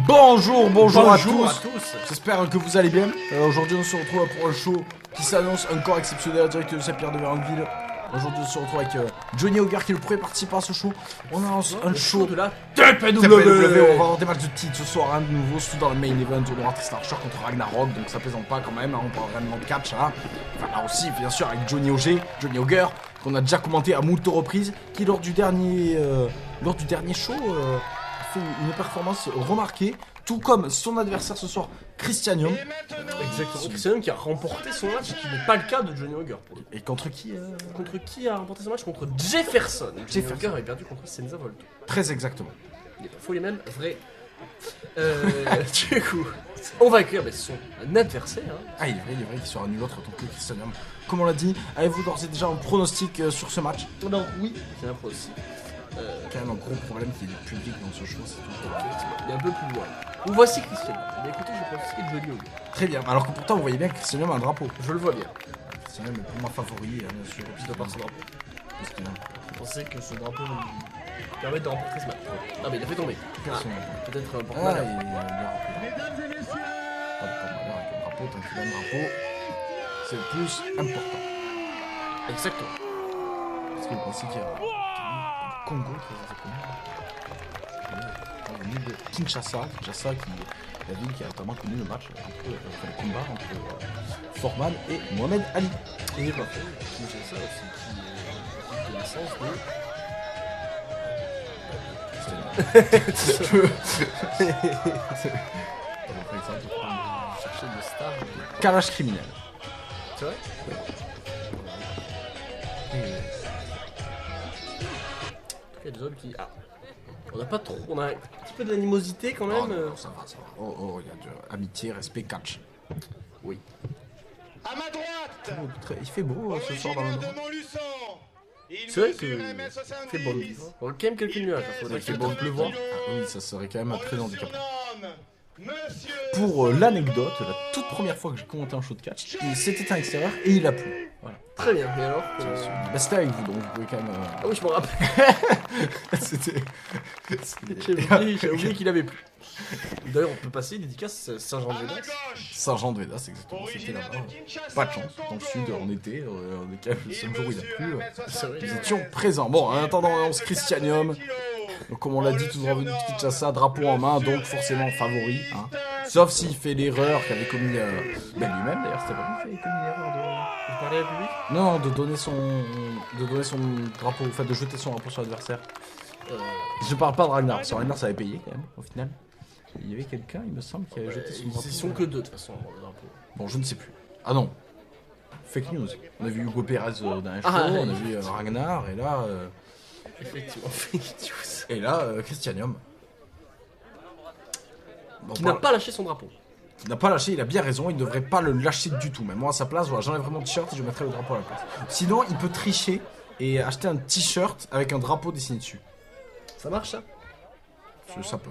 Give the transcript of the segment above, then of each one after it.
Bonjour à tous. J'espère que vous allez bien. Aujourd'hui on se retrouve pour un show qui s'annonce encore exceptionnel direct de Saint-Pierre de Véranqueville. Aujourd'hui on se retrouve avec Johnny Auger qui est le premier participant à ce show. On annonce un show de la TPW. On va avoir des matchs de titre ce soir, hein, de nouveau, surtout dans le main event. On aura Tristan Archer contre Ragnarok, donc ça plaisante pas quand même, hein, on parle vraiment de catch. Hein. Enfin là aussi bien sûr avec Johnny Auger, qu'on a déjà commenté à moult reprises, qui lors du dernier show fait une performance remarquée, tout comme son adversaire ce soir, Christianium. Exactement, Christianium qui a remporté son match, qui n'est pas le cas de Johnny Auger. Et contre qui Contre qui a remporté son match? Contre Jefferson. Johnny Auger avait perdu contre Senza Volto. Très exactement. Il faut les mêmes vrais. Du coup, on va accueillir son adversaire. Hein. Ah, il est vrai qu'il sera nul autre tant que Christianium. Comme on l'a dit, avez-vous d'ores et déjà un pronostic sur ce match? Donc oui, c'est un pro aussi. Quand même un gros problème qui est le public dans ce show, c'est tout. Il est un peu plus loin. Vous voici Christianium. Mais écoutez, je pronostique Johnny Auger. Très bien, alors que pourtant vous voyez bien que Christianium a un drapeau. Je le vois bien. Christianium est pour moi favori, bien sûr. Puis de par son drapeau. Je pensais que ce drapeau lui permet de remporter ce match. Ah mais il a fait tomber. Peut-être un porte-mal. Ah, il a rappelé. Pas de porte-malheur avec le drapeau, tant qu'il a un drapeau, c'est le plus important. Exactement. Parce que vous pensez qu'il y a Congo, très exactement. On est de Kinshasa qui est la ville qui a notamment connu le match entre le combat entre Foreman et Mohamed Ali. Et il est pas faux, Kinshasa aussi, qui est de naissance de... chercher de stars. Kalash criminel. C'est vrai? Il y a des hommes qui... Ah, on n'a pas trop... On a un petit peu d'animosité quand même. Non, ça va. Oh, il y a de amitié, respect, catch. Oui. À ma droite, Il fait beau ce soir dans le nord. C'est vrai que il fait bon vivre. On a quand même quelques nuages. Il faudrait qu'il fait bon pleuvoir. Ah oui, ça serait quand même très handicapant. Pour l'anecdote, la toute première fois que j'ai commenté un show de catch, c'était à l'extérieur et il a plu. Voilà. Très bien, et alors C'était avec vous, donc vous pouvez quand même... Ah oui, je me rappelle. C'était... J'ai oublié qu'il avait plu. D'ailleurs, on peut passer dédicace Saint-Jean-de-Védas. Saint-Jean-de-Védas, exactement, c'était là-bas. Pas de chance, dans le sud, en été, on est quand même le seul jour où il a plu. Nous étions présents. Bon, en attendant, on se Christianium. Donc, comme on l'a dit, tout revenu de Kinshasa, drapeau en main, donc forcément favori. Hein. Sauf s'il fait l'erreur qu'avait commis lui-même, d'ailleurs, c'était pas lui qui avait commis l'erreur de... Vous parlez à lui? Non, de donner son drapeau, en fait, de jeter son drapeau sur l'adversaire. Je parle pas de Ragnar, parce que Ragnar ça avait payé quand même, au final. Il y avait quelqu'un, il me semble, qui avait jeté son drapeau. Ils sont que deux de toute façon, le drapeau. Bon, je ne sais plus. Ah non. Fake news. On a vu Hugo Pérez dans un show, on a vu Ragnar, et là... Effectivement, fake news. Et là, Christianium. Bon, Qui n'a pas lâché son drapeau. Il n'a pas lâché, il a bien raison, il ne devrait pas le lâcher du tout. Mais moi à sa place, voilà, j'enlèverais mon t-shirt et je mettrais le drapeau à la place. Sinon, il peut tricher et acheter un t-shirt avec un drapeau dessiné dessus. Ça marche ça? Ça peut.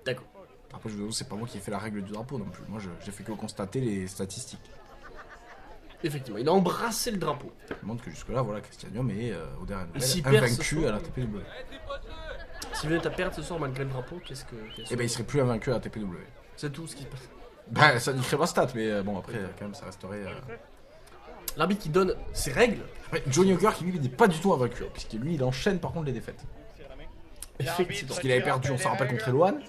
D'accord. Après, je vous avoue, c'est pas moi qui ai fait la règle du drapeau non plus. Moi, j'ai fait que constater les statistiques. Effectivement, il a embrassé le drapeau. Ça montre que jusque-là, voilà, Christianium est au dernier s'il nouvelle perd ce invaincu soir, à la TPW. S'il venait à perdre ce soir malgré le drapeau, qu'est-ce que... Eh ben, il serait plus invaincu à la TPW. C'est tout ce qui se passe. Ben, ça niquerait ma stat, mais bon, après, quand même, ça resterait... L'arbitre qui donne ses règles. Ouais, Johnny Auger qui, lui, n'est pas du tout invaincu, puisque lui, il enchaîne par contre les défaites. Effectivement. Parce qu'il avait perdu, on s'en rappelle, contre Eloane.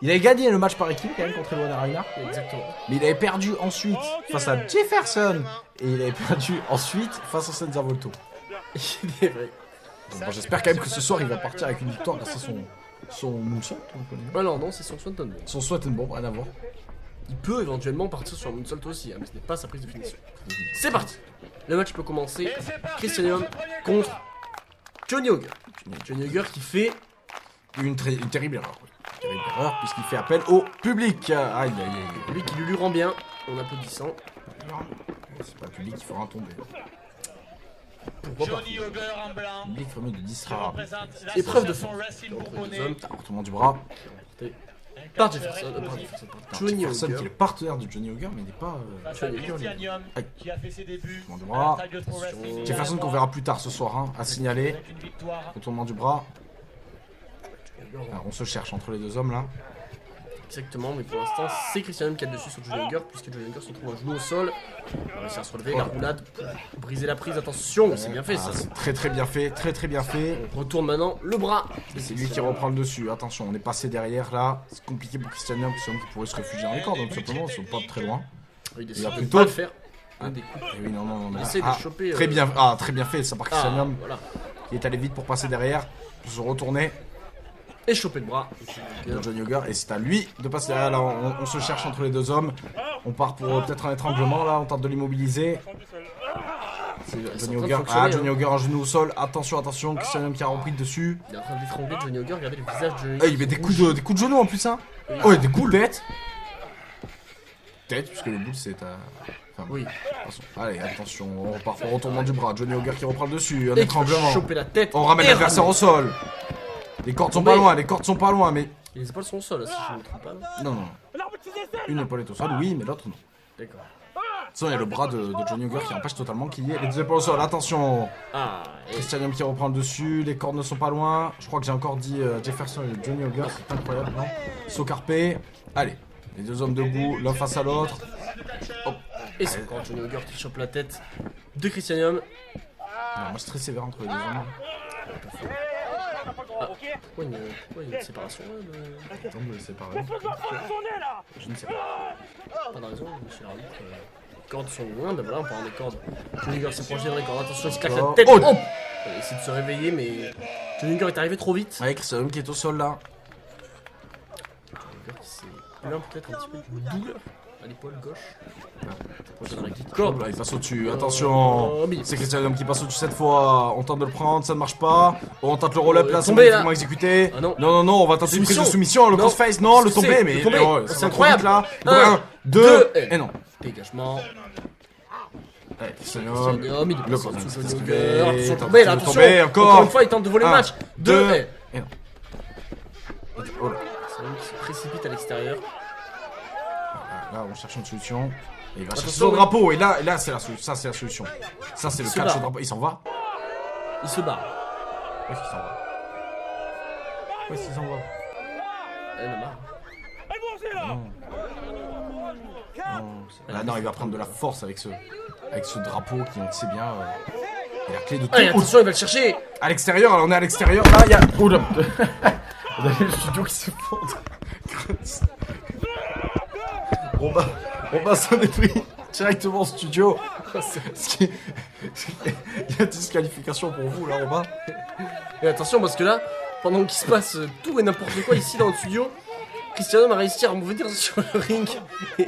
Il avait gagné le match par équipe quand même contre Eloane et Ragnar. Exactement. Mais il avait perdu ensuite face à Jefferson. Et il avait perdu ensuite face à Senza Volto. Il est vrai. Donc, bon, j'espère quand même que ce soir il va partir avec une victoire grâce à son moonsault. Ah non, c'est son Swanton. Son sweat and bomb, rien à voir. Il peut éventuellement partir sur un moonsault aussi, hein, mais ce n'est pas sa prise de finition. C'est parti. Le match peut commencer. Christianium contre Johnny Auger. Johnny Auger qui fait Une terrible erreur. Une terrible erreur puisqu'il fait appel au public. Aïe aïe aïe. lui qui lui rend bien en applaudissant. C'est pas le public qui fera un tomber. Pourquoi pas? Johnny Auger en blanc. Le public fameux de Qui Disra. représente Épreuve de l'association force. Wrestling Entre les Bourbonnais. hommes, Retournement du bras. par Jefferson, Johnny Jefferson qui est Auger. le partenaire de Johnny Auger, mais il n'est pas... Face à Christianium, qui a fait ses débuts Retournement du à bras. la Tiger Pro Wrestling. Jefferson qu'on verra plus tard ce soir, hein, à signaler. Avec une victoire. Retournement du bras. Alors, on se cherche entre les deux hommes là. Exactement, mais pour l'instant, c'est Christian qui a le dessus sur Johnny Hugger, puisque Johnny Hugger se trouve un genou au sol. Il va réussir à se relever, la roulade pour briser la prise. Attention, c'est bien fait ça. C'est très bien fait, très bien fait. On retourne maintenant le bras. C'est lui qui reprend le dessus. Attention, on est passé derrière là. C'est compliqué pour Christian Young qui pourrait se réfugier dans les cordes, donc simplement, ils sont pas très loin. Il décide a de plutôt- pas le faire. Ah. Des coups. Et oui, non. Il essaie de choper. Très bien fait ça par Christian Young, Voilà. qui est allé vite pour passer derrière, pour se retourner. Et choper le bras. De Johnny Hugger, et c'est à lui de passer derrière. Là, on se cherche entre les deux hommes. On part pour peut-être un étranglement. Là, on tente de l'immobiliser. C'est Johnny en train de Hugger. fonctionner, Johnny Hugger en genou au sol. Attention. Christian Young qui a repris le dessus. Il est en train d'étrangler Johnny Hugger. Regardez le visage de Johnny Ah, il met des coups de genou en plus, hein. Oui. Oh, et des coups de tête. Tête, puisque le boule c'est à. Enfin, Oui. attention. Allez, attention. On repart pour retournement du bras. Johnny Hugger qui reprend le dessus. Un Et qui va étranglement. choper la tête. On ramène et l'adversaire au sol. Les cordes sont pas loin, mais. Les épaules sont au sol, là, si je ne me trompe pas. Non. Une épaule est au sol, oui, mais l'autre non. D'accord. Sinon, il y a le bras de Johnny Hugger qui empêche totalement qu'il y ait les deux épaules au sol. Attention, Ah, et Christian Young qui reprend le dessus, les cordes ne sont pas loin. Je crois que j'ai encore dit Jefferson et Johnny Hugger, c'est incroyable, non? Socarpe, allez, les deux hommes debout, l'un face à l'autre. et c'est encore Johnny Hugger qui chope la tête de Christianium. Moi, c'est très sévère entre les deux hommes. Pourquoi il y a une séparation là Attends, me séparer. Je ne sais pas. Pas de raison, monsieur l'arbitre. Les cordes sont loin, ben voilà, on part des cordes. Johnny Hugger s'est projeté dans les cordes. Attention, il se claque la tête. Oh. Il essaie de se réveiller, mais Johnny Hugger est arrivé trop vite. Avec Christian Young qui est au sol là. Johnny Hugger qui s'est plaint peut-être un petit peu de douleur à l'épaule gauche. Projeté dans la corde. Là, il passe au-dessus, attention. mais- C'est Christian Young qui passe au-dessus cette fois. On tente de le prendre, ça ne marche pas. On tente le roll-up là, c'est tomber, là. magnifiquement exécuté. Ah non. Non, on va tenter une prise de Soumission. soumission. Le Non. crossface, non, le C'est- tomber, le mais tomber. oh, C'est ça va trop incroyable. vite, là. Un, 1, 2, et- et non. Dégagement. Allez, Christian Young. Christianium, il est Le passé corner, en dessous de c'est Johnny ce Hugger. que- Attention, tente tomber de là, attention. tomber, encore. Encore une fois, il tente de voler le Un, match. 2 et... Et non. Oh là. Christianium qui se précipite à l'extérieur. Là, on cherche une solution. Et il va chercher Attention, son oui. drapeau. Et là, c'est la solution. Ça, c'est la solution. Ça, c'est le Il se catch barre. au drapeau. Il s'en va. Il se barre. Où est-ce qu'il s'en va? Où est-ce qu'il s'en va? Elle en a marre. Là, non, il va prendre de la force avec ce drapeau qui, on sait bien, est la clé de tout. Allez, attention, il va le chercher. À l'extérieur, alors on est à l'extérieur. Là, il y a. Oh là. On a le studio qui s'effondre. Robin s'en est pris directement au studio. Il y a disqualification pour vous là, Robin. Et attention, parce que là, pendant qu'il se passe tout et n'importe quoi ici dans le studio, Christianium a réussi à revenir sur le ring. Et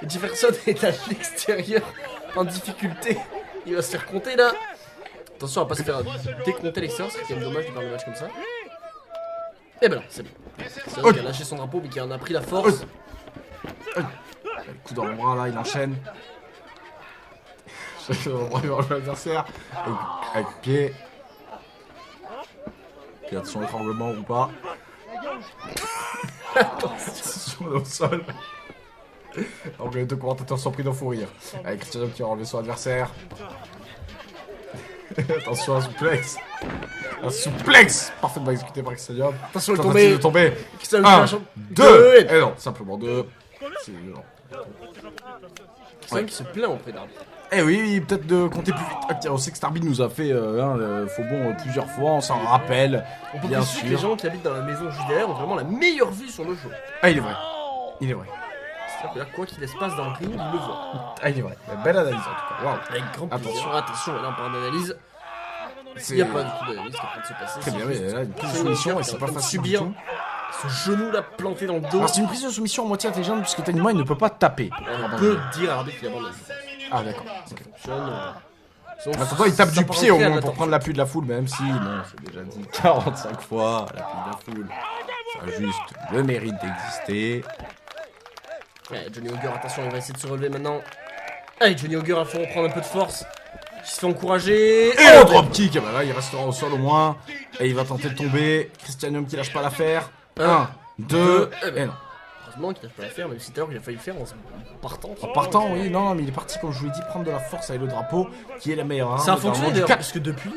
Jefferson est à l'extérieur en difficulté. Il va se faire compter là. Attention à pas se faire décompter à l'extérieur, c'est quand même dommage de perdre le match comme ça. Et ben là, c'est bon. Christianium qui a lâché son drapeau mais qui en a pris la force. Coup dans le bras là, il enchaîne. On va voir l'adversaire. Avec le pied. Puis attention à l'étranglement ou pas. Attention au sol. Alors que les deux commentateurs sont pris dans fou rire. Avec Christian qui a enlevé son adversaire. Attention à un suplex. Un suplex parfaitement exécuté par Christian. Attention, il est Tentative tombé. de tomber. Christianium 1, qui lâche 2. Et non, simplement 2. C'est non. Christianium qui se plaint auprès d'arbitre. Eh oui, peut-être de compter plus vite. Ah, tiens, on sait que Starbeat nous a fait faux bon plusieurs fois, on s'en rappelle. On peut Bien préciser que les sûr. gens qui habitent dans la maison JDR ont vraiment la meilleure vue sur le jeu. Ah, il est vrai. Il est vrai. C'est-à-dire que là, quoi qu'il se passe dans le ring, il le voit. Ah, il est vrai. Belle analyse en tout cas. Waouh. Avec grand plaisir. Attention, et là on parle d'analyse. C'est Il n'y a pas du tout d'analyse qui est en train de se passer. très bien, c'est mais juste là, une prise de Johnny soumission Hugger et qui est c'est en pas train de facile du subir tout. ce genou là planté dans le dos. Alors, c'est une prise de soumission à moitié intelligente puisque techniquement il ne peut pas taper. On peut dire à l'arbitre qu'il abandonne. Ah, d'accord. Ça fonctionne. Sinon, Attends, il tape ça du part pied en au cri à moins la pour tente. prendre l'appui de la foule, même si, non, c'est déjà dit 45 fois, l'appui de la foule. Ça a juste le mérite d'exister. Ouais, Johnny Hugger, attention, il va essayer de se relever maintenant. Allez, Johnny Hugger, il faut reprendre un peu de force. Il se fait encourager. Et le drop kick, bah là il restera au sol au moins. Et il va tenter de tomber. Christianium qui lâche pas l'affaire. 1, 2, et non. Heureusement qu'il n'a pas la faire, même si tout à l'heure il a failli le faire en partant. En partant, oui, non, mais il est parti, comme je vous l'ai dit, prendre de la force avec le drapeau, qui est la meilleure arme. Ça a dans le fonctionné monde du d'ailleurs, catch. parce que depuis.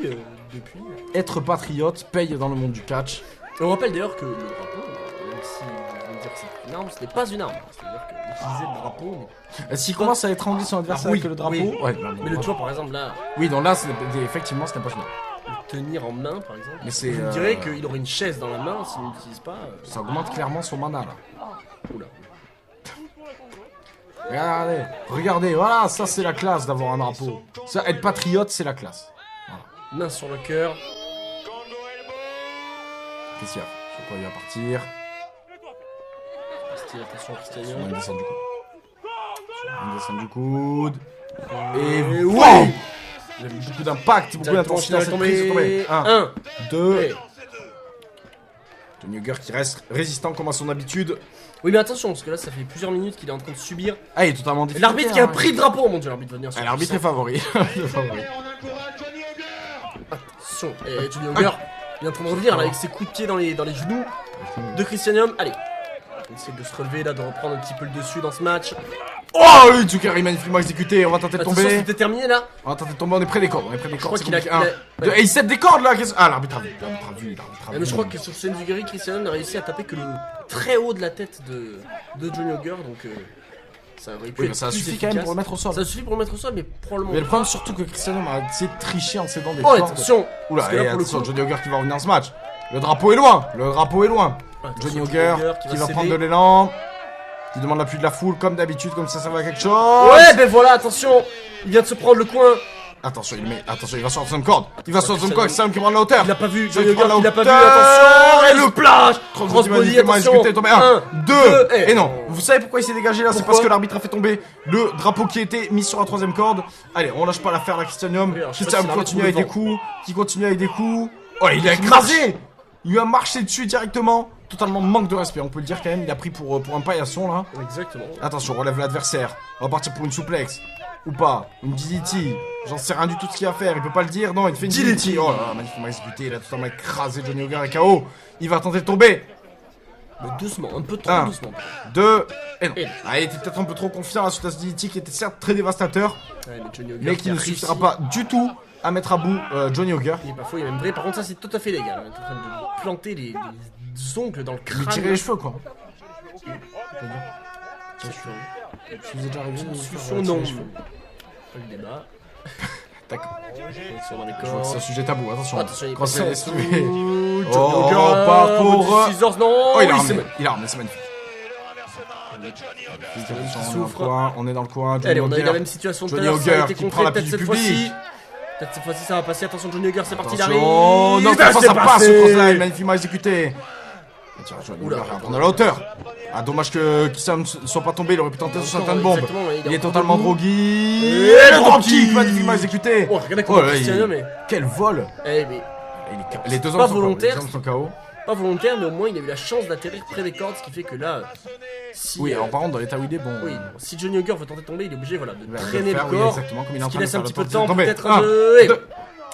Être patriote paye dans le monde du catch. On rappelle d'ailleurs que le drapeau, même si vous me dire que c'est une arme, ce n'est pas une arme. C'est-à-dire qu'utiliser le drapeau. S'il commence à étrangler son adversaire Ah oui, avec le drapeau, oui. ouais, non, Mais le tu vois, par exemple, là, oui, donc là, effectivement, ce n'est pas une arme. le tenir en main, par exemple. Mais c'est, Je me dirais qu'il aurait une chaise dans la main s'il n'utilise pas. Ça augmente clairement son mana là. Oula. Regardez, regardez, voilà, ça c'est la classe d'avoir un drapeau. Ça, être patriote, c'est la classe. Main sur le cœur. Qu'est-ce qu'il y a? Sur quoi il va partir? Style, attention, On Cristiano. descend du coude. On descend du coude. Et oui. wow, il y a beaucoup d'impact, beaucoup Directement, d'intensité dans cette tombé. prise de tombée. 1, 1. 2. Johnny Hugger qui reste résistant comme à son habitude. Oui, mais attention, parce que là, ça fait plusieurs minutes qu'il est en train de subir. Ah, il est totalement Et difficile. l'arbitre qui a pris le drapeau, mon dieu, l'arbitre va venir sur L'arbitre est favori. Le favori. On encourage Johnny Hugger. Attention, et Johnny Hugger il est en train de revenir là avec ses coups de pied dans les genoux de Christianium. Allez, on essaie de se relever là, de reprendre un petit peu le dessus dans ce match. Oh oui, Tsukari magnifiquement exécuté. On va tenter de Attention, tomber. c'était terminé là. On va tenter de tomber, on est près des cordes. On est près des Je cordes. crois C'est qu'il a. compliqué. il a- Et il set des cordes là. Ah, l'arbitre a vu. L'arbitre a vu. Mais je crois que sur Senzugari, Christianium n'a réussi à taper que le très haut de la tête de Johnny Hugger, donc ça aurait pu Oui, être mais ça plus suffit quand même efficace. pour le mettre au sol. Ça suffit pour le mettre au sol, mais probablement. Mais le problème surtout que Cristiano a essayé de tricher en cédant des Oh, cordes. attention. Oula, Parce que là, et pour le attention, coup- Johnny Hugger qui va revenir dans ce match. Le drapeau est loin. Le drapeau est loin. Attention, Johnny Hugger qui va prendre de céder. l'élan. Qui demande l'appui de la foule comme d'habitude, comme ça va à quelque chose. Ouais, ben voilà, attention. Il vient de se prendre le coin. Attention, il va sur la deuxième corde. Il va sur la deuxième corde, c'est Sam qui prend de la hauteur. Il l'a pas vu, Ça, Johnny il prend Hugger, la il l'a pas vu, hauteur. attention. Et le splash. Crossbody, Crossbody, attention. exécuté, tombé. 1, 1, 2. et- Et non, vous savez pourquoi il s'est dégagé là? C'est Pourquoi parce que l'arbitre a fait tomber le drapeau qui était mis sur la troisième corde. Allez, on lâche pas l'affaire là, Christianium. Oui, alors, je sais pas Christianium si continue l'arbitre avec des trouve coups. Qui continue avec des coups. Oh, il a écrasé. Il lui a marché dessus directement. Totalement manque de respect, on peut le dire quand même. Il a pris pour un paillasson là. Exactement. Attention, relève l'adversaire. On va partir pour une souplex. Ou pas. Une DDT. J'en sais rien du tout de ce qu'il va faire. Il peut pas le dire. Non, il fait une DDT. Oh là là, magnifiquement exécuté. Il a totalement écrasé Johnny Hugger et KO. Il va tenter de tomber. Mais doucement, un peu trop Un. doucement. 2. Et non. Et non. Ah, il était peut-être un peu trop confiant à ce DDT qui était certes très dévastateur. Ouais, mais Johnny Hugger Mais qui a ne réussi. suffira pas du tout à mettre à bout Johnny Hugger. Il est pas faux, il est même vrai. Par contre, ça c'est tout à fait légal. Il est en train de planter les ongles dans le crâne. Lui tirer les cheveux quoi. Attention. Si vous êtes déjà arrivé, vous Discussion, faire non. tirer les cheveux. Pas le débat. D'accord. Attention dans les Je vois que c'est un corps. sujet tabou. Attention. Attention, il est Quand c'est passé en essuvé. dessous. Oh, Johnny Hugger, pas pour- Scissors, non. Oh, il a s'est ramené. mis- Il a ramené, c'est magnifique. qui On est dans le souffre. coin, on est dans le coin. Allez, on a eu Hugger. la même situation tout à Johnny l'heure. Ça a Hugger été qui prend contré. l'appui Peut-être du cette public. fois-ci. Peut-être cette fois-ci ça va passer. Attention, Johnny Hugger, c'est parti, il arrive. Attention. Non, Ben, ça c'est passe passé. ce crossline, magnifiquement exécuté. Tiens, Johnny Oula. Hugger va prendre de la hauteur. Ah, dommage que Kissam ne soit pas tombé, il aurait pu tenter sur certaines bombes. Exactement, ouais, Il est encore totalement debout. groggy. Et Et le le drop kick, kick. magnifiquement exécuté. Oh, regardez comment là, Cristiano, mais. Quel vol. Eh, mais. Les deux C'est hommes pas sont volontaire. KO. Les hommes sont KO. Pas volontaire, mais au moins il a eu la chance d'atterrir près des cordes, ce qui fait que là. Si, Oui, alors par contre, dans l'état où il est, bon. oui, si Johnny Hugger veut tenter de tomber, il est obligé voilà, de il va traîner faire, le oui, corps. exactement, comme il est en Ce qui train de laisse un faire, petit le peu de temps temps, de tomber. peut-être Un, un peu. Eh, deux.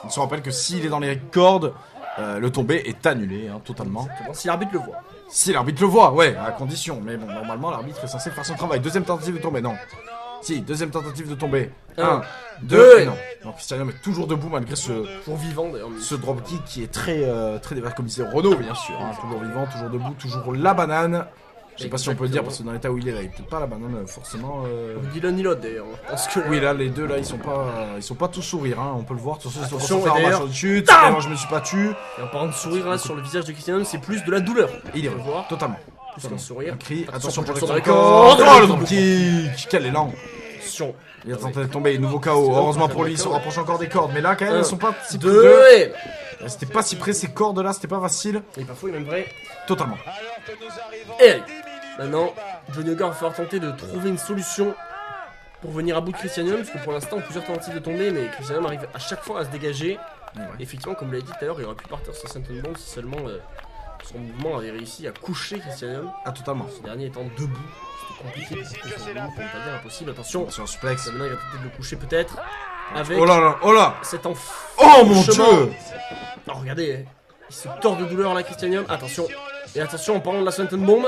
On se rappelle que s'il est dans les cordes, le tombé est annulé, hein, totalement. exactement, si l'arbitre le voit. Si l'arbitre le voit, ouais, à condition. Mais bon, normalement, l'arbitre est censé faire son travail. Deuxième tentative de tomber, non. Si, deuxième tentative de tomber. Un, 1, deux, 2, et non. Donc Cristiano est toujours debout malgré Toujours vivant d'ailleurs. mais- ce dropkick qui est très déversé, comme disait Renault, bien sûr. Hein, toujours vivant, toujours debout, toujours la banane. Je sais pas si on peut le dire parce que dans l'état où il est là, il est peut-être pas la banane forcément. Ni l'un ni l'autre d'ailleurs. Je pense que. Oui, là, les deux là, ils sont pas tous sourire, hein, on peut le voir. De toute façon, ils Attention, sont pas et en match d'ailleurs- de chute. Tam Moi, je me suis pas tué. Et en parlant de sourire là sur le visage de Cristiano, c'est plus de la douleur. Il est On peut le voir. totalement. Plus qu'un sourire. Un cri, Attention, attention pour sur le les corps. cordes. Oh, le dropkick. Quel élan. Attention. Il a tenté de tomber, nouveau KO. Heureusement pour lui, il se rapproche encore des cordes. Mais là, quand même, Un, elles sont pas si près. Deux et. C'était pas si près ces cordes là, c'était pas facile. Et parfois il est même vrai. Totalement. Alors que nous arrivons Et à 10 minutes. maintenant, Johnny Hugger va falloir tenter de trouver une solution pour venir à bout de Christianium, parce que pour l'instant, plusieurs tentatives de tomber, mais Christianium arrive à chaque fois à se dégager. Ouais. Effectivement, comme vous l'avez dit tout à l'heure, il aurait pu partir sur Senton Bomb si seulement son mouvement avait réussi à coucher Christianium. Ah, totalement. Ce dernier étant debout, c'était compliqué pour coucher son mouvement, pour ne pas dire impossible. Attention, Sur un suplex. maintenant il va tenter de le coucher peut-être. Avec Oh là là, oh là. cet enf... Oh mon chemin. dieu. Oh, regardez, il se tord de douleur là, Christianium. Attention, et attention en parlant de la Senton Bomb,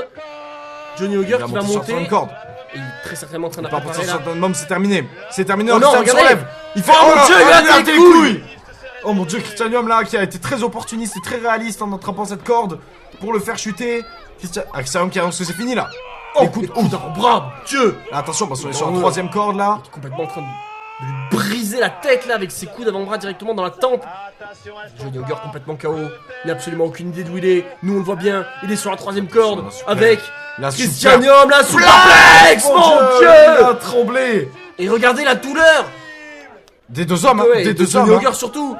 Johnny Hugger qui va monter sur monter. une corde. Et il est très certainement en train Il part d'apparer sur là. son bombe, c'est terminé. C'est terminé, Oh non, Cristiano se regardez. relève. Il fait Oh mon là, dieu, il a il a raté raté les les couilles. Oh mon dieu, Christianium là qui a été très opportuniste et très réaliste en attrapant cette corde pour le faire chuter. Christianium qui annonce que c'est fini là. Oh, Écoute, écoute, bravo, Dieu. attention parce qu'on est sur la troisième corde là. Il est complètement en train de lui briser la tête là avec ses coups d'avant-bras directement dans la tempe. Attention, Johnny Ogre complètement KO. Il n'a absolument aucune idée d'où il est. Nous on le voit bien. Il est sur la troisième corde Super. avec La Christianium là sous la mon Il Dieu. a tremblé. Et regardez la douleur. Des deux hommes, hein, Ouais, des de deux Johnny hommes. Ogre surtout.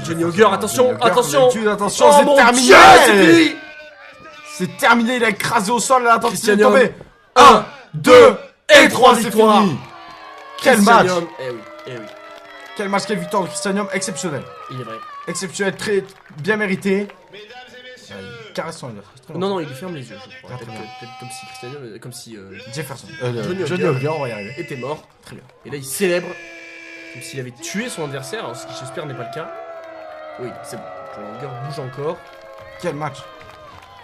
Johnny Ogre, attention, attention. Attention, Oh c'est mon terminé. Dieu, c'est fini. C'est terminé, il a écrasé au sol là, attends, il est Christianium. tombé. 1, 1, 2 et 3, c'est victoires. fini. Quel match. Christianium. Eh oui, eh oui. Quel match, quelle victoire de Christianium, exceptionnel. Il est vrai. Exceptionnel, très bien mérité. mesdames et messieurs. Il caresse son adversaire. C'est très Non, non, il lui ferme les yeux, je crois. Ah, Peut-être très bien. comme si Christianium, comme si Jefferson. Johnny Ogre, on va y arriver. était mort. Très bien. Et là, il célèbre comme s'il avait tué son adversaire, alors ce qui j'espère n'est pas le cas. Oui, c'est bon. Johnny Ogre bouge encore. Quel match.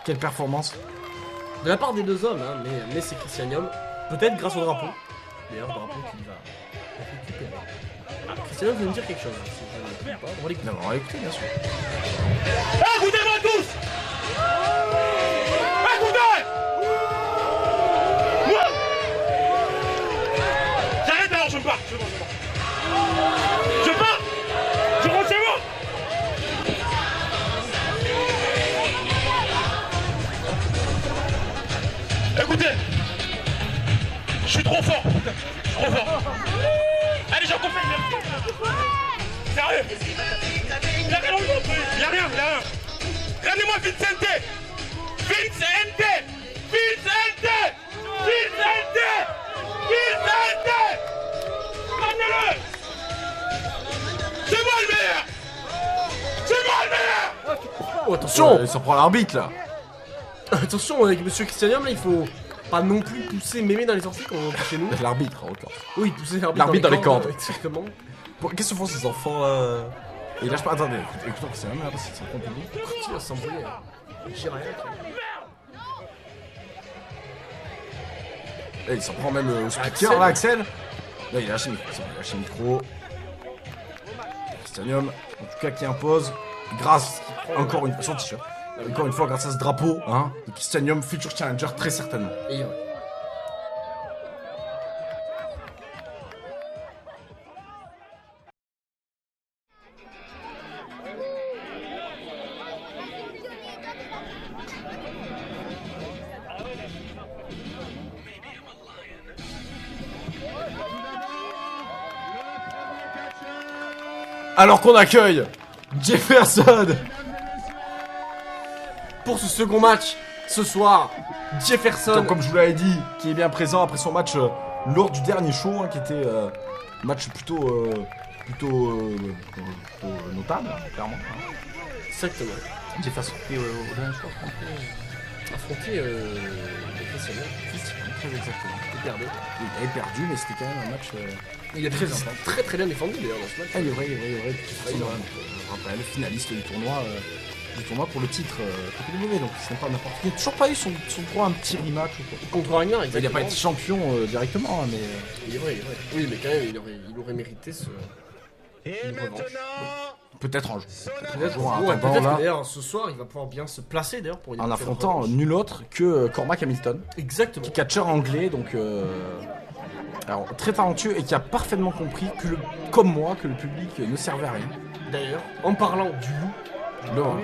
Quelle performance. De la part des deux hommes, hein, mais c'est Christianium. Peut-être grâce au drapeau. D'ailleurs, drapeau qu'il va récupérer. Ah, Christianium veut me dire quelque chose. Si je ne me trompe pas. On va l'écouter. Non, on va écouter, bien sûr. Écoutez-moi tous. Écoutez. Moi. J'arrête alors, je pars. Je pars. Je rentre chez moi. Écoutez. Je suis trop fort. Je suis trop fort. Allez, j'en confie. Sérieux. Y'a rien, y'a rien. Regardez-moi Vincente. Vincente. Regardez-le. C'est moi le meilleur. Oh, attention. Il s'en prend l'arbitre là. Attention, avec monsieur Christianium, là, il faut pas non plus pousser mémé dans les orties quand on est chez nous. L'arbitre encore. Oui, pousser L'arbitre dans les cordes. Exactement. Qu'est-ce que font ces enfants là? Il lâche pas, attendez, écoutez Christianium là, parce qu'il s'en prend public. Il va s'embrouiller. J'ai rien. Là, il s'en prend même au speaker Axel. là, Axel. Là, il a lâché le micro. Il a lâché le micro. Christianium, en tout cas, qui impose, grâce, encore une fois, son t-shirt. Encore une fois, grâce à ce drapeau, hein, de Christianium, futur challenger, très certainement. Et ouais. Alors qu'on accueille Jefferson. Pour ce second match, ce soir, Jefferson. Comme je vous l'avais dit, qui est bien présent après son match lors du dernier show, hein, qui était match plutôt notable, hein, clairement. Hein. Exactement. Jefferson était au dernier show, Affronter Christianium. très exactement. Il perdait. Il avait perdu, mais c'était quand même un match Il a très bien défendu d'ailleurs dans ce match. il est vrai. Jefferson, je rappelle, finaliste du tournoi pour le titre PPW, donc ce n'est pas n'importe qui. Il n'a toujours pas eu son droit à un petit rematch ou quoi. Contre Ragnar, exactement. Il n'a pas été champion directement, hein, mais Il est vrai. Oui, mais quand même, il aurait mérité ce. Et Une revanche. maintenant, peut-être un jour. Peut-être jour, en ouais, attendant, peut-être là. que d'ailleurs ce soir il va pouvoir bien se placer d'ailleurs pour une En éventuelle affrontant revanche. nul autre que Cormac Hamilton, Exactement. qui est catcheur anglais, donc alors, très talentueux et qui a parfaitement compris que comme moi, que le public ne servait à rien. D'ailleurs, en parlant du loup, Non.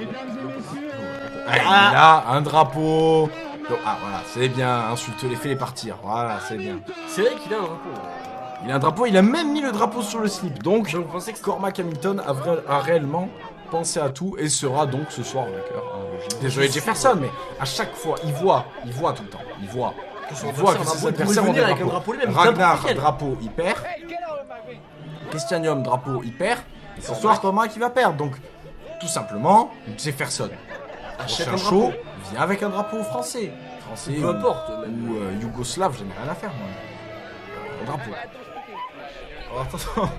Ah, il a un drapeau. Donc, ah voilà, c'est bien, insulte-les, fais-les partir. Voilà, c'est bien. c'est vrai qu'il a un drapeau. Il a un drapeau, il a même mis le drapeau sur le slip. Donc, Je pensais que Cormac Hamilton a réellement pensé à tout et sera donc ce soir vainqueur. Hein, logique. Désolé Jefferson, mais à chaque fois, il voit tout le temps. Il voit que ses adversaires ont des avec un drapeaux. drapeau lui-même. Ragnar, n'importe lequel. drapeau, il perd. Christianium, drapeau, il perd. Et ce soir, Cormac, il va perdre. Donc, tout simplement, Jefferson. Achète Prochain un show, drapeau. vient avec un drapeau français. Peu importe, même. Ou yougoslave, j'en ai rien à faire, moi. Un drapeau. Oh, attends.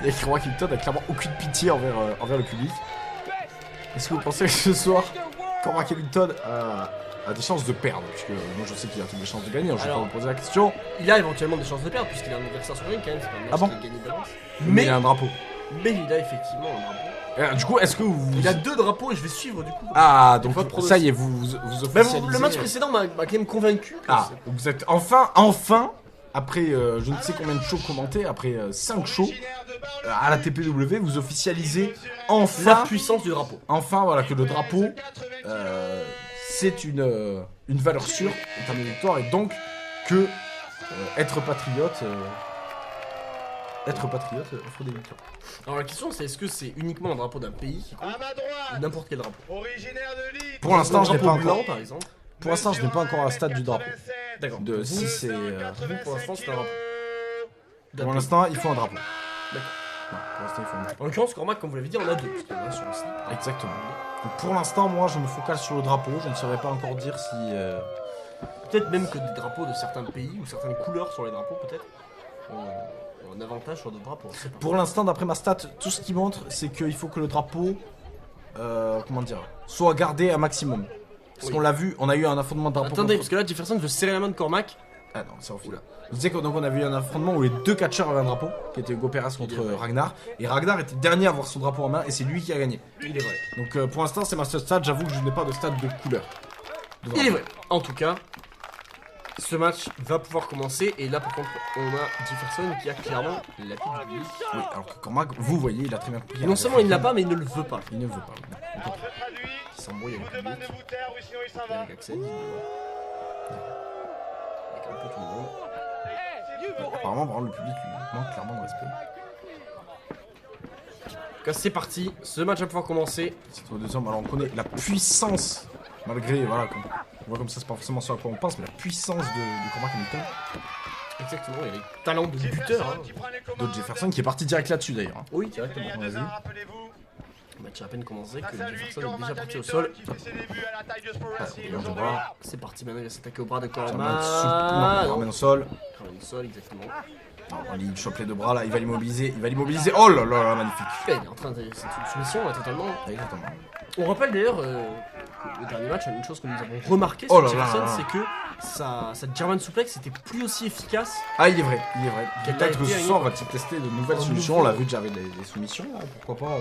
Il y a Cormac Hamilton n'a clairement aucune pitié envers le public. Est-ce que vous pensez que ce soir, Cormac Hamilton a des chances de perdre, puisque moi je sais qu'il a toutes les chances de gagner, je vais pas Alors, vous poser la question. Il a éventuellement des chances de perdre puisqu'il a un adversaire sur le ring quand même, c'est pas un match Ah bon qui est gagné d'avance. Mais il a un drapeau. Mais il a effectivement un drapeau. Du coup, est-ce que vous... Il a 2 drapeaux et je vais suivre du coup. Ah, donc Votre ça y est, pronostic. vous Bah, officialisez... le match précédent m'a quand même convaincu. Que Ah, donc vous êtes enfin, après je ne sais combien de shows commentés, après 5 shows à la TPW, vous officialisez la enfin, puissance du drapeau. voilà, que le drapeau, c'est une valeur sûre en termes de victoire, et donc que être patriote offre des victoires. Alors la question c'est est-ce que c'est uniquement un drapeau d'un pays qui compte À ma ou droite, n'importe quel drapeau? originaire de Lille. Pour l'instant, je Un n'ai pas drapeau encore. blanc par exemple. Pour l'instant, je n'ai pas encore la stade du drapeau. D'accord. De si c'est. Vous, pour l'instant c'est un drapeau. d'un Pour pays. l'instant, il faut un drapeau. D'accord. Non, pour l'instant, il faut un drapeau. En l'occurrence, Cormac, comme vous l'avez dit, on a 2. Parce qu'il y en a sur le site. Exactement. Donc pour l'instant, moi, je me focalise sur le drapeau. Je ne saurais pas encore dire si. Peut-être même que des drapeaux de certains pays ou certaines couleurs sur les drapeaux, peut-être, ont un avantage sur d'autres drapeaux. On sait pas. Pour l'instant, d'après ma stat, tout ce qui montre, c'est qu'il faut que le drapeau, comment dire, soit gardé un maximum. Parce Oui. qu'on l'a vu, on a eu un affrontement de drapeau. Attendez, contre- parce que là, Jefferson veut serrer la main de Cormac. Ah non, c'est refus là. Je disais qu'on a vu un affrontement où les 2 catcheurs avaient un drapeau, qui était Hugo Perez contre Ragnar. Et Ragnar était dernier à avoir son drapeau en main, et c'est lui qui a gagné. Il est vrai. Donc pour l'instant, c'est ma seule stat. J'avoue que je n'ai pas de stat de couleur. De Il drapeau. est vrai. En tout cas, ce match va pouvoir commencer. Et là, par contre, on a Jefferson qui a clairement l'appui du public. Oui, alors que Cormac, vous voyez, il a très bien compris. Et non seulement il ne l'a pas, mais il ne le veut pas. Il ne veut pas. Je traduis. Il s'embrouille avec le Demande public. de vous taire ou sinon il s'en Et va. avec Axel, visiblement. Avec un peu tout le monde. Apparemment, vraiment, le public lui manque clairement de respect. En tout cas, c'est parti. Ce match va pouvoir commencer. C'est au deuxième. Alors on connaît la puissance, malgré, voilà, on voit comme ça, c'est pas forcément ce à quoi on pense, mais la puissance de Cormac Hamilton, Exactement, il y a les talents de buteur. Hein. Qui prend les de commandes. Jefferson, qui est parti direct là-dessus d'ailleurs. Hein. Oui, directement. Il y a Vas-y. 2 ans, rappelez-vous. Le match a à peine commencé que Salut, Jefferson est Cormac déjà parti au Hamilton, sol. qui fait ses débuts à la taille de Sport Wrestling regarde, aujourd'hui. on va. C'est parti maintenant, il va s'attaquer au bras de Ça va Cormac. mettre souple- non, on ramène au sol. Ramène au sol, exactement. Non, il chope les 2 bras là, il va l'immobiliser, Oh là là là, magnifique. Il est en train de. C'est une soumission là, totalement. Exactement. On rappelle d'ailleurs le dernier match, une chose que nous avons remarqué Oh sur là là Jefferson, là là. c'est que sa German suplex était plus aussi efficace. Ah, il est vrai. Quelle Peut-être que a été ce une- soir on va tester de nouvelles Un solutions. nouveau- On l'a vu déjà avec des soumissions, là, pourquoi pas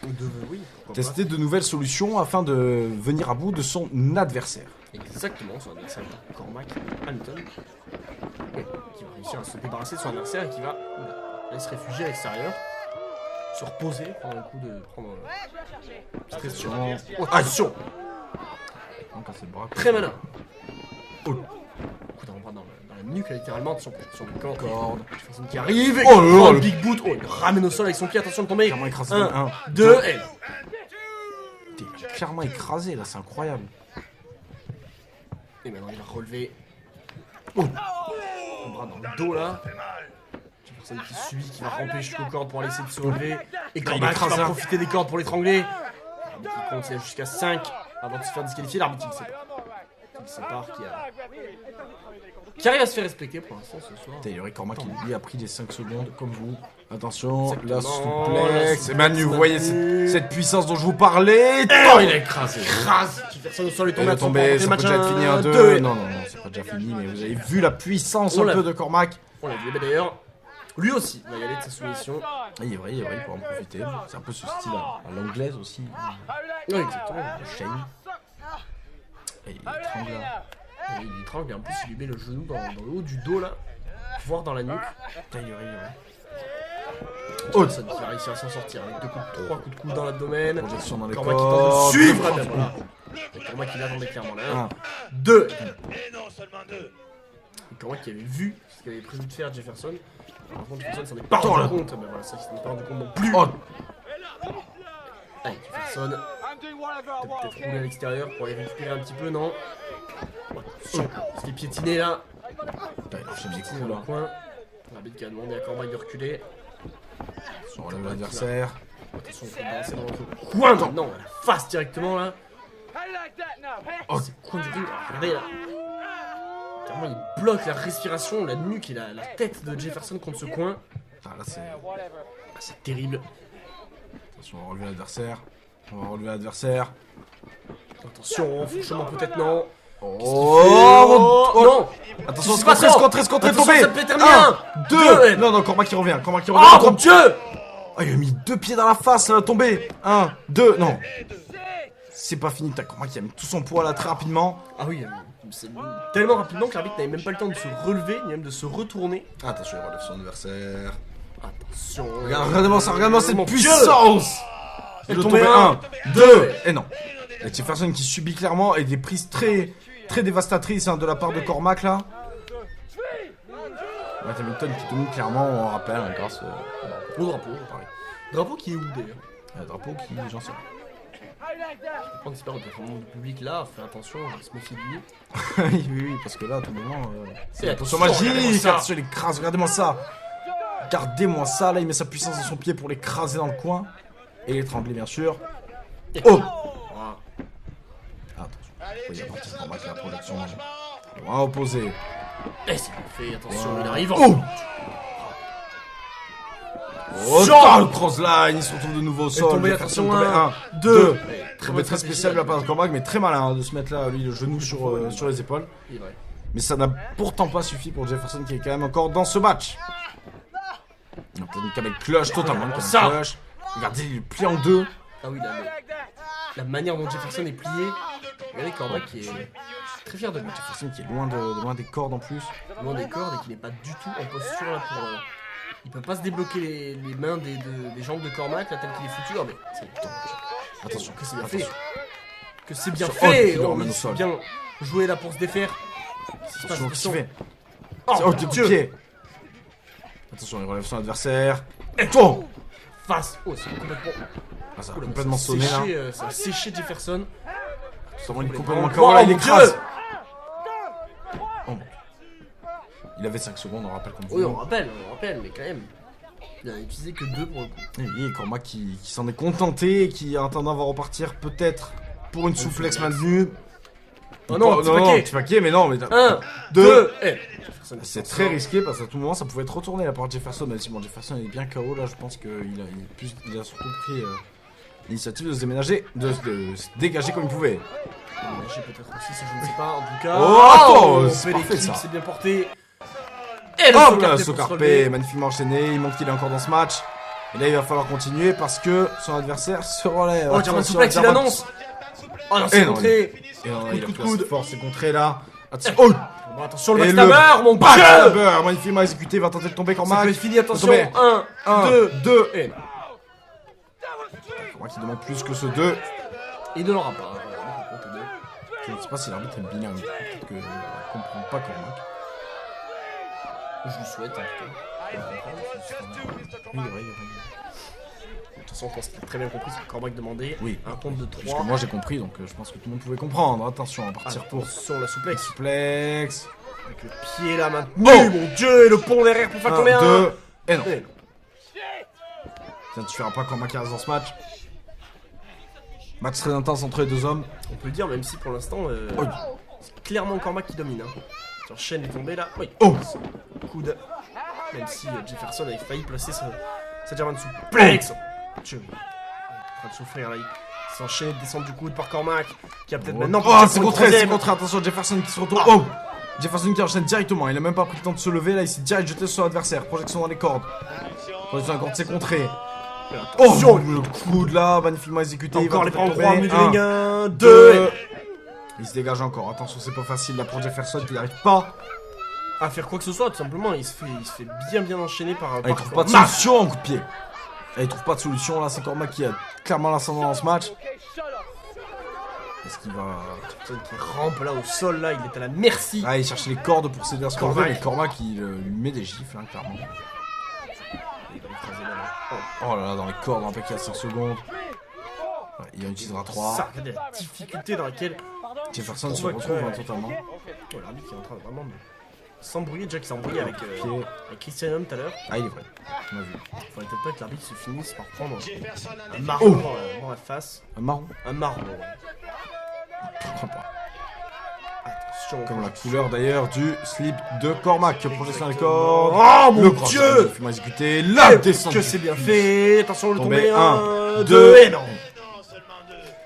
Oui, pourquoi tester de nouvelles solutions afin de venir à bout de son adversaire. pas. Exactement, son adversaire Cormac Hamilton. Oui, qui va réussir à se débarrasser de son adversaire et qui va aller se réfugier à l'extérieur. Se reposer, prendre un coup de. Prendre. Petite respiration. Oh, attention! On casse le bras. Très malin! Oh. Coup d'envoi dans la nuque, là, littéralement, attention, sur le corps. Corde. Jefferson qui arrive, et Oh là là, le le- big boot, oh, il ramène au sol avec son pied, attention de tomber. Clairement écrasé. 1, 2, et. T'es clairement écrasé là, c'est incroyable. Et maintenant il va relever. Oh. Le bras dans le dos là. Jefferson qui subit, qui va ramper jusqu'aux cordes pour aller essayer de se relever. Et Cormac qui écrase, va hein. profiter des cordes pour l'étrangler. L'arbitre qui compte jusqu'à 5 avant de se faire disqualifier. L'arbitre qui le sépare. Qui le sépare, qui arrive à se faire respecter pour l'instant ce soir. Putain, il y aurait Cormac qui lui a pris les 5 secondes comme vous. Attention, la Exactement, souplex. la C'est Manu, vous voyez souplesse. cette puissance dont je vous parlais. Oh, il a écrasé. Écrase. Jefferson au sol est Il tombé est à son tombé, point. ça peut Match déjà être fini 1-2. 2. Non, c'est pas déjà fini, mais vous avez vu la puissance On un l'a peu vu. de Cormac. On l'a vu, mais d'ailleurs, lui aussi va y aller de sa soumission. Il est vrai, il faut en profiter. C'est un peu ce style à l'anglaise aussi. Oui, exactement. Shane. Et il étrangle là. Et il étrangle et en plus il lui met le genou dans le haut du dos là, voire dans la nuque. Putain, il est vrai. Oh, ça va réussir à s'en sortir avec 3 coups de coude dans l'abdomen. Projection dans les Cormac qui tente cordes. de le suivre. Ben voilà. Et Cormac qui l'attendait clairement là. Un. 2. Et non, seulement 2. Cormac qui avait vu ce qu'il avait prévu de faire Jefferson. Par contre, Jefferson s'en est pas Oh là. rendu compte. Ben voilà, ça il s'en est pas rendu compte non plus. Oh, Allez, Jefferson. Peut-être rouler à l'extérieur pour aller récupérer un petit peu, non? Attention, parce qu'il est piétiné là. putain, il enchaîne des Piétiné coups dans le là. coin. L'arbitre qui a demandé à Cormac de reculer. On relève l'adversaire. Attention, il faut balancer dans le coin maintenant, à la face directement là. Oh, c'est le coin du ring, regardez là. Clairement, il bloque la respiration, la nuque et la tête de Jefferson contre ce coin. Ah, là, c'est. Ah, c'est terrible. Attention, on va relever l'adversaire. On va relever l'adversaire. Attention, franchement, peut-être non. Oh, non. Attention, Qu'est-ce qui se passe? se contrer, Attention, tombé. ça peut terminer. 2. Non, non, Cormac qui revient. Oh mon dieu. Oh, il a mis 2 pieds dans la face, ça va tomber. 1, 2, non. C'est pas fini, t'as Cormac qui a mis tout son poids là très rapidement. Ah oui, c'est tellement rapidement que l'arbitre n'avait même pas le temps de se relever, ni même de se retourner. Attention, il relève son adversaire. Attention. Regardez-moi ça, regardez-moi cette Mon puissance. Il Elle doit tombait tomber un, 1, 2. Et non. Et Jefferson qui subit clairement et des prises très dévastatrices hein, de la part de Cormac là. Matt Hamilton qui domine clairement, on rappelle, hein, grâce Au drapeau, pareil. Drapeau qui est où d'ailleurs? un drapeau qui, j'en sais On espère que le public là fait attention, il se méfie de lui. rien. Oui, parce que là, à tout moment, c'est attention, attention regardez-moi magique, ça. attention, il écrase, regardez-moi ça. Regardez-moi ça, là, il met sa puissance dans son pied pour l'écraser dans le coin. Et l'étrangler, bien sûr. Oh! Voilà. Attention, il y a parti de Cormac, la projection. Loin opposé. Et c'est bien fait, attention, il arrive. Oh! Oh, Jean le crossline, il se retrouve de nouveau au sol. tombé, Jefferson attention, tombé, 1, 2. Très spécial de la part de Cormac, mais très malin hein, de se mettre là, lui, le genou sur les épaules. Mais ça n'a pourtant pas suffi pour Jefferson qui est quand même encore dans ce match. Il a peut-être une cabelle cloche totalement, une cabelle Ça. cloche. Regardez, il est plié en deux. Ah oui, la manière dont Jefferson est plié. Regardez Cormac qui est très fier de lui. Jefferson qui est loin des cordes en plus. Loin des cordes et qui n'est pas du tout en posture là pour. Il peut pas se débloquer les mains des jambes de Cormac là tel qu'il est foutu. Ah, mais Attention, que c'est bien attention. fait. Que c'est bien Sur fait. Hulk, il le Oh, ramène oui, au sol. bien joué là pour se défaire. Attention, qu'est-ce qu'il fait? Oh, Oh, mon de Dieu. pied. Attention, il relève son adversaire. Et toi! Face. Oh, c'est complètement. Ah, ça a Oula, complètement ça a sonné là. séché, ça a séché Jefferson. Ça rend complètement Oh, KO là, il mon écrase. Dieu. Oh, mon Dieu. Il avait 5 secondes, on rappelle comme Oui, on rappelle, mais quand même. Il a utilisé que 2 pour le coup. Et Cormac qui s'en est contenté et qui, en attendant, va repartir peut-être pour une souplex maintenue. Oh non, petit paquet. petit paquet, mais non, mais 1, deux. 2, c'est très risqué parce qu'à tout moment ça pouvait être retourné la part de Jefferson. Même si bon, Jefferson est bien KO là, je pense qu'il a surtout pris l'initiative de se déménager, de se dégager comme il pouvait. J'ai peut-être aussi, ça je ne sais pas. En tout cas, Oh, c'est fait parfait, l'équipe, ça. c'est bien porté. Et le Hop Socarpe là, pour se Socarpe, relever. magnifiquement enchaîné, il montre qu'il est encore dans ce match. Et là il va falloir continuer parce que son adversaire se relève. Oh, German Attention, Suplex, il German- annonce. Oh non, Et c'est non, contré. Et non, Coup de il a coude, pris assez coude. fort, c'est contré là. Attention, oh, Bon, attention, le Et backstabber, mon dieu. backstabber, magnifiquement exécuté, il va tenter de tomber Ça Cormac. peut être fini, attention. Tomber. 1, 2, 2. et. Cormac qui demande plus que ce 2. Il ne l'aura pas. Voilà, donc, Je ne sais pas si l'arbitre est bilingue. Peut-être qu'il ne comprend pas Cormac. je lui souhaite en tout cas. Oui, oui. De toute façon, je pense qu'il a très bien compris ce que Cormac demandait. Oui. Un compte de Parce 3. que moi j'ai compris, donc je pense que tout le monde pouvait comprendre. Attention, à partir pour sur la souplex. suplex. Avec le pied là maintenant. Mon dieu, et le pont derrière pour faire tomber 1, un. 2. Et non. Et Tiens, tu feras pas Cormac qui reste dans ce match. Match très intense entre les deux hommes. on peut le dire, même si pour l'instant, Oh. c'est clairement Cormac qui domine. Hein. Sur chaîne est tombé là. Oui. Oh. Coude. Même si Jefferson avait failli placer sa German suplex. Dieu. Il est en train de souffrir là. Il s'enchaîne, descendre du coude par Cormac. Qui a peut-être maintenant. Oh, c'est contré, c'est contré. Attention, Jefferson qui se retourne. Oh. Jefferson qui enchaîne directement. Il a même pas pris le temps de se lever. Là, il s'est direct jeté sur son adversaire. Projection dans les cordes. Projection dans les cordes, c'est contré. Oh, le coude là, magnifiquement exécuté. Encore il les va bras en tomber. croix, milieu de ring. 1, 1, 2. Il se dégage encore. Attention, c'est pas facile là pour Jefferson qui n'arrive pas. À faire quoi que ce soit, tout simplement. Il se fait bien enchaîner par. Il trouve pas de solution en coup de pied. Il trouve pas de solution là. C'est Cormac qui a clairement l'ascendant dans ce match. Est-ce qu'il va. Jefferson qui rampe là au sol là. Il est à la merci. Ah, il cherche les cordes pour s'aider à se relever. Cormac. Mais Cormac il lui met des gifles hein, clairement. Oh là là, dans les cordes, on rappelle qu'il y a 5 secondes. Ouais, il en utilisera 3. Ça, regardez la difficulté dans laquelle. Jefferson se Ouais, retrouve ouais. hein, totalement. Oh, l'arbitre qui est en train de vraiment de s'embrouiller. Déjà qu'il s'est embrouillé avec Pied. Christian tout à l'heure. Ah, il est vrai. On a vu. Faudrait peut-être pas que l'arbitre se finisse par prendre un Oh. marron dans la face. Un marron. Un marron. Je comprends pas. Attention. Comme la couleur d'ailleurs du slip de Cormac. Projection dans les cordes. Oh mon Le cross dieu. magnifiquement exécuté. La descente. Que c'est bien fait. Attention, le Tombé. tomber. 1, 1, 2. 2. Et non.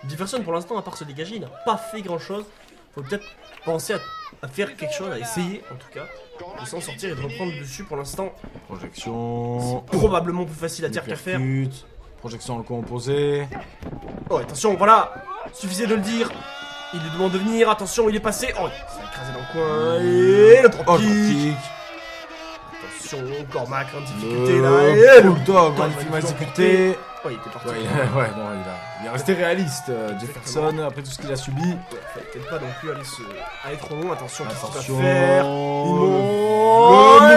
Jefferson pour l'instant, à part se dégager, il n'a pas fait grand chose. faut peut-être penser à faire quelque chose, à essayer en tout cas, de s'en sortir et de reprendre le dessus pour l'instant. Projection. Probablement plus facile à dire qu'à faire. Uppercut. Projection dans le coin opposé. Oh, attention, voilà, suffisait de le dire. Il lui demande de venir, attention, il est passé. Oh, il s'est écrasé dans le coin. Et le drop Oh, kick. kick. Attention, Cormac en difficulté Le là. Et le bulldog magnifiquement exécuté. Oh, il était parti. Ouais, non, il est resté réaliste, Jefferson, après tout ce qu'il a subi. Fallait peut-être pas non plus aller trop long. Attention, qu'est-ce qu'il Attention. va faire? Le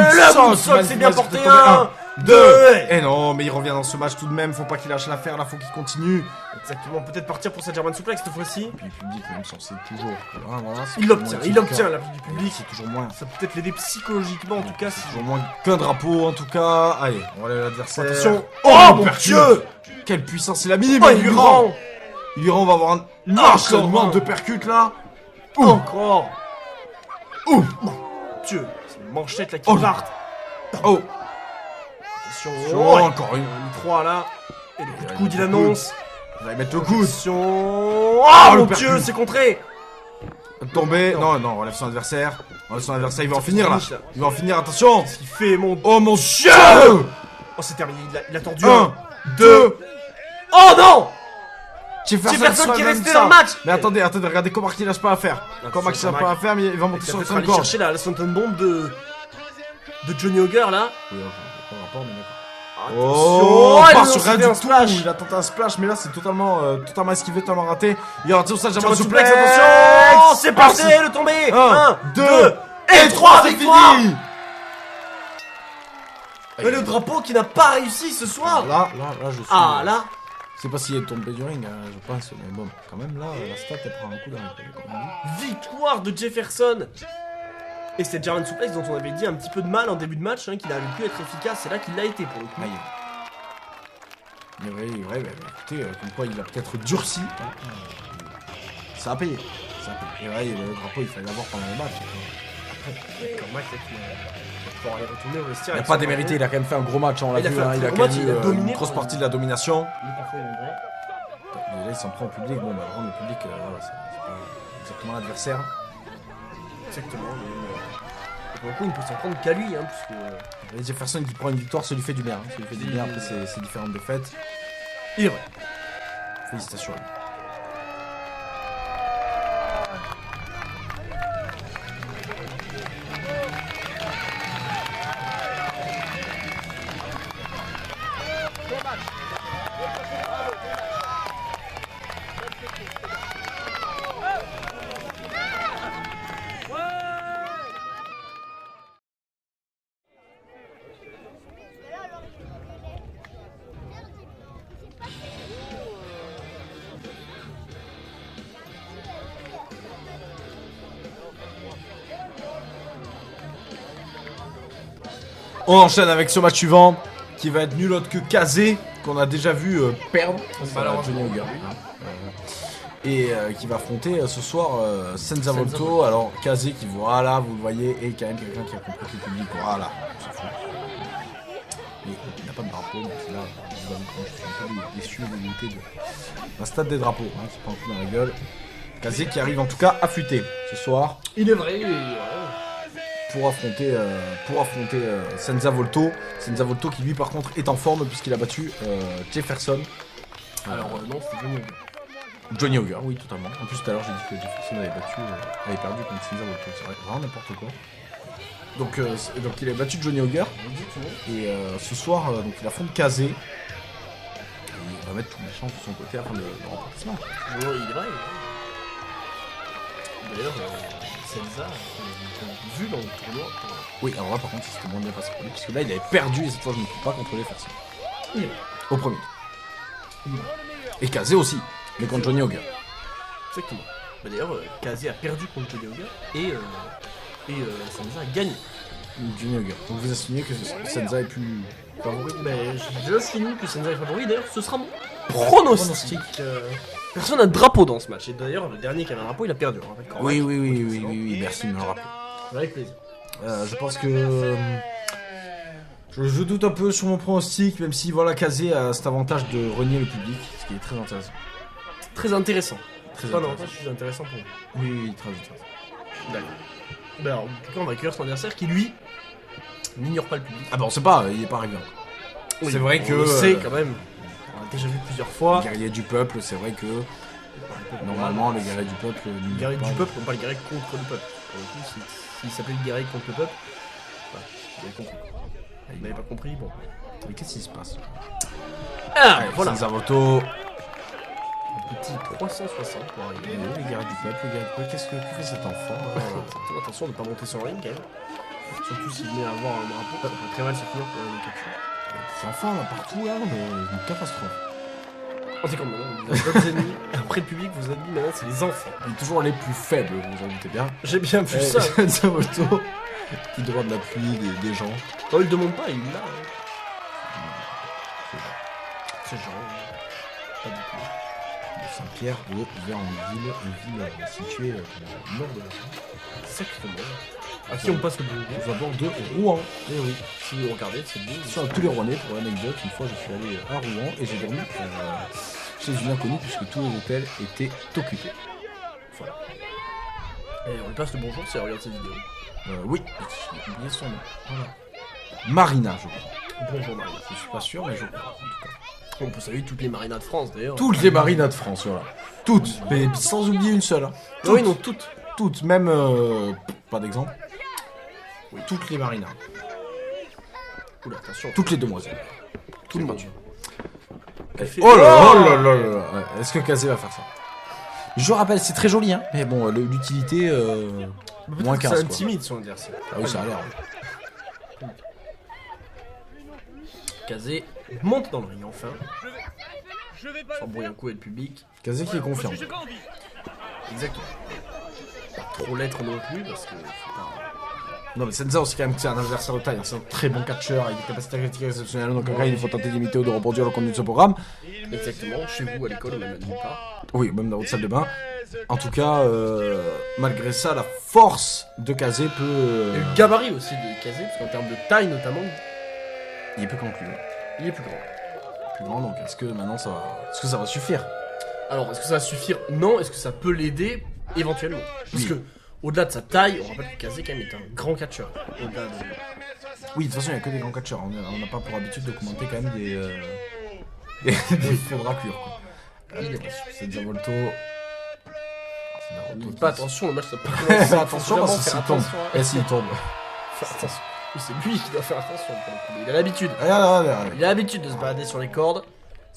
Le moonsault, moonsault, c'est bien porté. magnifique, 1, 2. Et non, mais il revient dans ce match tout de même, faut pas qu'il lâche l'affaire, là, faut qu'il continue. Exactement, peut-être partir pour sa German suplex cette fois-ci. Puis le public, même censé toujours. Voilà, c'est Il toujours l'obtient, moins il qu'un- obtient l'appui du public. C'est toujours moins. Ça peut peut-être l'aider psychologiquement en tout cas. C'est Si toujours moins qu'un drapeau en tout cas. Allez, on relève l'adversaire. Attention. Oh, Oh, mon mon Dieu. Dieu. Quelle puissance il a mis, Oh, mais il lui rend. Il lui rend, on va avoir un Encore enchaînement un. de percutes là. Encore. Ouh. Mon Dieu, c'est une manchette là qui Oh. part. Oh, Attention. oh, Ouais. encore une. On a mis 3 là. Et le coup de Ouais, coude, il le coup. annonce. Il va y mettre le coude. Attention. Oh, le mon percute. Dieu, c'est contré. Tomber. Non. Non, non, relève son adversaire. Relève son adversaire, il va en fait finir là. finish, là. Il va en finir, attention. Qu'est-ce qu'il fait, mon. Oh mon Dieu. Oh, c'est terminé. Il a tordu 1, 2. Oh non. Jefferson qui est même resté ça. dans le match. Mais attendez, regardez comment il lâche pas à faire. Comment il lâche pas à faire, mais il va monter sur le Il train va de aller gorge. chercher la Swanton Bomb de Johnny Auger là. Oui, pas rapport, mais d'accord. Attention, pas il a sur lancé rien un du tout. splash. Il a tenté un splash, mais là c'est totalement esquivé, totalement raté. Il a raté au German German suplex, suplex. attention. C'est passé, Ah, le tombé. 1, 2 et 3 c'est victoires. fini. Mais le drapeau qui n'a pas réussi ce soir. Là, je suis. Ah là. C'est pas s'il est tombé du ring, hein, je pense, mais bon, quand même là, la stat elle prend un coup dans la gueule, comme on dit. Victoire de Jefferson. Et cette German suplex dont on avait dit un petit peu de mal en début de match, hein, qu'il avait pu être efficace, c'est là qu'il l'a été pour le coup. Aïe. Il est vrai, bah, écoutez, comme quoi il a peut-être durci. Ça a payé. Ça a payé. Et ouais, le drapeau il fallait l'avoir pendant le match. Cormac là qui va pouvoir aller retourner au vestiaire. Il n'a avec pas son démérité, drapeau. il a quand même fait un gros match, on l'a Il a vu, fait un hein, très il a gros quand match, même il a eu dominé une grosse pendant- partie de la domination. Il est parfois une vraie. Et là il s'en prend au public, bon bah vraiment le public, voilà, c'est pas exactement l'adversaire. Exactement. Et pour le coup, il ne peut s'en prendre qu'à lui, hein, puisque. Et Jefferson qui prend une victoire, ça lui fait du bien. Ça lui fait du bien après ces différentes défaites. Il est vrai. Félicitations. à lui. On enchaîne avec ce match suivant qui va être nul autre que Kazé, qu'on a déjà vu perdre. Johnny Auger. Et qui va affronter ce soir Senza Volto. Alors Kazé qui, voilà, vous le voyez, est quand même quelqu'un qui a compris que le public, voilà, on s'en fout. Mais il n'a pas de drapeau, donc c'est là, je suis un peu déçu et dégoûté de la stade des drapeaux, hein, qui prend un coup dans la gueule. Kazé qui arrive en tout cas affûté ce soir. Il est vrai, Pour affronter Senza Volto. Senza Volto qui lui par contre est en forme puisqu'il a battu Jefferson. Alors, non, c'est Johnny Auger. Johnny Auger, oui totalement. En plus tout à l'heure j'ai dit que Jefferson avait perdu contre Senza Volto. C'est vrai, vraiment n'importe quoi. Donc il a battu Johnny Auger. Et ce soir donc il affronte Kazé. Et il va mettre tous les chances de son côté afin de remporter ce match. Il est vrai. D'ailleurs, Senza, on vu dans le tournoi. Oui, alors là par contre c'était moins bien passé pour lui, parce que là il avait perdu et cette fois je ne peux pas contrôler Jefferson. Il est vrai. Au premier. Et Kazé aussi, mais contre Johnny Auger. Exactement. Bah, d'ailleurs, Kazé a perdu contre Johnny Auger et Senza a gagné. Johnny Auger. Donc vous estimez que Senza est plus favori? Mais j'insinue que Senza est favori. D'ailleurs, ce sera mon pronostic. Personne n'a de drapeau dans ce match. Et d'ailleurs, le dernier qui avait un drapeau, il a perdu. On rappelle Cormac. Oui, merci de me le rappeler. Avec plaisir. Je pense que je doute un peu sur mon pronostic, même si voilà, Kazé a cet avantage de renier le public, ce qui est très intéressant. Très intéressant. Très C'est pas un intéressant. avantage plus intéressant pour vous. Oui, très intéressant. D'accord. Ben alors, en tout cas, on va accueillir son adversaire qui, lui, n'ignore pas le public. Ah bah on sait pas, il est pas arrivé. Oui, c'est vrai on que, le sait quand même. On l'a déjà vu plusieurs fois. Guerrier du peuple, c'est vrai que normalement le guerrier du peuple. Le guerrier du peuple, on pas le guerrier contre le peuple. Pour le coup, s'il s'appelait le guerrier contre le peuple, voilà, vous avez compris. Il n'avait pas compris, bon. Mais qu'est-ce qui se passe? Ah, Allez, voilà. Sanzavoto. Petit 360 pour arriver. Le guerrier du peuple, le guerrier du peuple. Qu'est-ce que fait cet enfant là Exactement, attention de ne pas monter sur le ring quand même. Surtout s'il venait à avoir un drapeau, ça peut très mal se finir pour les captures. Ces enfants là partout là, une catastrophe. On dit comme maintenant, vous avez d'autres ennemis. Après le public, vos ennemis maintenant, c'est les enfants. Il est toujours les plus faibles, vous en doutez bien. J'ai bien vu ça. Sanzavoto qui demande l'appui des gens. Oh, il demande pas, il l'a. C'est genre. Pas du tout. De Saint-Pierre de Vernonville, une ville située au nord de la France. Exactement. À qui on passe le bonjour? Aux abords de Rouen. Eh oui, si vous regardez, c'est beau. Sur tous les Rouennais, pour l'anecdote, une fois je suis allé à Rouen et j'ai dormi chez une inconnue puisque tous les hôtels étaient occupés. Voilà. Et on lui passe le bonjour si elle regarde cette vidéo. Oui, j'ai oublié son nom. Voilà. Marina, je crois. Bonjour Marie. Je suis pas sûr, mais je crois. En tout cas. On peut saluer toutes les marinas de France d'ailleurs. Toutes les marinas de France, voilà. Toutes, mais sans oublier une seule. Hein. Ah oui, non, toutes. Toutes, même. Pas d'exemple. Oui, toutes les marinas. Oula, attention. Toutes les demoiselles. Tout le monde. Oh là là là là là. Est-ce que Kazé va faire ça? Je rappelle, c'est très joli, hein. Mais bon, l'utilité. Moins 15. Ça Quoi. intimide son adversaire. Ah oui, ça a l'air. Kazé monte dans le ring enfin. Je vais pas. S'embrouille un coup avec le public. Kazé qui est confiant. J'ai pas envie. Exactement. Pas trop l'être non plus parce que faut pas. Non mais Senza aussi quand même c'est un adversaire de taille, hein. C'est un très bon catcheur avec des capacités athlétiques exceptionnelles, donc en cas il faut tenter d'imiter ou de reproduire le contenu de ce programme. Exactement, chez vous à l'école ou même à nulle part. Oui, même dans votre salle de bain. En tout cas, malgré ça, la force de Kazé peut... Et le gabarit aussi de Kazé, parce qu'en termes de taille notamment, Il est plus conclu. il est plus grand. Plus grand, donc est-ce que maintenant ça va... Est-ce que ça va suffire? Alors, est-ce que ça va suffire? Non. Est-ce que ça peut l'aider? Éventuellement. Parce Oui. que, au-delà de sa taille, on rappelle que Kazé quand même est un grand catcheur. Au-delà de... Oui, de toute façon, il n'y a que des grands catcheurs. On n'a pas pour habitude de commenter quand même des faux raclures, quoi. Il est pas C'est Zavolto. Dites pas attention, le match ça peut commencer. Fais attention parce que faire s'il tombe. attention. Et s'il tombe. Faire attention. Oui, c'est lui qui doit faire attention. Pour le coup. Il a l'habitude. Regarde. Il a l'habitude de se balader sur les cordes.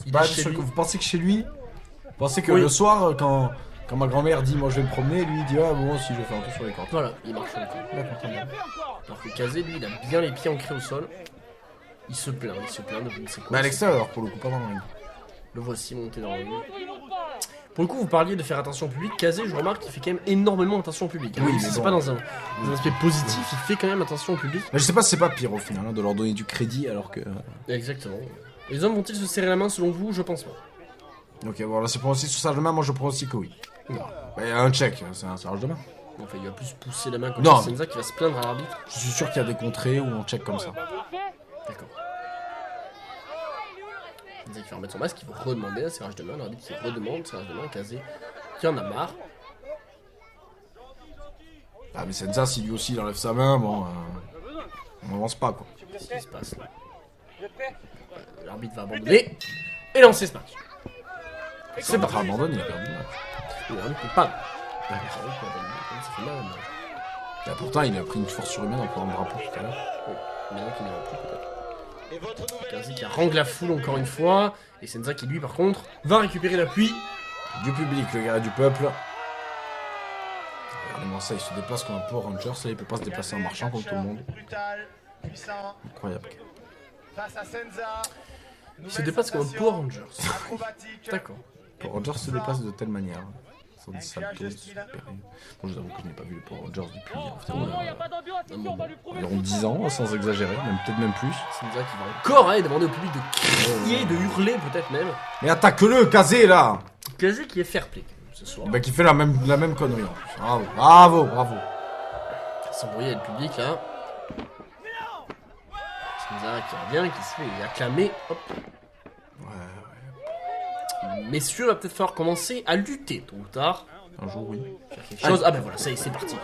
Il Bah, est chez lui. vous pensez que chez lui, vous pensez que Oui. le soir, quand ma grand-mère dit moi je vais me promener, lui il dit ah bon si je vais faire un tour sur les cordes. Voilà, il marche sur les cordes. D'accord, très bien. Alors que Kazé, lui, il a bien les pieds ancrés au sol. Il se plaint de je ne sais quoi. Mais à l'extérieur pour le coup, pas dans le ring. Le voici monter dans le ring. Pour le coup, vous parliez de faire attention au public. Kazé, je remarque qu'il fait quand même énormément attention au public. Oui, Même mais si c'est bon. pas dans un aspect positif, il fait quand même attention au public. Mais je sais pas si c'est pas pire au final hein, de leur donner du crédit alors que. Exactement. Les hommes vont-ils se serrer la main selon vous? Je pense pas. Ok, voilà, c'est pour aussi sur ça de main, moi je prends aussi que oui. Non. Bah, il y a un check, c'est un serrage de main. Enfin, il va plus pousser la main comme Non. ça. Senza qui va se plaindre à l'arbitre. Je suis sûr qu'il y a des contrées où on check comme ça. D'accord. Senza qui va remettre son masque, il va redemander un serrage de main. L'arbitre qui redemande serrage de main. Kazé qui en a marre. Ah, mais Senza, si lui aussi il enlève sa main, bon. On avance pas quoi. Qu'est-ce qui se passe là? L'arbitre va abandonner et lancer ce match. C'est pas abandonné, il a perdu le match. L'arbitre peut pas. L'arbitre peut abandonner, ça fait mal. Et pourtant, il a pris une force surhumaine en prenant le drapeau tout à l'heure. Oui, maintenant qu'il n'y en a plus peut-être. Kazé qui harangue la foule encore une fois. Et Senza qui lui par contre va récupérer l'appui. Du public, le guerrier du peuple. Regardez-moi ça, il se déplace comme un Power Rangers, là il peut pas se déplacer en marchant comme tout le monde. Brutal, puissant, Incroyable. face à Senza. Il se déplace comme un Power Rangers. Acrobatique. D'accord. Power Rangers se déplace de telle manière. Sans des saltos, des super. Bon, je vous avoue que je n'ai pas vu les Power Rangers depuis environ 10 ans, sans exagérer, même peut-être même plus. Senza qui va encore aller demander au public de crier, de hurler peut-être même. Mais attaque-le, Kazé là! Kazé qui est fair play ce soir. Bah, qui fait la même connerie en plus. Bravo, bravo, bravo. S'embrouiller avec le public là. Senza qui revient, qui se fait acclamer. Hop. messieurs, va peut-être falloir commencer à lutter tôt ou tard. Un jour, oui. Faire quelque chose. Ah ben voilà, ça y est, c'est parti.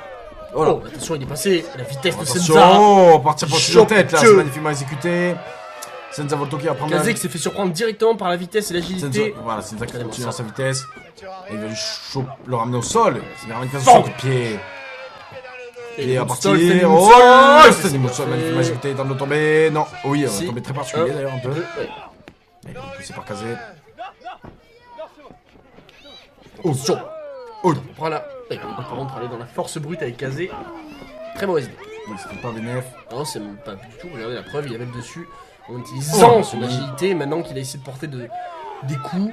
Voilà. Oh, attention, il est passé à la vitesse de Senza. Attention, partir pour Chaud la tête là, Dieu. c'est magnifiquement exécuté. Senza Volto qui va prendre Kazé qui s'est fait surprendre directement par la vitesse et Senza, l'agilité. voilà, Senza qui Regardez-moi continue dans ça. sa vitesse. Et il va le ramener au sol. C'est vraiment une phase de son coup de pied. Et à le partir. Moonsault, c'est des Oh, Moonsaults. c'est des Moonsaults, magnifiquement exécuté. Dans le tombé. Non, oui, Si. un tombé très particulier d'ailleurs, un peu. Ouais. Il est poussé par Kazé. Attention. Oh, Voilà. Et par contre, pour aller dans la force brute avec Kazé. Très mauvaise idée. oui, c'était pas vénef. Non, c'est même pas du tout. Regardez la preuve, il y avait le dessus. En utilisant Oh. son agilité, maintenant qu'il a essayé de porter des coups.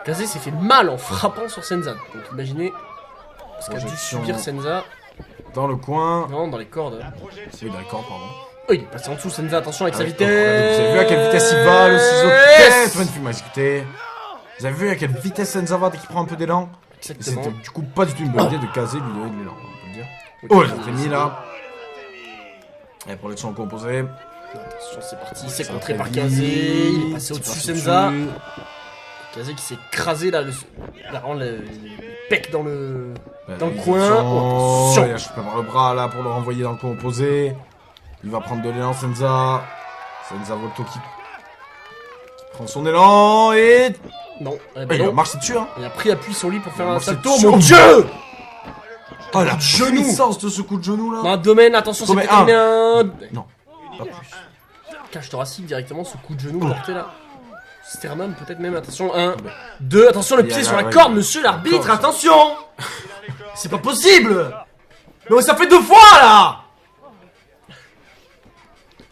Kazé s'est fait mal en frappant sur Senza. Donc imaginez ce qu'a dû Projection. subir Senza. Dans le coin. Non, dans les cordes. Oui, d'accord, pardon. Oh, il est passé en dessous, Senza. Attention avec sa Ah oui, vitesse. regardez, vous avez vu à quelle vitesse il va, le ciseau de tête, magnifiquement exécuté. Vous avez vu à quelle vitesse Senza va dès qu'il prend un peu d'élan. Et Exactement. c'était du coup pas du tout une bonne idée de caser, lui donner de l'élan, on peut le dire. Oh, il a fait mis là. Et pour les sons composés. Attention, c'est parti. C'est Ça contré va par vite, Kazé. Il est passé c'est au-dessus passé Senza. au-dessus. Kazé qui s'est écrasé là, vraiment le pec dans le Ouais, dans le les coin. options. Attention. Il a chopé par le bras là pour le renvoyer dans le coin opposé. Il va prendre de l'élan, Senza. Senza Volto qui prend son élan et. Non, eh Ah, ben il a non. marché dessus, hein. Il a pris appui sur lui pour faire Il a un marché salto. dessus. Mon dieu! Oh la genou. puissance de ce coup de genou là. Dans un domaine, attention, c'est Domaine peut-être un. Non, pas plus. Cage thoracique directement, ce coup de genou porté là. Sternum, peut-être même, attention. 1, 2, attention, le Il y a pied là, sur la ouais, corde, il y a monsieur la l'arbitre, corde, ça. attention! C'est pas possible! Non, ça fait 2 fois là!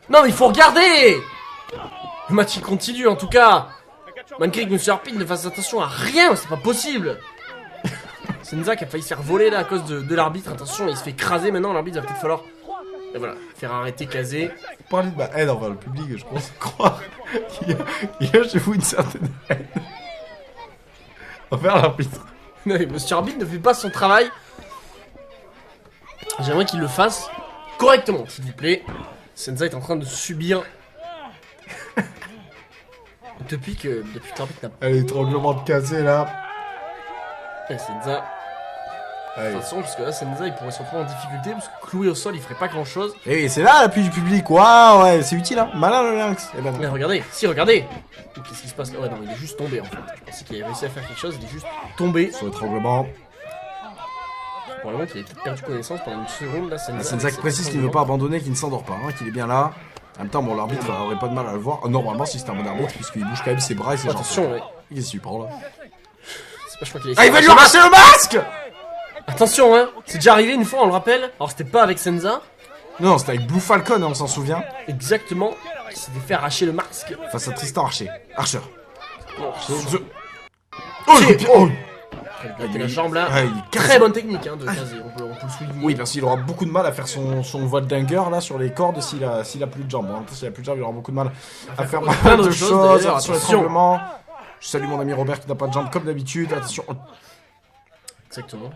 Non, mais il faut regarder! Le match il continue en tout cas! Malgré que monsieur Arpine ne fasse attention à rien, c'est pas possible! Senza qui a failli se faire voler là à cause de l'arbitre, attention, il se fait écraser maintenant, l'arbitre va peut-être falloir. Et voilà, faire arrêter Kazé. Parler de ma haine envers le public, je pense croire qu'il y a chez vous une certaine haine envers l'arbitre. Non, mais monsieur Arbitre ne fait pas son travail. J'aimerais qu'il le fasse correctement, s'il vous plaît. Senza est en train de subir. Depuis que l'arbitre n'a pas. L'étranglement de Kazé là. Eh, Senza. Allez. Attention, parce que là, Senza il pourrait se retrouver en difficulté. Parce que cloué au sol, il ferait pas grand chose. Et oui, c'est là l'appui du public, waouh, ouais, c'est utile hein. Malin le lynx. Eh ben non. Mais regardez, si, regardez. Qu'est-ce qui se passe là? Ouais, non, il est juste tombé en fait. Je pensais qu'il avait réussi à faire quelque chose, il est juste tombé. Sur l'étranglement. Pour le moment, il a peut-être perdu connaissance pendant une seconde là. Senza, Senza qui précise qu'il ne veut pas abandonner, qu'il ne s'endort pas, hein, qu'il est bien là. En même temps, bon, l'arbitre aurait pas de mal à le voir. Normalement, si c'était un bon arbitre, puisqu'il bouge quand même ses bras et ses jambes. Attention, ouais. Qu'est-ce qu'il prend là? C'est pas, je crois qu'il est. Ah, il va lui arracher le masque! Attention, hein, c'est déjà arrivé une fois, on le rappelle. Alors, c'était pas avec Senza, Non, c'était avec Blue Falcon, hein, on s'en souvient. exactement. Il s'était fait arracher le masque. Face à Tristan Archer. Archer. Bon, Oh, le coup de pied. Oh. il a gratté la jambe là. Ah, il est Très bonne technique hein, de Kazé, on peut le souligner. Oui, parce qu'il aura beaucoup de mal à faire son Voldinger là sur les cordes s'il a plus de jambes. En plus, s'il a plus de jambes, il aura beaucoup de mal à faire plein plein de d'autres choses, choses. d'ailleurs, Attention attention. l'étranglement. Je salue mon ami Robert qui n'a pas de jambes comme d'habitude. Attention. Exactement.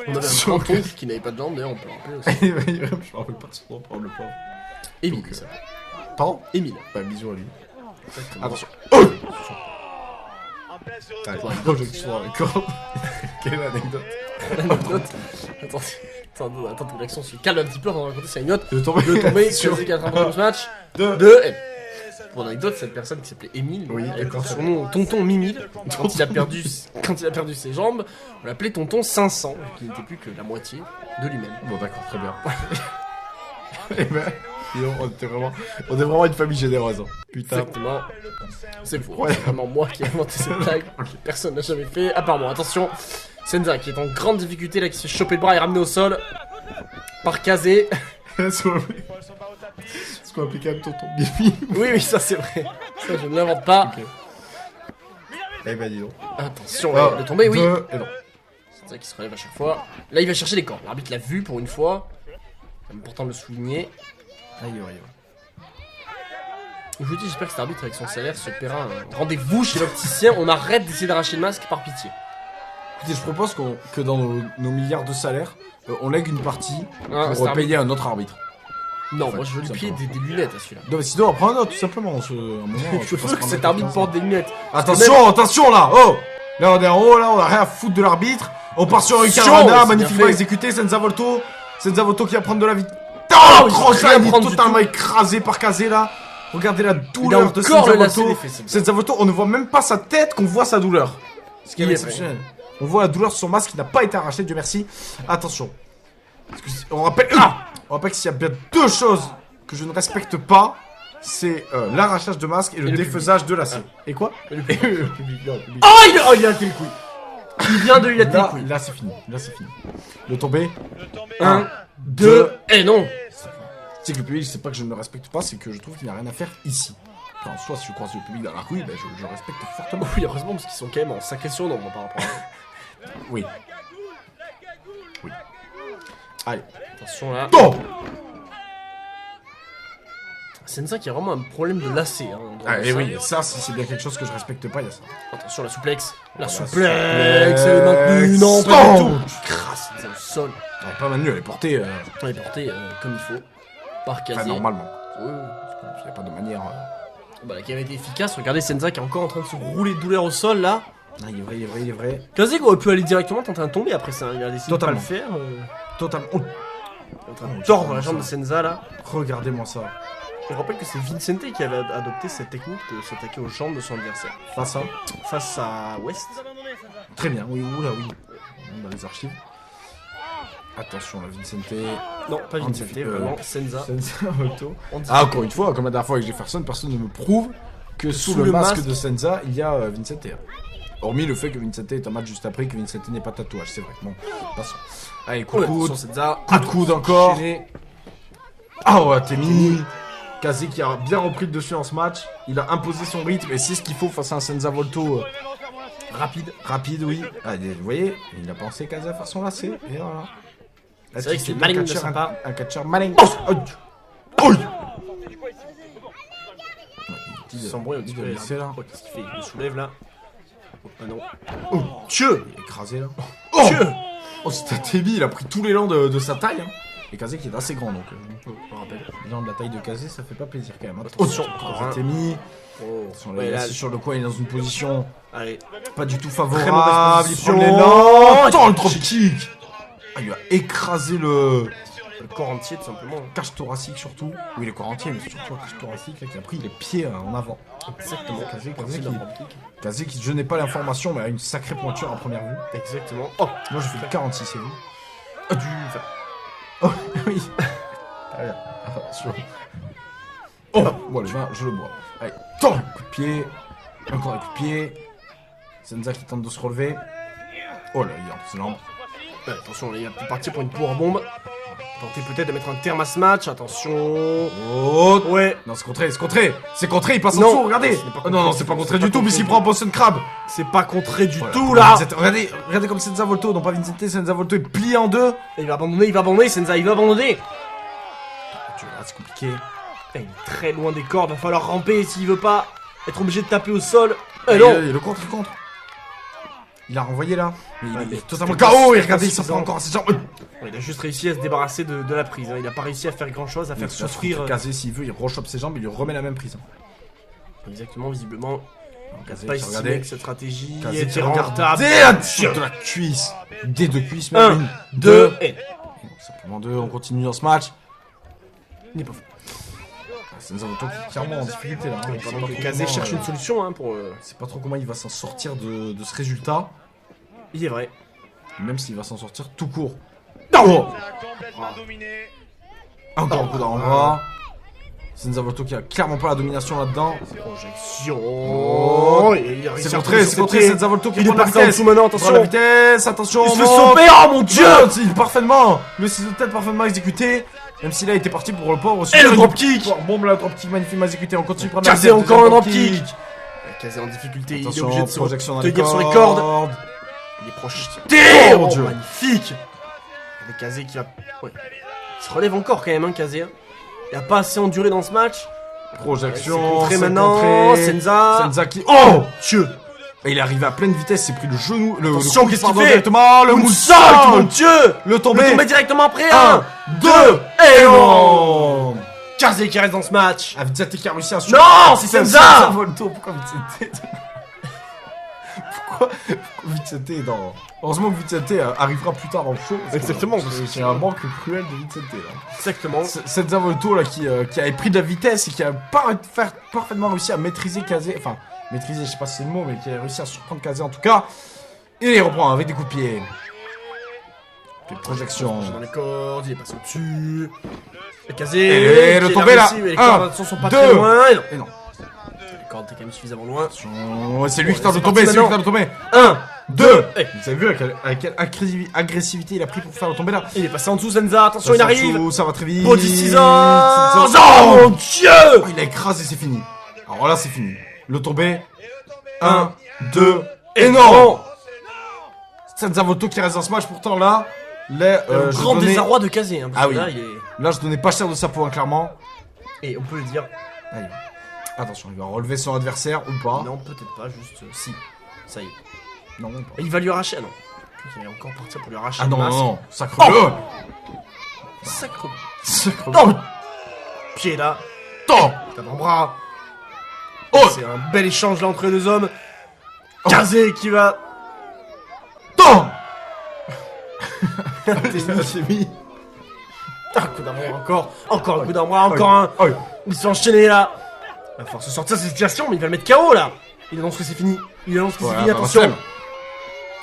On avait un grand oncle qui n'avait pas de jambes, d'ailleurs, on peut le rappeler aussi. Je me rappelle pas de son nom, prendre le pauvre. Émile, Donc, ça. Pardon? Émile. Bah, bisous à lui. Exactement. Attention. Oh! Allez, Ouais. projection avec corde. Quelle anecdote. L'anecdote. Attends, l'action se calme un petit peu avant de raconter cette anecdote. De tomber. De tomber sur Kazé qui a attrapé dans ce match. deux. Pour l'anecdote, cette personne qui s'appelait Émile, Oui, avec d'accord. son nom Tonton Mimile, quand il a perdu ses jambes, on l'appelait Tonton 500, qui n'était plus que la moitié de lui-même. Bon, d'accord, très bien. Eh ben, dis donc, on est vraiment une famille généreuse. Hein. Putain. Exactement. C'est faux. Ouais. C'est vraiment moi qui ai inventé cette blague. Personne n'a jamais fait, à part moi. Attention, Senza qui est en grande difficulté, là, qui se fait choper le bras et ramener au sol par Kazé. Ce qu'on appelle quand même tonton Bibi. Oui, ça c'est vrai. Ça, je ne l'invente pas. Ok. Eh ben, dis donc. Attention, Ah, de tomber, oui. deux, et non. Senza qui se relève à chaque fois. Là, il va chercher les cordes. L'arbitre l'a vu pour une fois. C'est important de le souligner. Aïe, aïe, aïe. Je vous dis, j'espère que cet arbitre avec son salaire se paiera un rendez-vous chez l'opticien. On arrête d'essayer d'arracher le masque par pitié. Écoutez, je propose que dans nos milliards de salaires, on lègue une partie Ah, pour cet arbitre. payer un autre arbitre. Non, En fait, moi je veux lui tout payer simplement. des lunettes à celui-là. Non, mais sinon, on prend un autre, tout simplement. Un moment, Je veux que cet arbitre porte des lunettes. Attention là, oh. Là on est en haut, là on a rien à foutre de l'arbitre. On part sur un Attention, Rana, c'est magnifiquement bien fait. exécuté, Senza Volto qui va prendre de la vitesse. Oh, Oh, il crochet, va rien il est prendre du totalement tout. écrasé par Kazé là. Regardez la Il a douleur de encore Senza le lacet Volto. des fesses. Senza Volto, on ne voit même pas sa tête qu'on voit sa douleur. Ce qui est Il est exceptionnel. On voit la douleur sur son masque qui n'a pas été arraché, Dieu merci. Attention. On rappelle que s'il y a bien deux choses que je ne respecte pas, c'est l'arrachage de masque et le le défaisage de lacet. Et quoi Et le public. Le public, non, le public. Oh, il a été le couille. Il vient de lui hâter le Là, couille. là c'est fini. Là c'est fini. Le tombé. 1, 2, et non. C'est que le public, c'est pas que je ne le respecte pas, c'est que je trouve qu'il n'y a rien à faire ici. Enfin, soit si je croise le public dans la rue, ben je respecte fortement. Oui, heureusement, parce qu'ils sont quand même en sacré surnom par rapport à. Oui. Oui. Allez. Attention là. Oh Senza qui a vraiment un problème de lacet. Hein, dans Ah, et ça. oui, ça, si c'est bien quelque chose que je respecte pas, il y a ça. Attention, la souplex. La La souplex, souplex. elle est maintenue. Non, pas du Oh. tout. Crasse, Senza au sol. Elle est pas maintenue, elle est portée. Elle est portée comme il faut. Par Kazé. Enfin, normalement. Oui, oui. Il n'y a pas de manière. Bah, la game a été efficace. Regardez Senza qui est encore en train de se rouler de douleur au sol là. Ah, il est vrai, il est vrai, il est vrai. Kazé aurait pu aller directement tenter un tombé après ça. Il a décidé Totalement. de pas le faire. Totalement. Oh. Il est en train de tordre la jambe de Senza là. Regardez-moi ça. Je rappelle que c'est Vincente qui avait adopté cette technique de s'attaquer aux jambes de son adversaire. Face à. Face à West. Très bien, oui, oula, oui. Dans les archives. Attention, la Vincente. Non, pas Vincente, vraiment Senza. Senza Volto. On dit- Ah, encore une fois, comme la dernière fois avec Jefferson, personne ne me prouve que sous le masque de Senza, il y a Vincente. Hormis le fait que Vincente est en match juste après, que Vincente n'est pas de tatouage, c'est vrai. Bon, passons. Allez, coup de coude. Attention, Senza. Coup de coude encore. Enchaîné. Ah ouais, t'es mini. Kazé qui a bien repris le dessus en ce match. Il a imposé son rythme et c'est ce qu'il faut face à un Senza Volto rapide, oui. Ah, vous voyez, il a pensé Kazé à faire son lacet. Et voilà. C'est vrai que c'est malin de sa part. Un catcheur malin. Oh. Sans bruit, on dit Il doit laisser, là. Oh, qu'est-ce qu'il fait? Il le soulève là. Oh, ah non. Oh, Dieu. Il est écrasé là. Oh, oh c'est Tatemi, il a pris tout l'élan de sa taille. Hein. Et Kazé qui est assez grand donc. On rappelle. L'élan de la taille de Kazé, ça fait pas plaisir quand même. Attention, Oh, Tatemi. Oh, Attention, ouais, là, là, c'est sur le coin, il est dans une position allez. pas du tout Très mauvaise favorable. Il position. prend l'élan. Attends, le drop kick. Ah, il a écrasé le Le corps entier tout simplement. cage thoracique surtout. Oui, le corps entier, mais surtout le cage thoracique là, qui a pris les pieds en avant. Exactement. Kazé qui, je n'ai pas l'information, mais a une sacrée pointure à première vue. Exactement. Oh, Moi, je fais le 46, et vous Oh, oui. Allez, attention. Oh, bon, le vin, je le bois. Allez, tant un coup de pied. Encore un coup de pied. Senza qui tente de se relever. Oh là, il est entre ses jambes. ouais, attention, il est parti pour une power bombe. Tenter peut-être de mettre un terme à ce match. Attention. Oh, Ouais. non, c'est contré, c'est contré. C'est contré, il passe en Non. dessous, regardez. Ce n'est pas Oh, non, non, c'est pas contré du tout, puisqu'il prend un Boston Crab. C'est pas contré du Voilà. tout là. Regardez, regardez comme Senza Volto, non pas Vincente, Senza Volto est plié en deux. Il va abandonner, Senza, il va abandonner. Tu vois, c'est compliqué. Il est très loin des cordes, va falloir ramper s'il veut pas être obligé de taper au sol. Et Non. le contre, le contre. Il a renvoyé là. Mais Ouais, il mais est totalement c'était pas- KO et c'était regardez, pas il s'en prend suffisant. encore à ses jambes. Il a juste réussi à se débarrasser de la prise. Hein. Il a pas réussi à faire grand chose, à faire souffrir. Kazé, s'il veut, il rechoppe ses jambes, il lui remet la même prise. Exactement, visiblement. Kazé, Pas qui estimé regardait. que cette stratégie Kazé qui était regarde rentable. dès un tir de la cuisse. Des deux cuisses, même 1, une, 2, et. Simplement deux, on continue dans ce match. Il n'est pas fou. Senza Volto qui est clairement en difficulté là. hein. Il sait Pendant pas que trop Kazé comment, cherche une solution hein, pour. C'est pas trop comment il va s'en sortir de ce résultat. Il est vrai. Même s'il va s'en sortir tout court. Ça Oh, a complètement dominé. encore un coup d'envoi. Senza Volto qui a clairement pas la domination là-dedans. Projection. Oh. Il a réussi C'est à contré, c'est contré, Senza Volto qui Il est prend la parti en vitesse. dessous maintenant, Prend la attention. vitesse, attention. Il se on fait monte. sauver, oh mon dieu. Il parfaitement. Le ciseau de tête parfaitement exécuté. Même s'il a été parti pour le pauvre. Et le drop kick. Bombe là, le drop kick magnifiquement exécuté. On continue de prendre la Kazé vitesse, encore un deuxième drop kick. Kazé en difficulté, il est Attention, obligé de se projection dans tenir les sur les cordes. cordes. Il est projeté. Oh, mon Oh, Dieu. magnifique. Avec Kazé qui va. Ouais. Il se relève encore quand même, hein, Kazé. Hein. Il a pas assez enduré dans ce match. Projection. C'est contré c'est maintenant. contré. Senza. Senza qui. Oh, Dieu. Et il est arrivé à pleine vitesse, il s'est pris le genou. Attention, coude, qu'est-ce pardon, qu'il fait? directement. Le Moonsault, mon moonsault. dieu. Le Le tombé. tombé directement après. 1, 2, et non. Kazé qui reste dans ce match. Ah, Vicente qui a réussi à Non, c'est Senza. Volto, pourquoi Vicente pourquoi Vicente est dans... Heureusement que Vicente arrivera plus tard dans le show. Exactement, parce que c'est un manque cruel de Vicente là. Exactement. Senza Volto là qui avait pris de la vitesse et qui a parfaitement réussi à maîtriser Kazé. Enfin, maîtriser, je sais pas si c'est le mot, mais qui a réussi à surprendre Kazé en tout cas. Et il reprend avec des coups de pied. Puis projection. Dans les cordes, il est passé au-dessus. Et Kazé. Et le tombé là. Les cordes sont pas 2. très loin. Et non. Les cordes étaient quand même suffisamment loin. C'est lui qui tente de c'est tomber, parti c'est lui qui tente de tomber. 1, 2. Eh. Vous avez vu avec quelle agressivité il a pris pour faire le tomber là. Il est passé en dessous, Senza. Attention, il arrive. Ça va très vite. Body scissors. Oh Oh mon dieu. Oh, il a écrasé, c'est fini. Alors là, c'est fini. Le tombé. 1, 2. Et non. Senza Volto qui reste dans ce match, pourtant là. Le grand désarroi de Kazé. Hein, parce Ah que oui. là, il est... Là, je donnais pas cher de sa peau, hein, clairement. Et on peut le dire. Allez. Attention, il va relever son adversaire ou pas. Non, peut-être pas, juste si. Ça y est. Non, pas. Et il va lui arracher. Ah non. Il va encore partir pour lui arracher. Ah non, le non, masque. non. Sacre-bleu. Sacre. Sacre-bleu. Non. Pied là. Tant. T'as un bras. Oh. C'est un bel échange là entre les deux hommes. Kazé qui va. Tant. T'es mis. Un coup d'un bras encore. Encore un coup d'un bras. Encore un. Oh. Ils sont enchaînés là. Il va falloir se sortir de cette situation, mais il va le mettre KO là. Il annonce que c'est fini. Il annonce que c'est fini. Attention.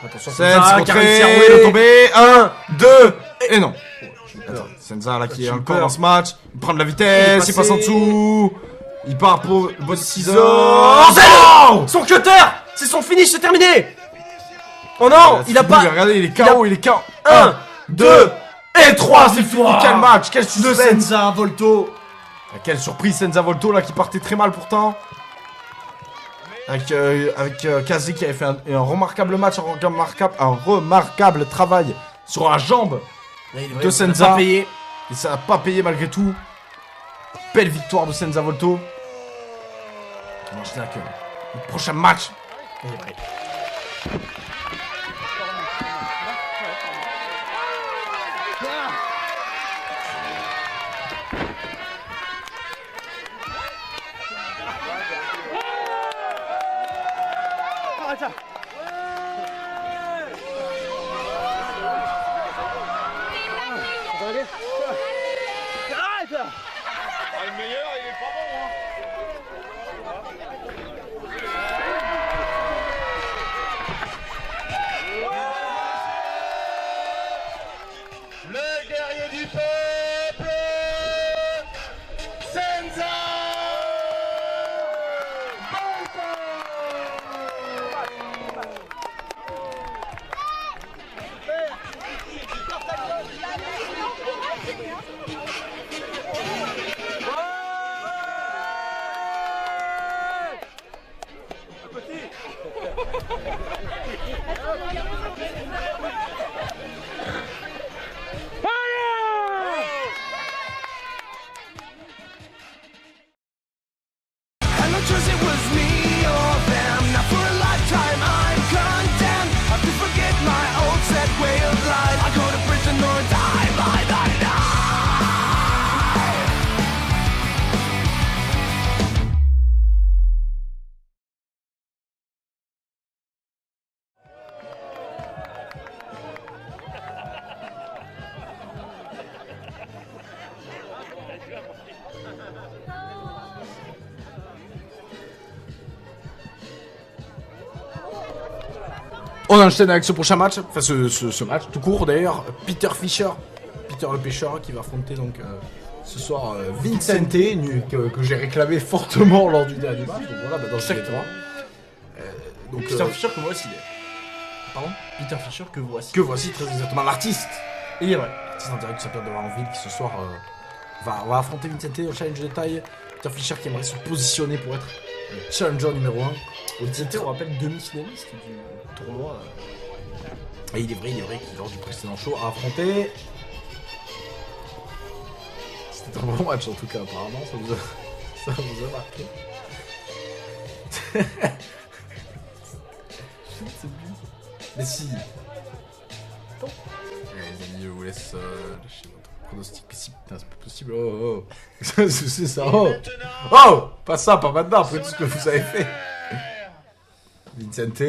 Attention, Senza qui a réussi à rentré, rouler. le tombé, 1, 2, et non. Attends, Senza là qui J'ai est eu encore peur. dans ce match, il prend de la Il est vitesse, il passe en passé. dessous, il part pour le body Ciseaux. scissors. Oh, son cutter. C'est son finish, c'est terminé. Oh non, il a pas. Regardez, il est KO, il est KO. 1, 2 et 3, c'est fini, quel match, quel de suspense. Senza Volto. Quelle surprise, Senza Volto là qui partait très mal pourtant. Avec Kazé qui avait fait un remarquable match, un remarquable travail sur la jambe de Senza. Payé. Et ça n'a pas payé malgré tout. Belle victoire de Senza Volto. On va enchaîner avec le prochain match. Il est prêt. Le meilleur, il est pas bon, hein. Le guerrier du peuple, Senza I know choose it was me or them. Now for a lifetime I'm condemned. I have to forget my old set way of life. I go to prison or die by the night. On enchaîne avec ce prochain match. Enfin, ce match tout court d'ailleurs. Peter Fischer. Peter le pêcheur qui va affronter donc ce soir Vincente que j'ai réclamé fortement lors du dernier match. Donc voilà, dans chaque Exactement. Donc Peter Fischer que voici. pardon. Peter Fischer que voici. Que voici très exactement l'artiste. Et il est vrai. L'artiste en direct de Saint-Pierre de Varenville qui ce soir va affronter Vincente au challenge de taille. Peter Fischer qui aimerait se positionner pour être le challenger numéro 1. C'était, on rappelle, demi-finaliste du tournoi. Et il est vrai qu'il lors du précédent show a affronté. C'était un bon match en tout cas apparemment, ça vous a marqué. Mais si. Les amis, je vous laisse chez votre Pronostic pessimiste. Putain, c'est pas possible. Oh, oh. C'est ça. Oh. Oh. Pas ça, pas maintenant, après tout ce que vous avez fait. Vincente.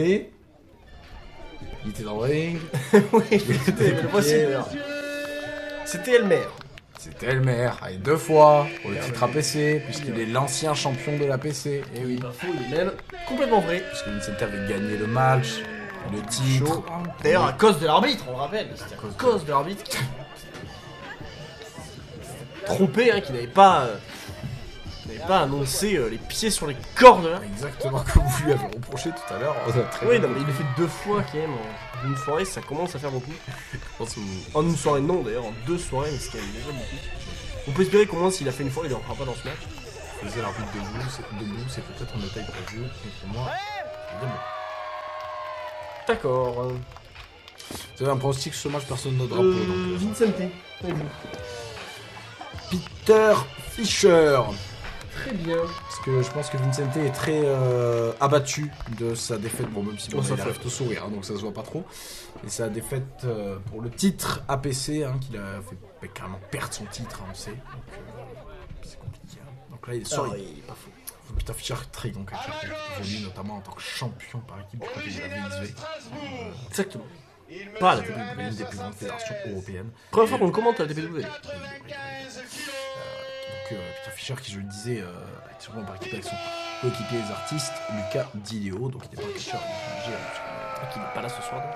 Il était dans le ring. Oui, c'était le possible. C'était Elmer. C'était Elmer, allez, 2 fois pour le titre APC, puisqu'il est l'ancien champion de la PC. Et oui, Pas faux, il est même complètement vrai. puisque Vincente avait gagné le match, le titre. Chaud. D'ailleurs, à cause de l'arbitre, on le rappelle. C'était à cause de l'arbitre qui trompé, hein, qui n'avait pas annoncé les pieds sur les cordes là. Exactement comme vous lui avez reproché tout à l'heure. Oui, non, mais il l'a fait 2 fois quand même en une soirée, ça commence à faire beaucoup. Je pense que vous- En une soirée, non d'ailleurs, en 2 soirées, mais c'est quand même déjà beaucoup. On peut espérer qu'au moins s'il a fait une fois, il ne rentrera pas dans ce match. faisait l'arbitre debout, c'est peut-être un détail pour vous, mais pour moi, c'est bien bon. D'accord. Vous avez un pronostic sur ce match, personne ne drapeau. Donc, Vincente. Peter Fischer. Très bien. Parce que je pense que Vincente est très abattu de sa défaite. Bon, même si bon, Oh, ça il fait. arrive au sourire, hein, donc ça se voit pas trop. Et sa défaite pour le titre APC, hein, qu'il a fait carrément perdre son titre, hein, on sait. Donc c'est compliqué. Hein. Donc là, il est sur. il est pas fou. Peter Fischer très donc évolue notamment en tant que champion par équipe. Je crois qu'il est la VSV. Exactement. Pas à la C'est l'une des plus grandes fédérations européennes. première fois qu'on le commente à la DPW. Donc Peter Fischer qui, je le disais, est sûrement par équipe avec son coéquipier des artistes, Lucas Dileo, donc il n'est pas un catcheur, il est Qui n'est pas là ce soir. Donc.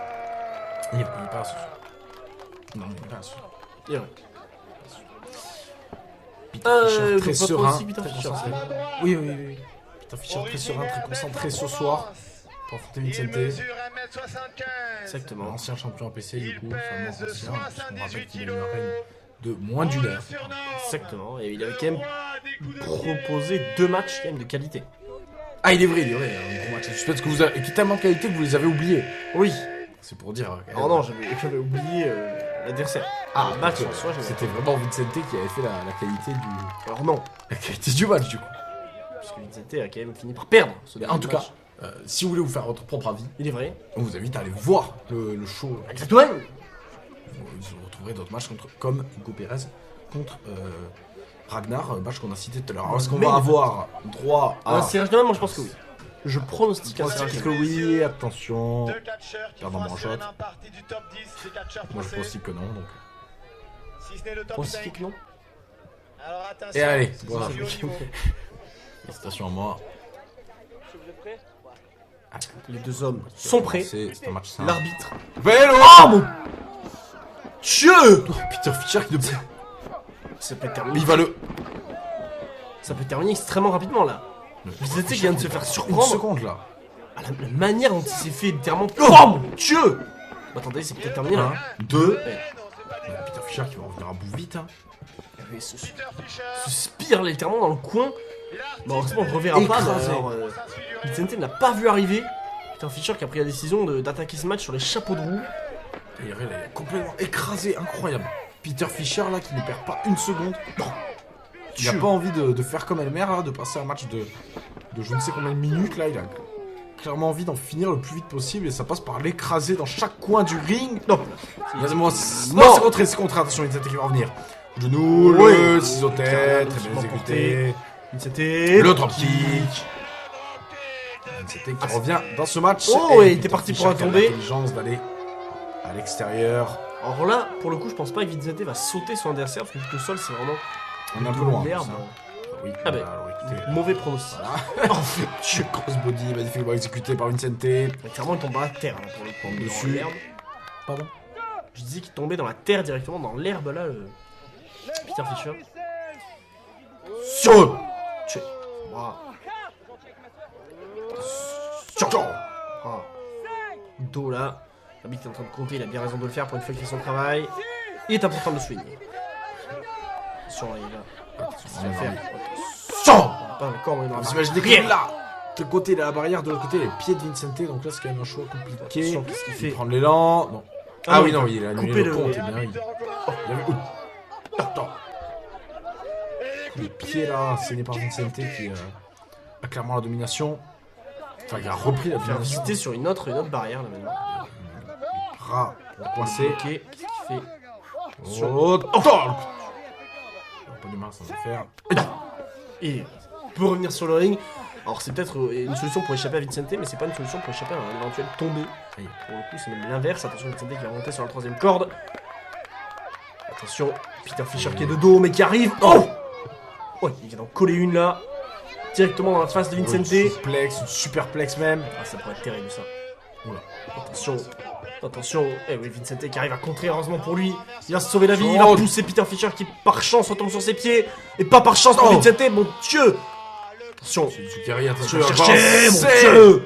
il n'est pas là ce soir. Non, il n'est pas là ce soir. Et ouais. Peter Fischer très donc pas serein, aussi Peter très Fischer, concentré. Oui. Peter Fischer très serein, très concentré ce soir pour affronter Vincente. Exactement. L'ancien champion APC du coup, seulement ancien, puisqu'on rappelle qu'il a eu un règne de moins d'une heure. Exactement. Et il avait quand même proposé 2 matchs quand même de qualité. Ah, il est vrai, un gros match. Je pense que vous avez, qui est tellement de qualité que vous les avez oubliés. Oui. C'est pour dire. Oh non, j'avais oublié l'adversaire. Ah, le match donc, en soi, j'avais. c'était vraiment Vincente qui avait fait la qualité du Alors non, la qualité du match du coup. parce que Vincente a quand même fini par perdre. Ce Mais en tout cas, match. si vous voulez vous faire votre propre avis, Il est vrai. on vous invite à aller voir le show. Exactement. Vous retrouverez d'autres matchs comme Hugo Pérez contre Ragnar, match qu'on a cité tout à l'heure. Alors, est-ce qu'on Mais- va avoir droit à Un serrage de main, moi je pense que oui. Je pronostique un serrage Pronostic de que main. oui, attention. Pardon, mon shot. Moi je pense pense que non donc. Si ce n'est le top Pronostic 5. non. Alors attention. Et allez, c'est voilà. du haut niveau. Félicitations à moi. Les 2 hommes sont prêts. C'est un match simple. L'arbitre. Vélo. Oh mon Dieu. Peter Fischer qui Ça peut terminer. il va le. Ça peut terminer extrêmement rapidement là. Vincente qui vient de se faire Une surprendre. seconde là. À la manière dont il s'est fait littéralement. Oh mon Dieu. Attendez, c'est peut-être terminé là. 2. Ouais. Peter Fischer qui va revenir à bout vite. Hein. Il y avait ce Peter Fischer. spire littéralement dans le coin. Bon, heureusement, on ne reverra pas. Mais Écrasé. alors, Vincente n'a pas vu arriver. Peter Fischer qui a pris la décision d'attaquer ce match sur les chapeaux de roue. Et il est complètement écrasé, incroyable. Peter Fischer là qui ne perd pas une seconde. Il n'a pas envie de faire comme Elmer là, de passer un match de je ne sais combien de minutes là. Il a clairement envie d'en finir le plus vite possible et ça passe par l'écraser dans chaque coin du ring. Non. Il y a moi, Non. c'est contre, attention, Vincente qui va revenir. Genou, Oui. le ciseau tête, très bien exécuté. C'était. Le drop kick. Vincente qui revient dans ce match. Oh, et il était Peter parti Fischer pour un qui a tombé. l'intelligence d'aller à l'extérieur. Alors là, pour le coup, je pense pas que Vincente va sauter son adversaire parce que le sol, c'est vraiment On est un peu loin. l'herbe. ça. Oui, Ah ben. alors écoutez. Mauvais pronostic. Je crossbody, magnifiquement exécuté par Vincente. Mais clairement, il tombe dans la terre là, pour le coup. Dans Dessus. l'herbe. Pardon. Je disais qu'il tombait dans la terre directement, dans l'herbe là. Peter Fischer. Sur eux. Wow. Ah. Dos là. L'arbitre est en train de compter, il a bien raison de le faire pour une fois qu'il fait son travail. Il est important de le souligner. Attention, là, il va. Qu'est-ce qu'il va faire Sur. Pas encore, on est dans la Vous imaginez que là, de côté, il a la barrière, de l'autre côté, il y a les pieds de Vincente, donc là, c'est quand même un choix compliqué. Attention, qu'est-ce qu'il fait? Prendre l'élan. Non. Ah Ah non, oui, non, il a annulé couper le le- compte, et bien. Il avait. Attends. Les pieds là, c'est par Vincente qui a clairement la domination. Enfin, il a repris la Faire domination. visiter sur une autre barrière là maintenant. Bras coincé. Ok, qu'est-ce qu'il fait? Oh, pas du mal, ça va faire. Et peut revenir sur le ring. Alors c'est peut-être une solution pour échapper à Vincente, mais c'est pas une solution pour échapper à un éventuel tombé. Et pour le coup, c'est même l'inverse. Attention, Vincente qui va remonter sur la 3ème corde. Attention, Peter Fischer qui est de dos, mais qui arrive. Oh, ouais, il vient d'en coller une là. Directement dans la face de Vincente. Suplex, superplex même. Ah, ça pourrait être terrible ça. Oula. Attention, attention. Eh oui, Vincente qui arrive à contrer, heureusement pour lui. Il va se sauver la vie, il va pousser Peter Fischer qui par chance retombe sur ses pieds. Et pas par chance pour Vincente, mon dieu. Attention, C'est du carré, attention. chercher, mon dieu.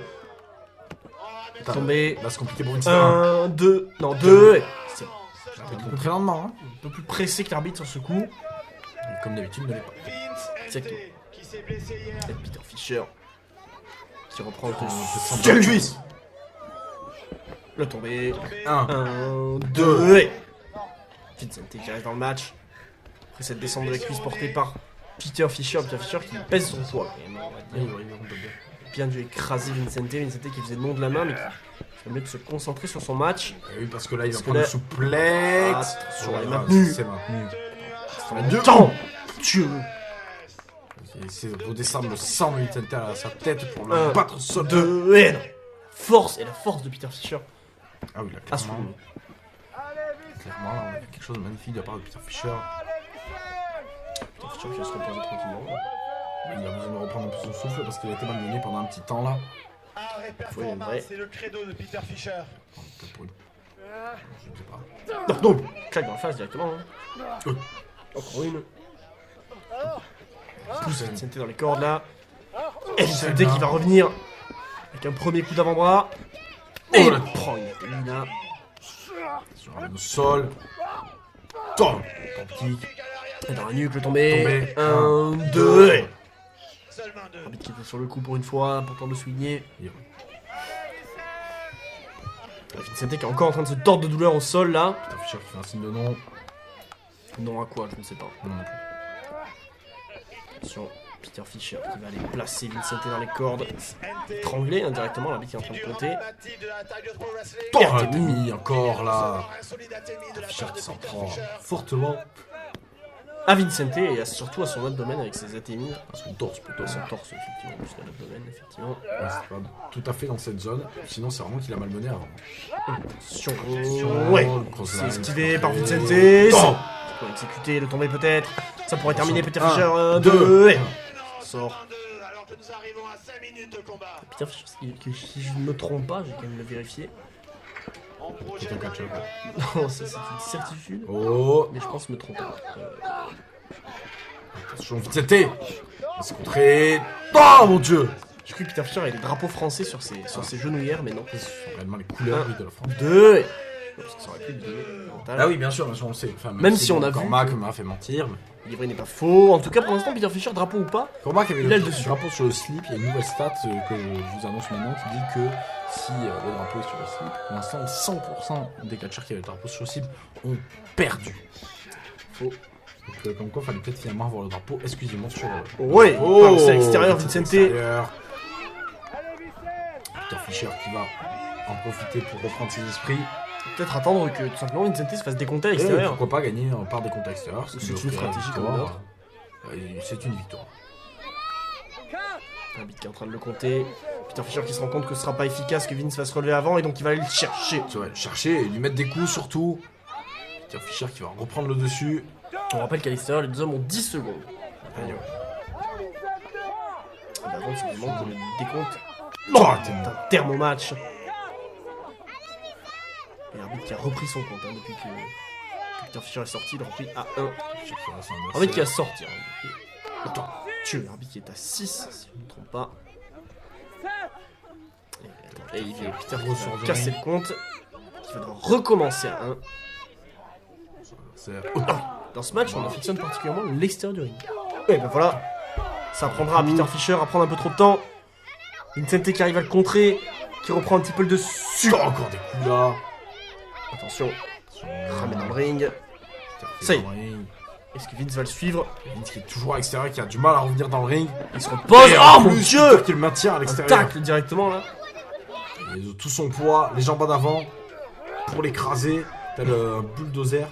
Tombé. Là, c'est compliqué pour une 1, 2, non 2. C'est Très lentement, hein. un peu plus pressé que l'arbitre sur ce coup. Et comme d'habitude, ne l'est pas. Exactement. Et Peter Fischer qui reprend Quelle cuisse. le tombé. 1, 1, 2. Et Vincente qui reste dans le match. Après cette descente de la cuisse portée par Peter Fischer qui pèse son poids. Quand même, on va dire. Bien dû écraser Vincente qui faisait le nom de la main mais qui mieux de se concentrer sur son match. Et oui, parce que là, il va Parce que prendre là- le souplex. Attention, elle est Voilà, maintenue. c'est maintenu. En même temps, Dieu. Il essaie de redescendre le sang de Vincente à sa tête pour le 1, battre sur 2, et non. Force et la force de Peter Fischer. Ah oui, là, À clairement. souligner. Clairement, là, on a quelque chose de magnifique de la part de Peter Fischer. Peter Fischer qui va se reposer tranquillement. Il a besoin de reprendre un peu son souffle parce qu'il a été malmené pendant un petit temps là. Arrêt Faut y aller, performance, ouais. c'est le credo de Peter Fischer. Peut-être pour une- Je ne sais pas. Non, claque dans la face directement. Hein. Oui. Encore une. Pousse Vincente dans les cordes là. Et Vincente qui va revenir avec un premier coup d'avant-bras. Et Oh il là. prend une Lina. Sur le sol. Tom kick. Et dans la nuque le tombé. Tombé. 1, 2. Seulement 2. Arbitre qui fait sur le coup pour une fois, important de le souligner. Et- Vincente qui est encore en train de se tordre de douleur au sol là. Peter Fischer qui fait un signe de non. Non à quoi, je ne sais pas. Non, non plus. Attention, Peter Fischer qui va aller placer Vincente dans les cordes. Étranglé indirectement, l'arbitre qui est en train de compter. Oh, RTP. t'es mis encore là. Fischer qui s'en prend fortement. À Vincente et surtout à son abdomen avec ses ATMI. À son torse plutôt. Dans son torse, effectivement, plus qu'à l'abdomen, effectivement. Ouais, c'est pas tout à fait dans cette zone. Sinon, c'est vraiment qu'il a malmené avant. Attention, Attention, ouais, le cross c'est line, esquivé par contré. Vincente. Oh. Pour exécuter, le tomber peut-être. Ça pourrait terminer Peter Un, Fischer. 1, deux. 2, et sort. Alors que nous arrivons à 5 minutes de combat. Peter Fischer, si je ne me trompe pas, j'ai quand même le vérifier. En C'est projet un catch-up. Non, ça c'est une certitude. Oh. Mais je pense me tromper. Attention, Vincente. Il se contrer. Oh mon dieu. J'ai cru que Peter Fischer avait des drapeaux français sur ses genouillères, mais non. Ce sont réellement les couleurs oui, de la France. 2 et... Parce que ça aurait pu lui donner l'avantage. Ah oui, bien sûr, on le sait. Enfin, Même si on a vu Cormac que- m'a fait mentir. Mais... Le livret n'est pas faux. En tout cas, pour l'instant, Peter Fischer, drapeau ou pas, Cormac avait Il a le le dessus. drapeau sur le slip. Il y a une nouvelle stat que je vous annonce maintenant qui dit que si le drapeau est sur le slip, pour l'instant, 100% des catcheurs qui avaient le drapeau sur le slip ont perdu. Faux. Donc, comme quoi, il fallait peut-être finalement avoir le drapeau exclusivement sur le. Ouais, Oh, c'est à l'extérieur, Vincente Vincente. extérieur. Peter Fischer qui va en profiter pour reprendre ses esprits. Peut-être attendre que tout simplement Vincente se fasse décompter à Et l'extérieur. pourquoi pas gagner par des comptes extérieurs. C'est ce qui une offrirait la stratégie victoire. comme l'autre. C'est une victoire. L'arbitre qui est en train de le compter. Peter Fischer qui se rend compte que ce sera pas efficace, que Vince va se relever avant et donc il va aller le chercher. Tu vas le chercher et lui mettre des coups surtout. Peter Fischer qui va reprendre le dessus. On rappelle qu'à l'extérieur, les deux hommes ont 10 secondes. Et d'avant, c'est vraiment que le décompte Oh, est un thermomatch. Et l'arbitre qui a repris son compte hein, depuis que Peter Fischer est sorti, il a repris à 1. L'arbitre qui a sorti. Hein. Attends, l'arbitre qui est à 6, si je ne me trompe pas. Et il vient Peter qui Ressort va du casser ring. le compte. Qui va devoir recommencer à 1. Dans ce match, on affectionne particulièrement l'extérieur du ring. Et ben voilà, ça apprendra à Peter Fischer à prendre un peu trop de temps. Vincente qui arrive à le contrer, qui reprend un petit peu le dessus. Encore des coups là. Attention, ramène dans le ring. Ça y est. Est-ce que Vince va le suivre? Vince qui est toujours à l'extérieur, qui a du mal à revenir dans le ring. Il se repose. Et Oh en mon plus, dieu! Peter qui le maintient à Un l'extérieur. tacle directement là. Il a tout son poids, les jambes en avant pour l'écraser, tel un bulldozer.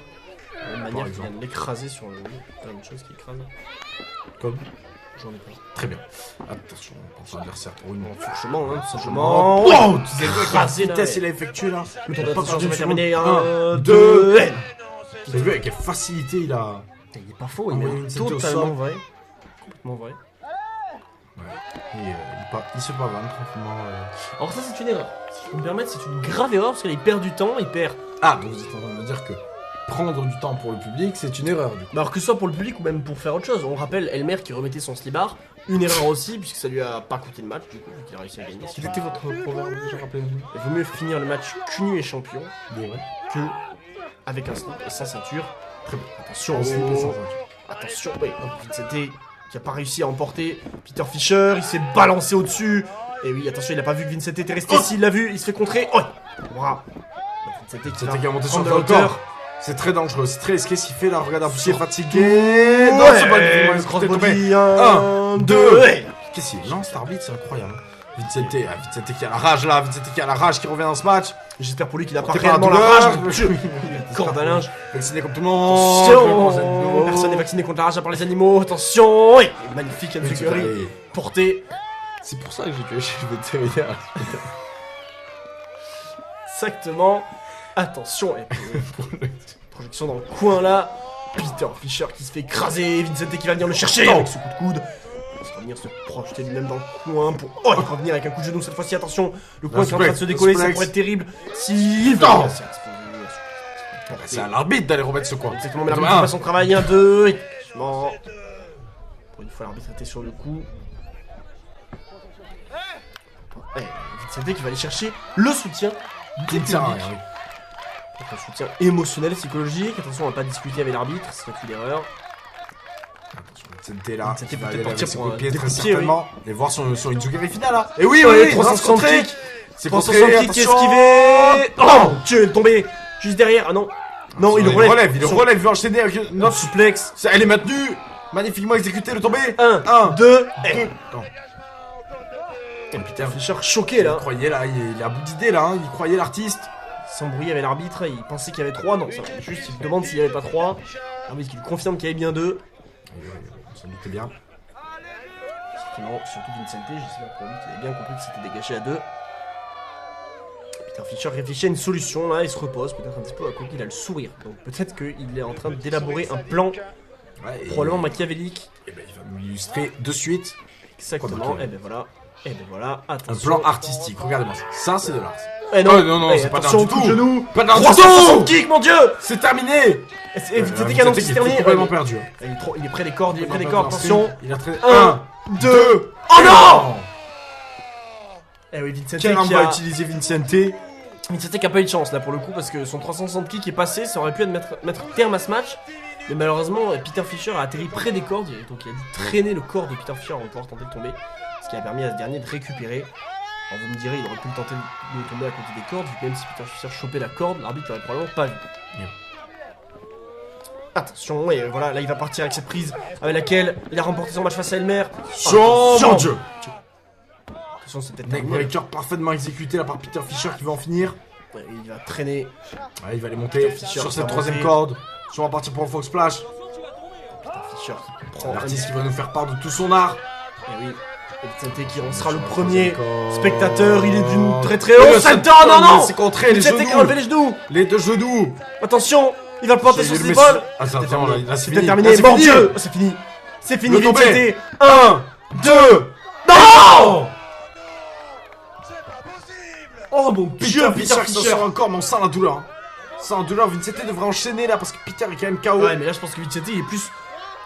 De la même manière qu'il vient de l'écraser sur le. T'as une chose qui écrase. Comme. J'en ai pas. Très bien. Attention, on pense à l'adversaire pour une. Franchement, hein, tout simplement. Wow, tu sais écrasé, la là, vitesse ouais. il a effectué là. Le tour Il a pas d'attention, perdu ça va une terminer. seconde. 1, 2, Vous avez vu avec quelle facilité il a. Il est pas faux, Ah, il ouais, est une tête au totalement sol. vrai. Complètement vrai. Et il se pavane tranquillement. Alors ça c'est une erreur. Si je peux me permettre, c'est une grave erreur parce qu'il perd du temps, il perd. Ah, donc vous êtes en train de me dire que prendre du temps pour le public c'est une erreur du coup. Mais alors que ce soit pour le public ou même pour faire autre chose. On rappelle Elmer qui remettait son slibard. Une erreur aussi puisque ça lui a pas coûté le match du coup vu qu'il a réussi à gagner. Quel était votre proverbe déjà, rappelez-vous? Il vaut mieux finir le match cul nu et champion Des vrais. que avec un slip et sans ceinture. Très bien. Attention, On slip et sans ceinture. attention, oui, Vincente qui a pas réussi à emporter Peter Fischer, il s'est balancé au-dessus. Et oui, attention, il a pas vu que Vincente était resté ici, il l'a vu, il se fait contrer. Oh bravo. Vincente C'était qui a monté sur prendre le de la hauteur. corps. C'est très dangereux, c'est très risqué ce qu'il fait là. Regarde, il est Sur- fatigué. Non, c'est pas du tout. crossbody, Un, 1, deux. 2. Qu'est-ce qu'il lance cet arbitre, c'est incroyable. Vincente qui a la rage là, Vincente qui a la rage qui revient dans ce match. J'espère pour lui qu'il a pas T'es pas réellement la douleur, rage. je- Corde à linge. Vacciné comme tout le monde. Attention. Personne n'est vacciné contre la rage à part les animaux. Attention. Et magnifique Enzuguri. Porté. C'est pour ça que j'ai tué chez le vétérinaire. Exactement. Attention. Et projection dans le coin là. Peter Fischer qui se fait écraser. Vincente qui va venir le chercher avec ce coup de coude. Il va venir se projeter lui-même dans le coin pour revenir avec un coup de genou cette fois-ci. Attention. Le coin qui est en train de se décoller. Ça suplex. pourrait être terrible. Si. Non. C'est C'est à l'arbitre d'aller remettre ce coin. exactement, mais l'arbitre fait pas son travail. 1, 2. Et franchement. Pour une fois, l'arbitre était sur le coup. Vincente qui va aller chercher le soutien du public. Un soutien émotionnel, psychologique. Attention, on va pas discuter avec l'arbitre, c'est pas une erreur. C'était là. C'était Il va peut-être aller partir avec ses pour coups de un pied très découp de pied, certainement. Et voir son Enzuguri final là. Et Oui, 360 kick. C'est 360 kick qui est esquivé. Oh, Dieu, il est tombé. Juste derrière. Ah non. Non, il relève. Il relève, il veut enchaîner avec une Notre suplex. Elle est maintenue. Magnifiquement exécuté, le tombé. 1, 2. Et Peter Fischer choqué là. Il croyait là, il a bout d'idée là, il croyait l'artiste. Il s'embrouillait avec l'arbitre, il pensait qu'il y avait 3, non, ça va juste, il demande s'il n'y avait pas 3. L'arbitre qui lui confirme qu'il y avait bien 2. On s'en doutait bien. Effectivement, surtout Vincente, j'espère pour lui qu'il avait bien compris que c'était dégagé à 2. Peter Fischer réfléchit à une solution là, il se repose, peut-être un petit peu à quoi qu'il a le sourire. Donc peut-être qu'il est en train d'élaborer un plan, Ouais, probablement machiavélique. Et ben il va nous l'illustrer de suite. Exactement, et ben voilà. Et ben voilà, Un attention. plan artistique, regardez-moi ça. Ça c'est de l'art. Eh non, Oh, non, eh, c'est pas attention, d'art du coup de tout. genou. Pas d'art du 360 tout. kick, mon dieu. C'est terminé. Et Vincente qui annonce qu'il c'est terminé. complètement perdu. Il est près des cordes, il est près des cordes, attention. Il a très... 1, 2. Oh non. Eh oui, Vincente Quel arme qui va a... utiliser Vincente? Vincente qui a pas eu de chance là pour le coup parce que son 360 kick est passé, ça aurait pu mettre terme à ce match. Mais malheureusement, Peter Fischer a atterri près des cordes, donc il a dû traîner le corps de Peter Fischer avant de pouvoir tenter de tomber. Ce qui a permis à ce dernier de récupérer. Alors vous me direz, il aurait pu le tenter de tomber à côté des cordes, vu que même si Peter Fischer chopait la corde, l'arbitre l'aurait probablement pas vu. Attention, et voilà, là il va partir avec cette prise avec laquelle il a remporté son match face à Elmer. Oh mon dieu. Attention, c'est peut-être Neck terminé. breaker parfaitement exécuté là par Peter Fischer qui va en finir. Ouais, il va traîner. Ouais, il va aller monter Fischer sur qui cette va troisième monter. corde. On va partir pour le Fox Splash. Peter Fischer qui prend L'artiste qui va nous faire part de tout son art. Et oui, et Vincente qui en sera le Sur la premier troisième corde. spectateur, il est d'une très très Et haute le ceinture, non non. C'est contré les Vincente qui a genoux. relevé les genoux. Les deux genoux. Attention, il va le planter sur Il ses le met épaules. Attends, C'était attends, terminé. là, c'est C'était fini. terminé, Là, c'est mon fini. dieu. C'est fini. C'est fini, Le tombé. Vincente. 1, 2. Non. Oh mon Peter dieu, Fischer Peter qui s'en Fischer. sort encore, mais on sent la douleur. Hein. Sans douleur, Vincente devrait enchaîner là parce que Peter est quand même KO. Ouais, mais là je pense que Vincente il est plus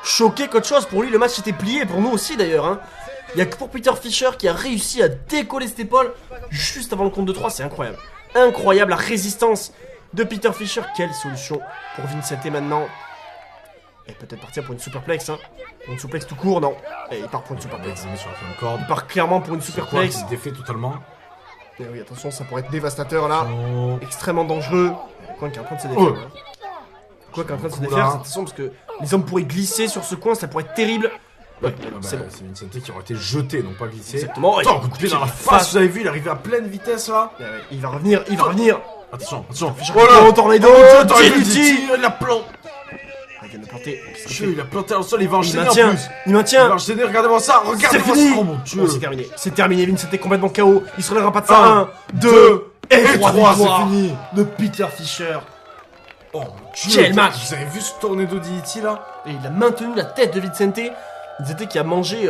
choqué qu'autre chose. Pour lui, le match était plié, pour nous aussi d'ailleurs. Hein. Il y a que pour Peter Fischer qui a réussi à décoller cette épaule juste avant le compte de 3, c'est incroyable. Incroyable la résistance de Peter Fischer. Quelle solution pour Vincente maintenant. Et peut-être partir pour une superplex. Hein. Pour une superplex tout court, non. Et il part pour une superplex. Il met sur la fin de corde. Il part clairement pour une Quoi, superplex. qui se défait totalement. Et oui, attention, ça pourrait être dévastateur là. Oh. Extrêmement dangereux. Quoi qui est en train de se défaire. Oh. Hein. Quoi qui est en train de se Oula. défaire, attention parce que les hommes pourraient glisser sur ce coin, ça pourrait être terrible. Ouais, Ah bah, c'est bon. c'est Vincente qui aurait été jeté, non pas glissé. Exactement. Attends, coup de pied dans la face, vous avez vu, il arrive à pleine vitesse là. Ouais, ouais, il va revenir, il va revenir. Attention, attention. Oh, tornado, Attends, DDT. il la plante. Il vient de planter. Il a planté au sol, il va Il enchaîner en maintient. plus. Il Il va maintient. enchaîner, regardez-moi ça, C'est regardez-moi fini. ça. Oh mon dieu. Oh, c'est terminé. C'est terminé. Vincent est complètement KO. Il se relèvera pas de ça. 1, 1, 2 et 3 3, c'est victoires fini. de Peter Fischer. Oh mon dieu. Quel match. Vous avez vu ce tornado d'E.T. là? Et il a maintenu la tête de Vicente. Vicente qui a mangé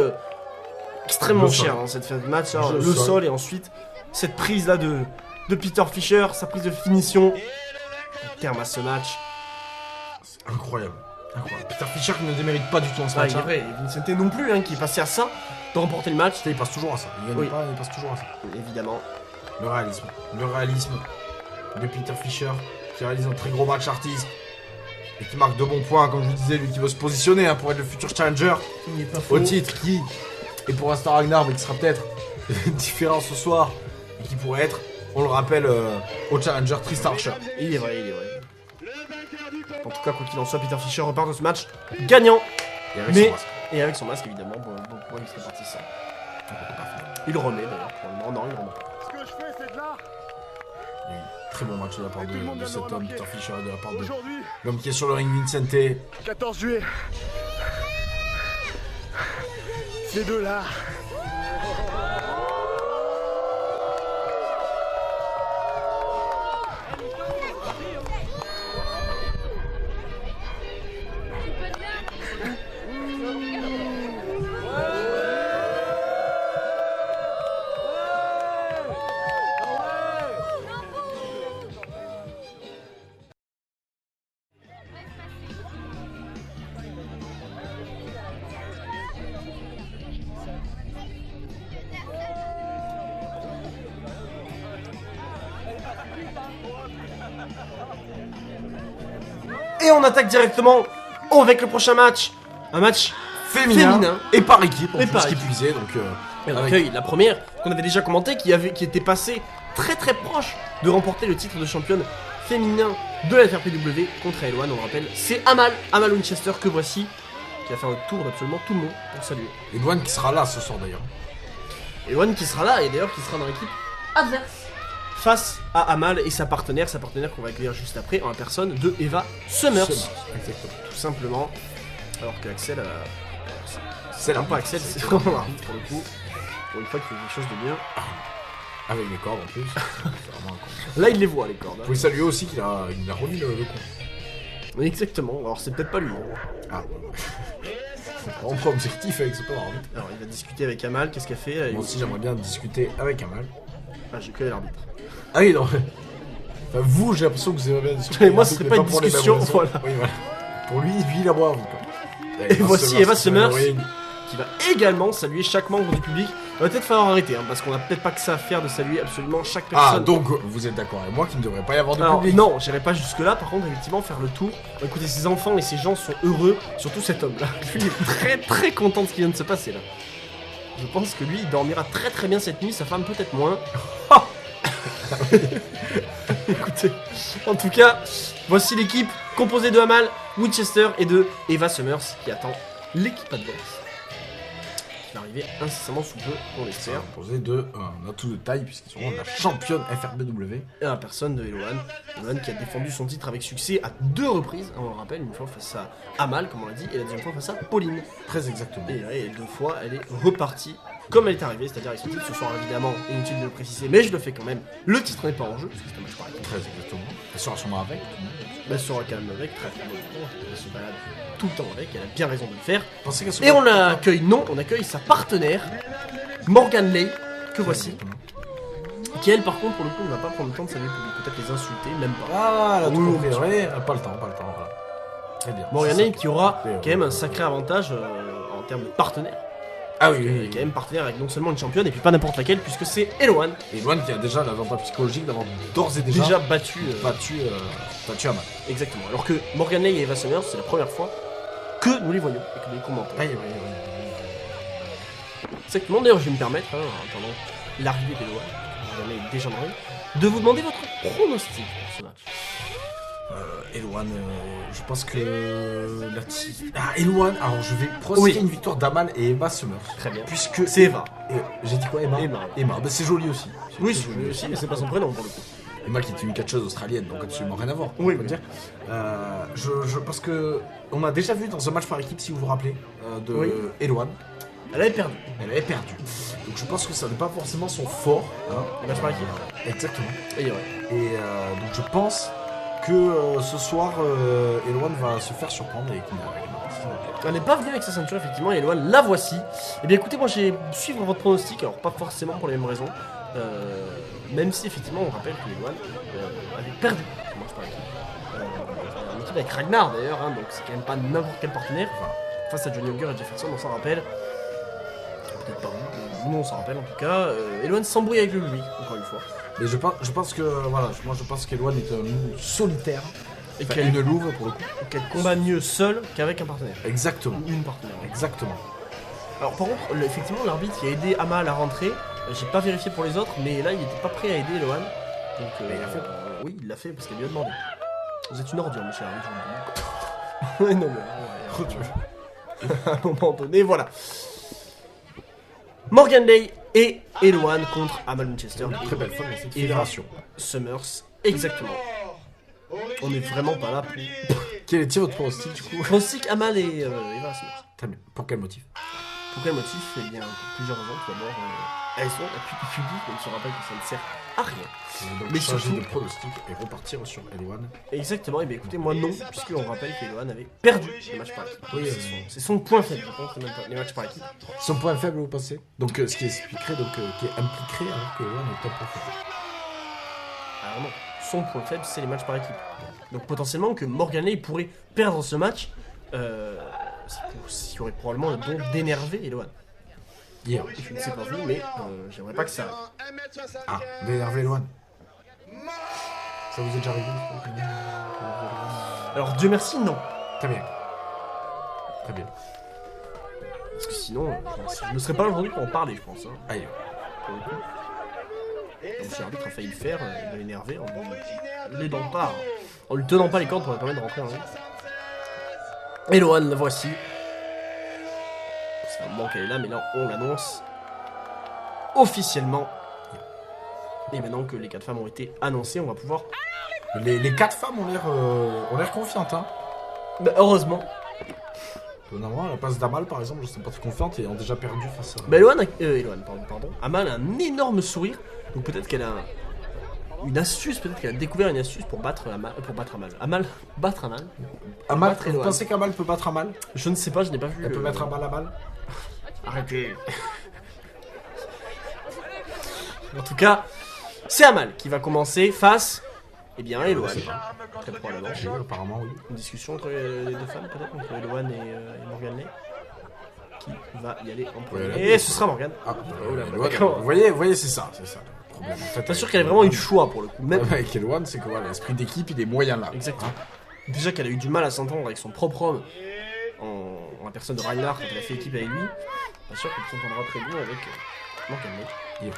extrêmement Le sol. cher dans cette fin de match. Hein, Le le sol. sol et ensuite cette prise là de Peter Fischer, sa prise de finition. Terme à ce match. Incroyable. Incroyable. Peter Fischer qui ne démérite pas du tout en ce Ah, match. il est vrai, et Vicente non plus, hein, qui est passé à ça de remporter le match. Il passe toujours à ça. Il gagne Oui. pas, il passe toujours à ça. Évidemment. Le réalisme. Le réalisme de Peter Fischer qui réalise un très gros match artiste. Et qui marque de bons points, comme je vous disais, lui qui veut se positionner hein, pour être le futur challenger Il n'est pas faux. au titre qui est pour l'instant Ragnar, mais qui sera peut-être différent ce soir. Et qui pourrait être, on le rappelle, au challenger Tristan Archer. Il est vrai, il est vrai. En tout cas, quoi qu'il en soit, Peter Fischer repart de ce match gagnant. Et avec Mais- son masque. Et avec son masque, évidemment, bon, il serait parti ça. Il le remet d'ailleurs, pour le moment. Non, il le remet. Ce que je fais, c'est de l'art. Et très bon match de la part Et tout le monde de vient cet me homme, remarquer. Peter Fischer, et de la part de Aujourd'hui, l'homme qui est sur le ring, Vincente. 14 juillet. C'est de l'art. Et on attaque directement avec le prochain match. Un match féminin. Et par équipe, en Et plus par qui équipe. puisait, donc Et on avec- accueille la première qu'on avait déjà commentée, qui était passée très très proche de remporter le titre de championne féminin de la FRPW contre Elwan, on le rappelle. C'est Amal Winchester que voici, qui a fait un tour d'absolument tout le monde pour saluer. Et Douane qui sera là ce soir d'ailleurs. Elwan qui sera là et d'ailleurs qui sera dans l'équipe adverse face à Amal et sa partenaire qu'on va accueillir juste après en la personne de Eva Summers, Exactement. tout simplement. Alors que Axel, C'est là. non pas Axel, c'est vraiment l'arbitre pour le coup. Pour une fois qu'il fait quelque chose de bien. Avec les cordes en plus. C'est vraiment incroyable. Là il les voit les cordes. Vous Hein. pouvez saluer aussi qu'il a remis le coup. Exactement, alors c'est peut-être pas lui. Hein. Ah. On prend objectif avec ce pauvre arbitre. Alors il va discuter avec Amal, qu'est-ce qu'elle fait là, Moi aussi j'aimerais bien discuter avec Amal. Ah j'ai que l'arbitre. Ah oui non. Enfin vous j'ai l'impression que vous aimez bien discuter. Mais moi, ce serait Mais pas une pour les mêmes discussion, raisons. voilà. Oui voilà. Pour lui il a boire quoi. Et voici Eva Summers. Oui. Qui va également saluer chaque membre du public. Il va peut-être falloir arrêter, hein, parce qu'on a peut-être pas que ça à faire de saluer absolument chaque personne. Ah donc vous êtes d'accord avec moi qu'il ne devrait pas y avoir de Alors, public. non, j'irai pas jusque là, par contre, effectivement, faire le tour. Écoutez, ces enfants et ces gens sont heureux, surtout cet homme-là. Lui, il est très très content de ce qui vient de se passer là. Je pense que lui, il dormira très très bien cette nuit, sa femme peut-être moins. Écoutez, en tout cas, voici l'équipe composée de Amal, Winchester et de Eva Summers qui attend l'équipe adverse. Qui va arriver incessamment sous peu, on C'est l'espère. composé de un atout de taille puisqu'ils sont la championne FRBW. Et la personne de Eloane. Eloane qui a défendu son titre avec succès à 2 reprises, hein, on le rappelle, une fois face à Amal, comme on l'a dit, et la deuxième fois face à Pauline. Très exactement. Et là, et 2 fois, elle est repartie comme elle est arrivée, c'est-à-dire avec son titre ce soir, évidemment, inutile de le préciser, mais je le fais quand même. Le titre n'est pas en jeu, parce que c'est un match par équipe. Très exactement. Elle sera sûrement avec. Elle sera calme avec, très calme avec, elle se balade tout le temps avec, elle a bien raison de le faire. Pensez qu'elle Et on l'accueille, non, on accueille sa partenaire, Morgan Lay, que voici, qui elle, par contre, pour le coup, ne va pas prendre le temps de saluer le public, peut-être les insulter, même pas. Ah, là, tout Oui, compris. oui. Ouais, pas le temps, voilà. Très bien. Morgan C'est Lane ça. qui aura Oui, quand même un sacré avantage en termes de partenaire. Ah oui, Il oui, est quand même partenaire avec non seulement une championne et puis pas n'importe laquelle puisque c'est Eloane Et Luan qui a déjà l'avantage psychologique d'avoir d'ores et déjà, déjà battu. battu Amal. Exactement. Alors que Morgan Lane et Eva Summers, c'est la première fois que nous les voyons et que nous les commentons. Oui. Exactement. D'ailleurs, je vais me permettre, hein, en attendant l'arrivée d'Eloane, Morgan Lane est déjà dans le ring, de vous demander votre pronostic pour ce match. Eloane, je pense que Eloane, alors je vais pronostiquer Oui. une victoire d'Amal et Eva Summers. Très bien. Puisque C'est Eva. J'ai dit quoi, Emma Emma. Emma, bah, c'est joli aussi. Oui, c'est joli aussi, mais c'est pas son prénom pour le coup. Emma qui est une catcheuse australienne, donc absolument rien à voir. Oui, on peut dire. Parce que on a déjà vu dans un match par équipe, si vous vous rappelez, de Oui. Eloane, Elle avait perdu. elle avait perdu. Donc je pense que ça n'est pas forcément son fort. Hein. Le match par équipe. Exactement. Et ouais. Et donc je pense que ce soir, Eloane va se faire surprendre et qu'il n'a Elle n'est pas venue avec sa ceinture, effectivement, et Eloane, la voici. Eh bien, écoutez, moi, j'ai suivre votre pronostic, alors pas forcément pour les mêmes raisons. Même si, effectivement, on rappelle que Eloane avait perdu ce match par équipe. Une équipe avec Ragnar, d'ailleurs, hein, donc c'est quand même pas n'importe quel partenaire. Enfin, face à Johnny Auger et Jefferson, on s'en rappelle. Peut-être pas vous, nous on s'en rappelle en tout cas. Eloane s'embrouille avec le public, encore une fois. Mais je pense que voilà, moi je pense qu'Eloane est un loup solitaire. Et Enfin, qu'elle une louve pour le coup. combat mieux seule qu'avec un partenaire. Exactement. Ou une partenaire. Exactement. Alors par contre, effectivement, l'arbitre qui a aidé Amal à rentrer, j'ai pas vérifié pour les autres, mais là il était pas prêt à aider Eloane. Donc Mais il l'a fait. oui, il l'a fait parce qu'elle lui a demandé. Vous êtes une ordure, monsieur l'arbitre, je vous le dis. Non mais à un moment donné, voilà. Morgan Lay et Eloane contre Amal Winchester. Très belle femme dans cette Et fédération. Summers, exactement. On est vraiment pas là pour... Quel est votre pronostic du coup? Pronostic Amal et Eva Summers. Très bien. Pour quel motif? Pour quel motif? Eh bien, pour plusieurs raisons. Tout d'abord, elles sont l'appui du public, on se rappelle que ça ne sert à rien. Donc Mais changer surtout- de pronostic et repartir sur Eloane. Exactement, et bien écoutez, moi non, puisqu'on rappelle qu'Eloane avait perdu les matchs par équipe. Oui, C'est son point faible, je pense, les matchs par équipe. Son point faible, vous pensez? Donc ce qui expliquerait, qui impliquerait alors que Eloane est un point faible. Alors non, son point faible, c'est les matchs par équipe. Donc potentiellement que Morgan Lay pourrait perdre ce match, ce qui aurait probablement le don d'énerver Eloane. Hier. Je ne sais pas vous, mais j'aimerais pas que ça arrive. Ah, d'énerver Eloane. Ça vous est déjà arrivé? Alors Dieu merci, non. Très bien. Très bien. Parce que sinon, je ne serais pas là aujourd'hui pour en parler, je pense. Hein, Allez. pour le coup. Donc si l'arbitre a failli le faire, il va l'énerver en l'aidant pas, en lui tenant pas les cordes pour lui permettre de rentrer en ligne. Eloane, la voici. C'est un moment qu'elle est là, mais là on l'annonce officiellement. Et maintenant que les 4 femmes ont été annoncées, on va pouvoir... Les 4 femmes ont l'air confiantes, hein. Bah, heureusement. Normalement, à la place d'Amal, par exemple, je ne suis pas très confiante et ont déjà perdu face à... Bah Eloane, pardon. Amal a un énorme sourire, donc peut-être qu'elle a une astuce, peut-être qu'elle a découvert une astuce pour battre Amal. Battre Amal. Amal, battre vous Eloane. pensez qu'Amal peut battre Amal? Je ne sais pas, je n'ai pas vu. Elle peut mettre Amal à balle? Arrêtez. En tout cas, c'est Amal qui va commencer face, eh bien, à Eloane. Très probablement. Oui, apparemment, oui. Une discussion entre les deux femmes, peut-être, entre Eloane et Morgan Lay. Qui va y aller en premier? Ouais, Et ce sera Morgan. Ah, Eloane, vous voyez, c'est ça le problème. En fait, T'es sûr qu'elle a vraiment eu le choix pour le coup, même. Avec Eloane, c'est que voilà, l'esprit d'équipe, il est moyen là. Exactement. Déjà qu'elle a eu du mal à s'entendre avec son propre homme en la personne de Reinhardt quand elle a fait équipe avec lui. Pas sûr qu'elle s'entendra très bien avec Morgan Lay. Yeah.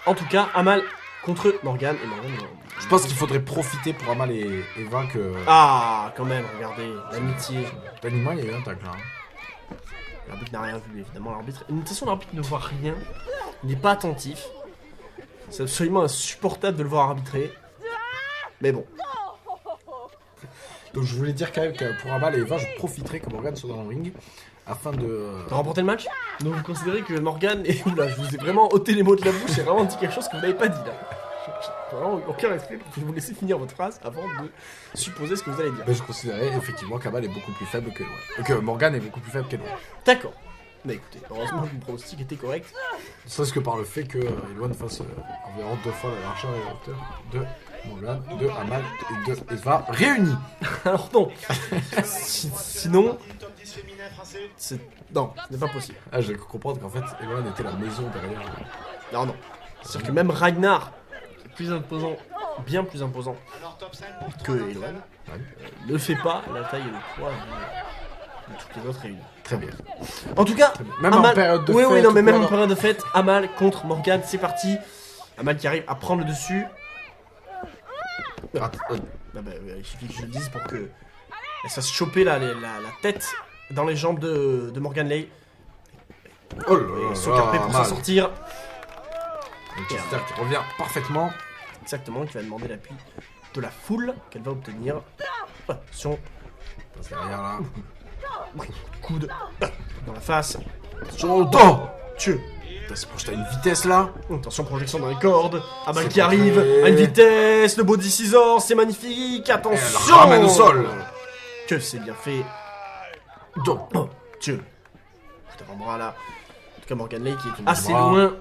En tout cas, Amal contre Morgan et Morgan. Je pense qu'il faudrait profiter pour Amal et Eva que... Ah, quand même, regardez, l'amitié. D'animaux, il y a eu un tacle là. Hein. L'arbitre n'a rien vu, évidemment. L'arbitre. De toute façon, l'arbitre ne voit rien. Il n'est pas attentif. C'est absolument insupportable de le voir arbitrer. Mais bon. Donc je voulais dire quand même que pour Amal et Eva, je profiterai que Morgan soit dans le ring afin de... T'as remporté le match? Donc vous considérez que Morgan et... Oula, je vous ai vraiment ôté les mots de la bouche. J'ai vraiment dit quelque chose que vous n'avez pas dit là. J'ai vraiment aucun respect pour que je vous laisse finir votre phrase avant de supposer ce que vous allez dire. Mais je considérais effectivement qu'Amal est beaucoup plus faible que Eloane. Et que Morgan est beaucoup plus faible qu'Eloane. D'accord. Mais écoutez, heureusement que mon pronostic était correct. Ne serait-ce que par le fait que Eloane fasse environ 2 fois la largeur et la hauteur de Morgan, de Amal et de Eva réunis. Alors non. Sinon... c'est... Non, ce n'est pas possible. Ah, j'ai cru comprendre qu'en fait, Eloane était la maison derrière. Non, non. C'est-à-dire que même Ragnar, qui est plus imposant, bien plus imposant que Eloane, ne fait pas la taille et le poids de toutes les autres réunies. Très bien. En tout cas, Même Amal... en période de oui, fête. oui, non, mais ou même quoi, en période de fête, Amal contre Morgan, c'est parti. Amal qui arrive à prendre le dessus. Ah, Bah, il suffit que je le dise pour que elle se fasse choper la tête dans les jambes de Morgan Lay. oh là là, Et se carper pour s'en Amal. sortir. Manchester qui revient parfaitement. exactement, qui va demander l'appui de la foule qu'elle va obtenir. Attention, Passe derrière là. coude dans la face. Attention au temps. Tue. Putain, c'est projeté à une vitesse là. Attention, projection dans les cordes. Amal C'est qui pas arrive fait. à une vitesse. Le body scissor, c'est magnifique. Attention. ramène au sol. Que c'est bien fait. Donc. Oh, Dieu. Juste avant-bras là. En tout cas, Morgan Lake qui est Tourne assez le bras. loin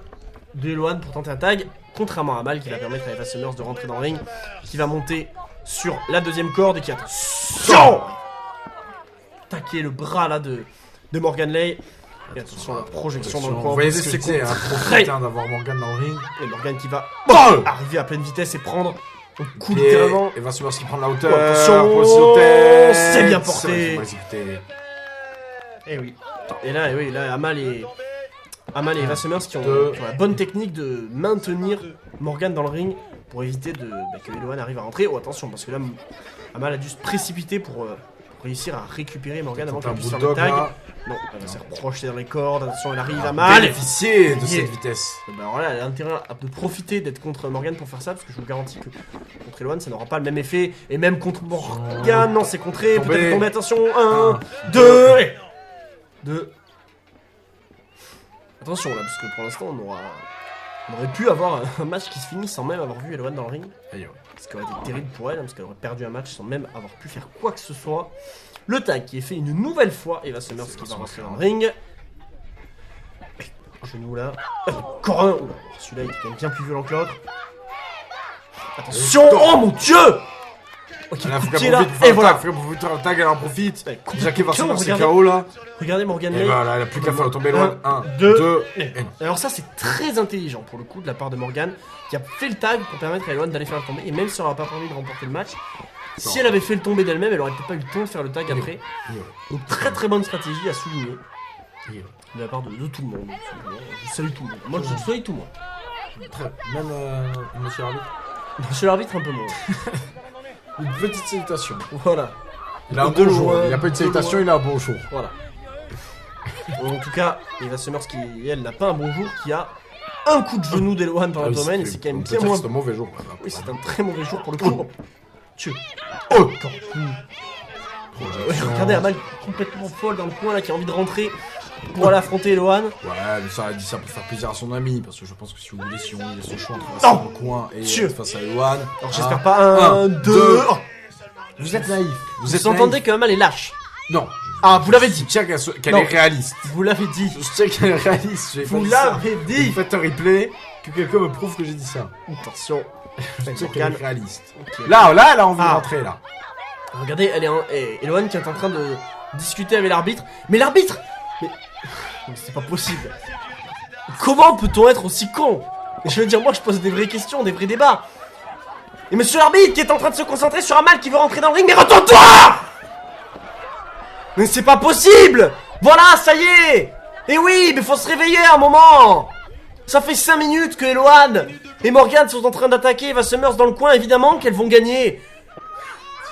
de Eloane pour tenter un tag. Contrairement à Amal qui va permettre à Eva Summers de rentrer dans le ring. Qui va monter sur la deuxième corde et qui attention taquer le bras là de Morgan Lake. Et attention à la projection dans le corps. Vous voyez parce ce que que c'est, hein, très- profiter d'avoir Morgan dans le ring. Et Morgan qui va Oh arriver à pleine vitesse et prendre un coup Et littéralement. Eva Summers qui prend de la hauteur. Oh, attention, pour le tête. c'est bien porté. On va exécuter. Et oui. Et là, Amal et Eva Summers qui ont la bonne technique de maintenir Morgan dans le ring pour éviter que Eloane arrive à rentrer. Oh attention, parce que là, Amal a dû se précipiter pour réussir à récupérer Morgan avant Tente qu'elle un puisse faire le bulldog tag. là. Non, elle va se projeter dans les cordes. Attention, elle arrive, Amal. Bénéficier de Yeah. cette vitesse. Et ben alors là, elle a intérêt de profiter d'être contre Morgan pour faire ça, parce que je vous garantis que contre Eloane, ça n'aura pas le même effet. Et même contre Morgan, non, c'est contré. Tombé. Peut-être tomber, attention. 1, 2, 2. Attention là, parce que pour l'instant, on aurait pu avoir un match qui se finit sans même avoir vu Eloane dans le ring. Aïe, ouais. Ce qui aurait été terrible pour elle, hein, parce qu'elle aurait perdu un match sans même avoir pu faire quoi que ce soit. Le tag qui est fait une nouvelle fois, Eva Summers qui va rentrer dans le ring. Genou là. Encore un. Oula, celui-là il est quand même bien plus violent que l'autre. Attention. Oh mon dieu. Ok, Là, faut coup de qu'elle pied, là. profite pour Et faire le voilà. tag. Faut qu'elle profite le tag, elle en profite. Ouais, coup de Jackie Eva pied, Summers c'est regardez. KO là. Regardez Morgan Et Lake. voilà, elle a plus qu'à faire tomber loin. 1, 2, 2. Alors ça c'est très intelligent pour le coup de la part de Morgan qui a fait le tag pour permettre à Eloane d'aller faire le tomber. Et même si elle n'aurait pas permis de remporter le match, si elle avait fait le tomber d'elle-même, elle aurait peut-être pas eu le temps de faire le tag après. Donc très très bonne stratégie à souligner de la part de tout le monde. Je salue tout le monde. Moi je salue tout le monde. Même monsieur l'arbitre. Monsieur l'arbitre un peu moins. Une petite salutation. Voilà. Il a un De bon jour. loin, Il a pas une de salutation, loin. il a un bon jour. Voilà. En tout cas, Eva Summers qui elle n'a pas un bon jour, qui a un coup de genou d'Eloane dans l'abdomen et c'est quand même bien moins. C'est un mauvais jour. Oui, c'est un très mauvais jour pour le coup. Tue. Oh. Encore Ouais, regardez Amal complètement folle dans le coin là qui a envie de rentrer pour aller affronter Eloane. Ouais, mais ça a dit ça pour faire plaisir à son ami. Parce que je pense que si vous voulez, si on laisse son choix entre rester dans le coin et Dieu. être face à Eloane. Alors j'espère pas un, deux. Oh, Vous êtes naïf. vous entendez que Amal est lâche. Non. Ah, vous l'avez dit. Je tiens qu'elle Non. est réaliste. Vous l'avez dit. Je tiens qu'elle est réaliste. j'ai pas Vous dit ça. l'avez Vous dit. faites un replay. Que quelqu'un me prouve que j'ai dit ça. Attention. Je tiens qu'elle Morgan. est réaliste. Ok. Là, elle a envie de Ah. rentrer là. Regardez, elle est Eloane qui est en train de discuter avec l'arbitre. Mais l'arbitre mais c'est pas possible. Comment peut-on être aussi con? Et je veux dire, moi je pose des vraies questions, des vrais débats. Et monsieur l'arbitre qui est en train de se concentrer sur Amal qui veut rentrer dans le ring, mais retourne-toi! Mais c'est pas possible! Voilà, ça y est! Et oui, mais faut se réveiller un moment! Ça fait 5 minutes que Eloane et Morgan sont en train d'attaquer Eva Summers dans le coin, évidemment qu'elles vont gagner.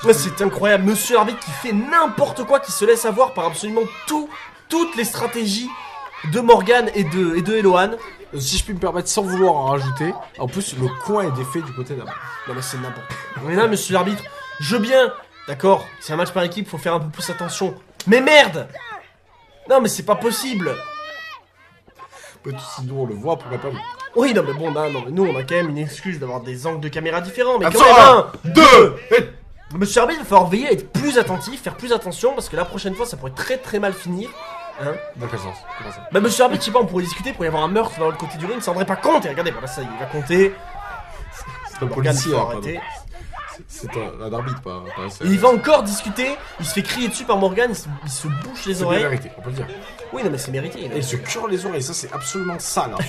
Ouais, c'est incroyable, monsieur l'arbitre qui fait n'importe quoi, qui se laisse avoir par absolument toutes les stratégies de Morgan et de Eloane. Si je puis me permettre sans vouloir en rajouter, en plus le coin est défait du côté d'Amal. Non mais c'est n'importe quoi. Mais là, monsieur l'arbitre, je veux bien, d'accord, c'est un match par équipe, faut faire un peu plus attention. Mais merde! Non mais c'est pas possible! Si nous on le voit, pourquoi pas lui. Oui, non mais bon, non, mais nous on a quand même une excuse d'avoir des angles de caméra différents, mais quand Attention, même, 2. Monsieur l'arbitre, il va falloir veiller à être plus attentif, faire plus attention, parce que la prochaine fois ça pourrait très très mal finir. Hein? Dans quel sens? Comment ça? Bah monsieur l'arbitre, je sais pas, on pourrait discuter pour y avoir un meurtre dans l'autre côté du ring, ça rendrait pas compte, et regardez, voilà ça, il va compter. C'est un Morgan, policier, faut hein, arrêter. pardon. C'est un arbitre, pas Et il va encore discuter, il se fait crier dessus par Morgan, il se bouche les C'est bien oreilles. vérité, on peut le dire. Oui, non mais c'est mérité. Et il se cure les oreilles, ça c'est absolument sale. Hein.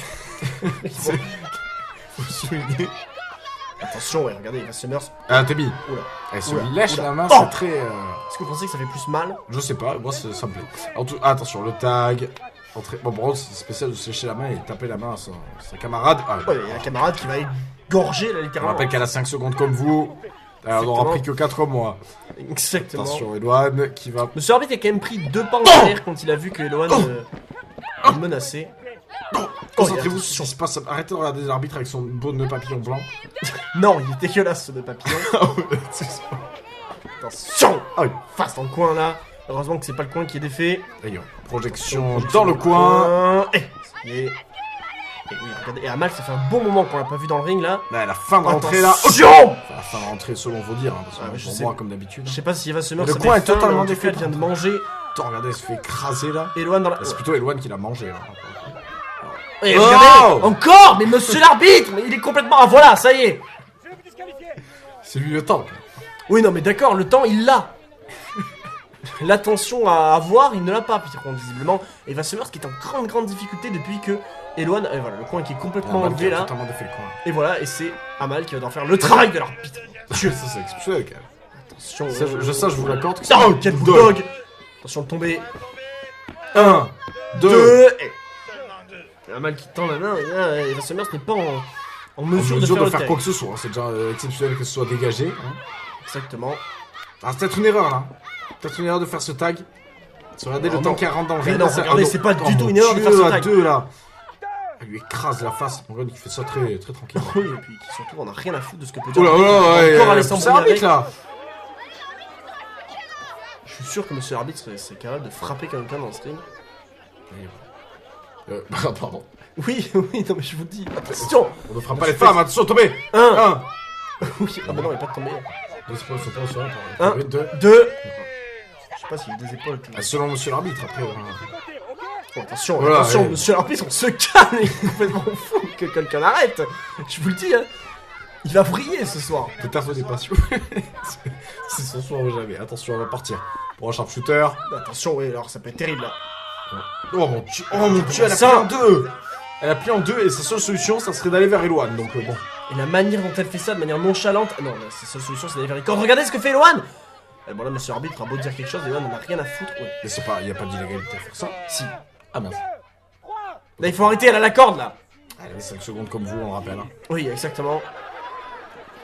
Faut souligner. Attention, ouais, regardez, Eva Summers. Ah, Tebi. Oula. Elle se Oula. lèche Oula. la main, Oh. c'est très. Est-ce que vous pensez que ça fait plus mal? Je sais pas, moi ça me plaît. Attention, le tag. Bon, bon, c'est spécial de se lécher la main et taper la main à sa camarade. Ah, Ouais, il y a un camarade qui va égorger là je littéralement. rappelle qu'elle a 5 secondes comme vous. Elle n'aura Exactement. pris que 4 mois. Exactement. Attention, Eloane qui va. Monsieur arbitre a quand même pris 2 pas en arrière quand il a vu que Eloane est menacée. Concentrez-vous attention. sur ce qui se passe. Arrêtez de regarder l'arbitre avec son beau nœud papillon blanc. Non, il est dégueulasse ce de papillon. Attention. Ah oui. Face dans le coin là. Heureusement que c'est pas le coin qui est défait. D'ailleurs, projection dans le coin. Et oui, regardez. Et Amal, ça fait un bon moment qu'on l'a pas vu dans le ring là. Là, la fin de rentrée là. Attention. Enfin, la fin de rentrée selon vos dires, hein, parce que Ah, je pour sais. moi, comme d'habitude. Je sais pas si Eva Summer Le ça coin met est fin, totalement mais en tout cas, elle défait. vient de manger. Attends, regardez, elle se fait écraser là. Eloane dans la. C'est plutôt Eloane qui l'a mangé. Hein. Et Oh. regardez, encore. Mais monsieur l'arbitre, mais il est complètement. Ah voilà, ça y est. Je vais vous disqualifier. C'est lui le temps. Oui, non, mais d'accord, le temps, il l'a. L'attention à avoir, il ne l'a pas, puisque visiblement, Eva Summers qui est en grande difficulté depuis que Eloane, et voilà, le coin qui est complètement enlevé là, Totalement défait le coin. et voilà, et c'est Amal qui va devoir faire le travail de l'arbitre. Ça, c'est exceptionnel quand même. Attention, Ça, je vous l'accorde. que c'est Oh, un quel bulldog. bulldog. Attention de tomber. 1, 2. 2 et Amal qui tend la main, et là, Eva Summers n'est pas en mesure de faire le tag. quoi que ce soit. C'est déjà exceptionnel que ce soit dégagé. Hein. Exactement. Ah, c'est peut-être une erreur là. Peut-être une erreur de faire ce tag. Regardez le Non, temps non. qu'elle rentre dans le Mais ring. non, là, regardez, oh, c'est pas oh, du tout mon une erreur de Dieu, faire ce à tag. deux là. Elle lui écrase la face. Morgan qui fait ça très, très tranquille. Oui, et puis surtout, on a rien à foutre de ce que peut dire. Oh là là, ouais, Encore aller c'est s'embrouiller arbitre avec. là. Je suis sûr que monsieur l'arbitre serait capable de frapper quelqu'un dans ce ring. Pardon. Oui, oui, non mais je vous le dis. Attention. On ne fera pas les femmes, attention, tombez. 1. 1. Oui, ah bah non, il est pas tombé. C'est pas sur 1, 2. 2. Je sais pas s'il y a des épaules. Tout. Selon monsieur l'arbitre, après. Oh, attention, Voilà, attention, ouais. monsieur l'arbitre, on se calme, il est complètement fou que quelqu'un arrête. Je vous le dis, hein. Il va briller ce soir. Peut-être des passions. C'est son soir ou jamais. Attention, on va partir. Pour un sharpshooter. Attention, oui, alors ça peut être terrible là. Oh mon dieu, elle a Ça. plié en deux. Elle a plié en deux et sa seule solution, ça serait d'aller vers Eloane. Donc bon. Et la manière dont elle fait ça, de manière nonchalante. Non, là, sa seule solution, c'est d'aller vers les cordes. Regardez ce que fait Eloane. Et bon, là, monsieur l'arbitre a beau dire quelque chose, Eloane n'en a rien à foutre. Ouais. Mais c'est pas, il y a pas d'illégalité à faire ça. Si. Ah mince. Là, il faut arrêter, elle a la corde là. Allez, 5 secondes comme vous, on le rappelle. Hein. Oui, exactement.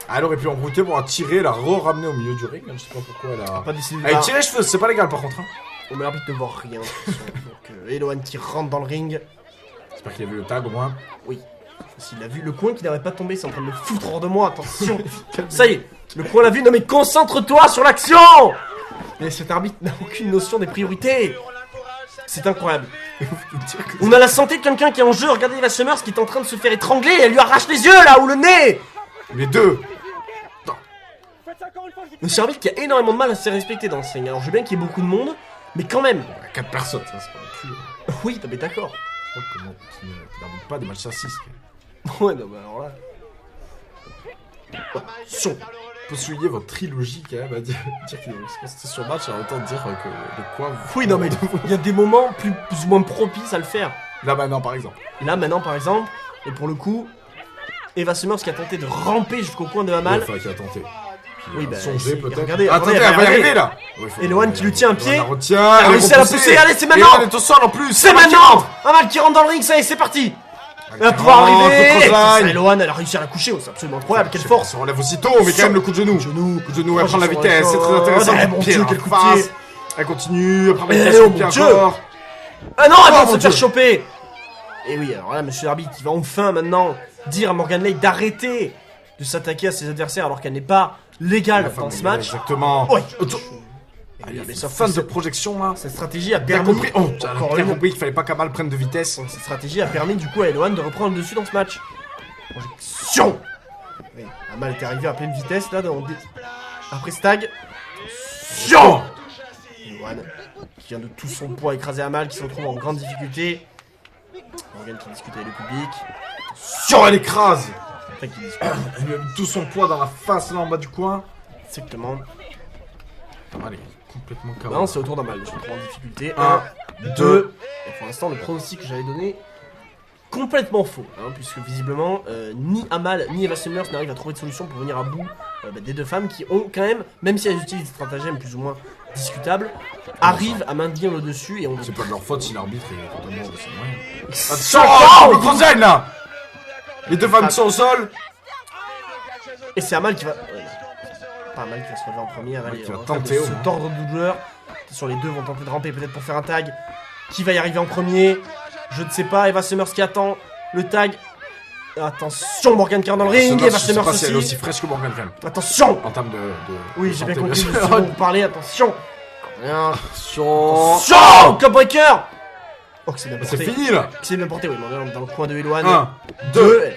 Ah, elle aurait pu embrouter pour la tirer, la re-ramener au milieu du ring. Je sais pas pourquoi elle a. Pas décidé de Elle tire les cheveux, c'est pas légal par contre. Hein. Oh, mais l'arbitre ne voit rien. Donc, Eloane qui rentre dans le ring. J'espère qu'il a vu le tag au moins. Oui. S'il a vu le coin qui n'arrête pas de tomber, c'est en train de le foutre hors de moi, attention. Ça y est, le coin l'a vu, non mais concentre-toi sur l'action. Mais cet arbitre n'a aucune notion des priorités. C'est incroyable. On a la santé de quelqu'un qui est en jeu, regardez Eva Summers qui est en train de se faire étrangler, et elle lui arrache les yeux là, ou le nez. Les deux. Faites ça encore une fois, je vous Monsieur arbitre qui a énormément de mal à se faire respecter dans ce ring. Alors je veux bien qu'il y ait beaucoup de monde, mais quand même. Il y a 4 personnes, ça c'est pas non plus. Oui, non, mais d'accord. Je crois que non, qui n'arbitre pas des matchs à 6. Ouais, non, mais alors là. Attention. Faut souligner votre trilogie quand même à dire qu'il est resté sur match, et en même temps dire que de quoi vous. Oui, non, mais il y a des moments plus ou moins propices à le faire. Là maintenant par exemple. Et là, maintenant, par exemple, et pour le coup, Eva Summers qui a tenté de ramper jusqu'au coin de Amal. Enfin, qui a tenté. Oui, bah, Songer c'est- peut-être. regardez, Attendez, regardez, elle va y regardez. arriver là. Eloane qui lui tient un pied. Elle la retient. Elle a réussi à la pousser, allez, c'est maintenant. Elle est au sol en plus. C'est maintenant. Amal qui rentre dans le ring, ça y est, c'est parti. Elle va pouvoir arriver. Ça, Eloane, elle a réussi à la coucher, oh, c'est absolument incroyable, quelle force. On se relève aussitôt, mais quand même le coup de genou. Coup de genou, elle Oh, prend la j'ai sur vitesse, le c'est très corps. intéressant. Oh, mon Pied Dieu, dans quel la coup de pied. face. Elle continue, elle prend la Eh, vitesse, oh, coup de pied mon Dieu. encore. Ah non, elle Oh, va mon se faire Dieu. choper. Et oui, alors là, monsieur l'arbitre, il va enfin maintenant dire à Morgan Lake d'arrêter de s'attaquer à ses adversaires alors qu'elle n'est pas légale dans ce match. Exactement. Oui. Allez, mais mais sauf fin que de c'est- projection là. Cette stratégie a Bien permis. compris. Oh, elle a Encore bien une. compris qu'il fallait pas qu'Amal prenne de vitesse. Donc, cette stratégie a permis du coup à Eloane de reprendre le dessus dans ce match. Projection. Oui, Amal était arrivé à pleine vitesse là après Stag. Attention. Eloane qui vient de tout son poids écraser Amal qui se retrouve en grande difficulté. Morgan qui discute avec le public. Attention, elle écrase. Après qui discute. Elle lui a mis tout son poids dans la face là en bas du coin. Exactement. Amal est complètement Maintenant KO. c'est au tour d'Amal, je me trouve en difficulté. 1, 2. Et pour l'instant le pronostic que j'avais donné complètement faux, hein, puisque visiblement ni Amal ni Eva Summers n'arrivent à trouver de solution pour venir à bout des deux femmes qui ont quand même si elles utilisent des stratagèmes plus ou moins discutables, arrivent à maintenir le dessus et on C'est pas de leur faute si l'arbitre est totalement de ses moyens. Attention, Attention, le croisette là. Les deux femmes sont au sol. et c'est Amal qui va... pas Amal qui va se relever en premier, Amal Ouais, est qui va en train de tenter, au se moins. tordre de douleur. Attention, les deux vont tenter de ramper peut-être pour faire un tag. Qui va y arriver en premier? Je ne sais pas, Eva Summers qui attend. Le tag. Attention, Morgan qui rentre dans le ring. Et Je sais Summer pas si elle est aussi. aussi fraîche que Morgan quand même. Attention. En termes de Oui, de j'ai bien santé, compris. sûr. C'est bon, vous parlez. Attention. Attention. Attention. Cupbreaker. Oh, que c'est bien C'est porté. fini là. C'est bien porté, oui. On est dans le coin de Eloane. 1, 2. 2.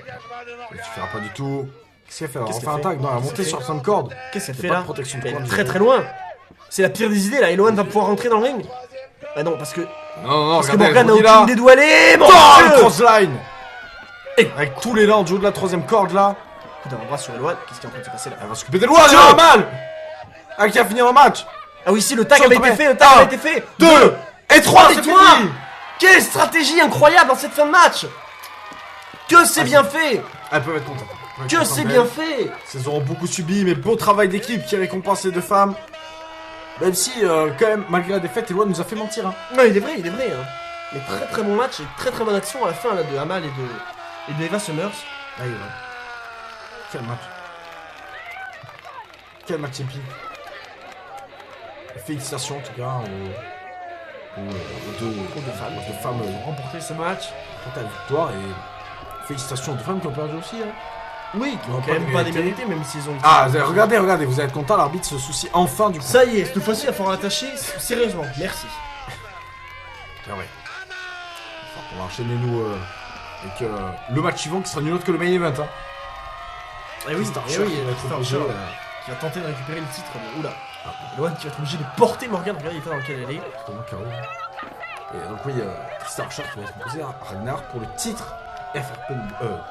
Tu feras pas du tout. Qu'est-ce qu'elle fait alors? Qu'est-ce On fait qu'elle un fait tag. Non, elle a Qu'est-ce monté qu'elle sur fait son corde. Qu'est-ce qu'elle C'est fait pas là de protection de Elle est corde, très je très loin. C'est la pire des idées là. Eloane va pouvoir rentrer dans le ring. Bah non, parce que Non, parce que regardez, Morgan n'a elle aucune là. idée d'où aller. Mon Oh, Dieu. le crossline. Et- Avec tous les lances du haut de la troisième corde là. Coup d'un bras sur Eloane. Qu'est-ce qui est en train de se passer là? Elle va s'occuper des lois, elle a mal. Elle qui a fini le match. Ah oui, si le tag Sur avait le été premier. fait, le tag Un, avait été fait. 2 et 3, c'est Victoire. fini. Quelle stratégie incroyable dans cette fin de match. Que c'est bien fait. Elles peuvent être contentes. Que c'est bien fait. Elles auront beaucoup subi, mais beau travail d'équipe qui récompense les deux femmes. Même si, quand même, malgré la défaite, Eloane nous a fait mentir. Hein. Non, il est vrai, hein. Mais très très bon match et très très bonne action à la fin là, de Amal et de Eva Summers. Aïe, ouais. Quel match. Quel match épique. Félicitations en tout cas aux deux femmes Remporter ce match. pour ta victoire et félicitations aux deux femmes qui ont perdu aussi. Hein. Oui, qui Ils ont ont quand pas même de pas vérité. démérité, même s'ils ont. Ah, regardez, vous allez être content, l'arbitre se soucie enfin du coup. Ça y est, cette fois-ci, il va falloir l'attacher sérieusement. Merci. Ah ouais. Enfin, on va enchaîner nous avec le match suivant qui sera nul autre que le main event. Hein. Et oui, Star et Shark oui, qui va être Star obligé, Shark qui va tenter de récupérer le titre. Mais oula. Eloane qui va être obligé de porter Morgan. Regarde l'état dans lequel elle est. totalement KO. Et donc oui, Star Shark qui va être opposé à Ragnar pour le titre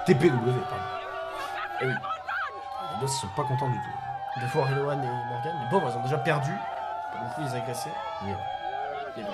TPW. Pardon. Et oui. Les deux ils sont pas contents du tout. De voir Eloane et Morgan. Les pauvres, elles ont déjà perdu. Pas non plus les agresser. Oui. Et bon.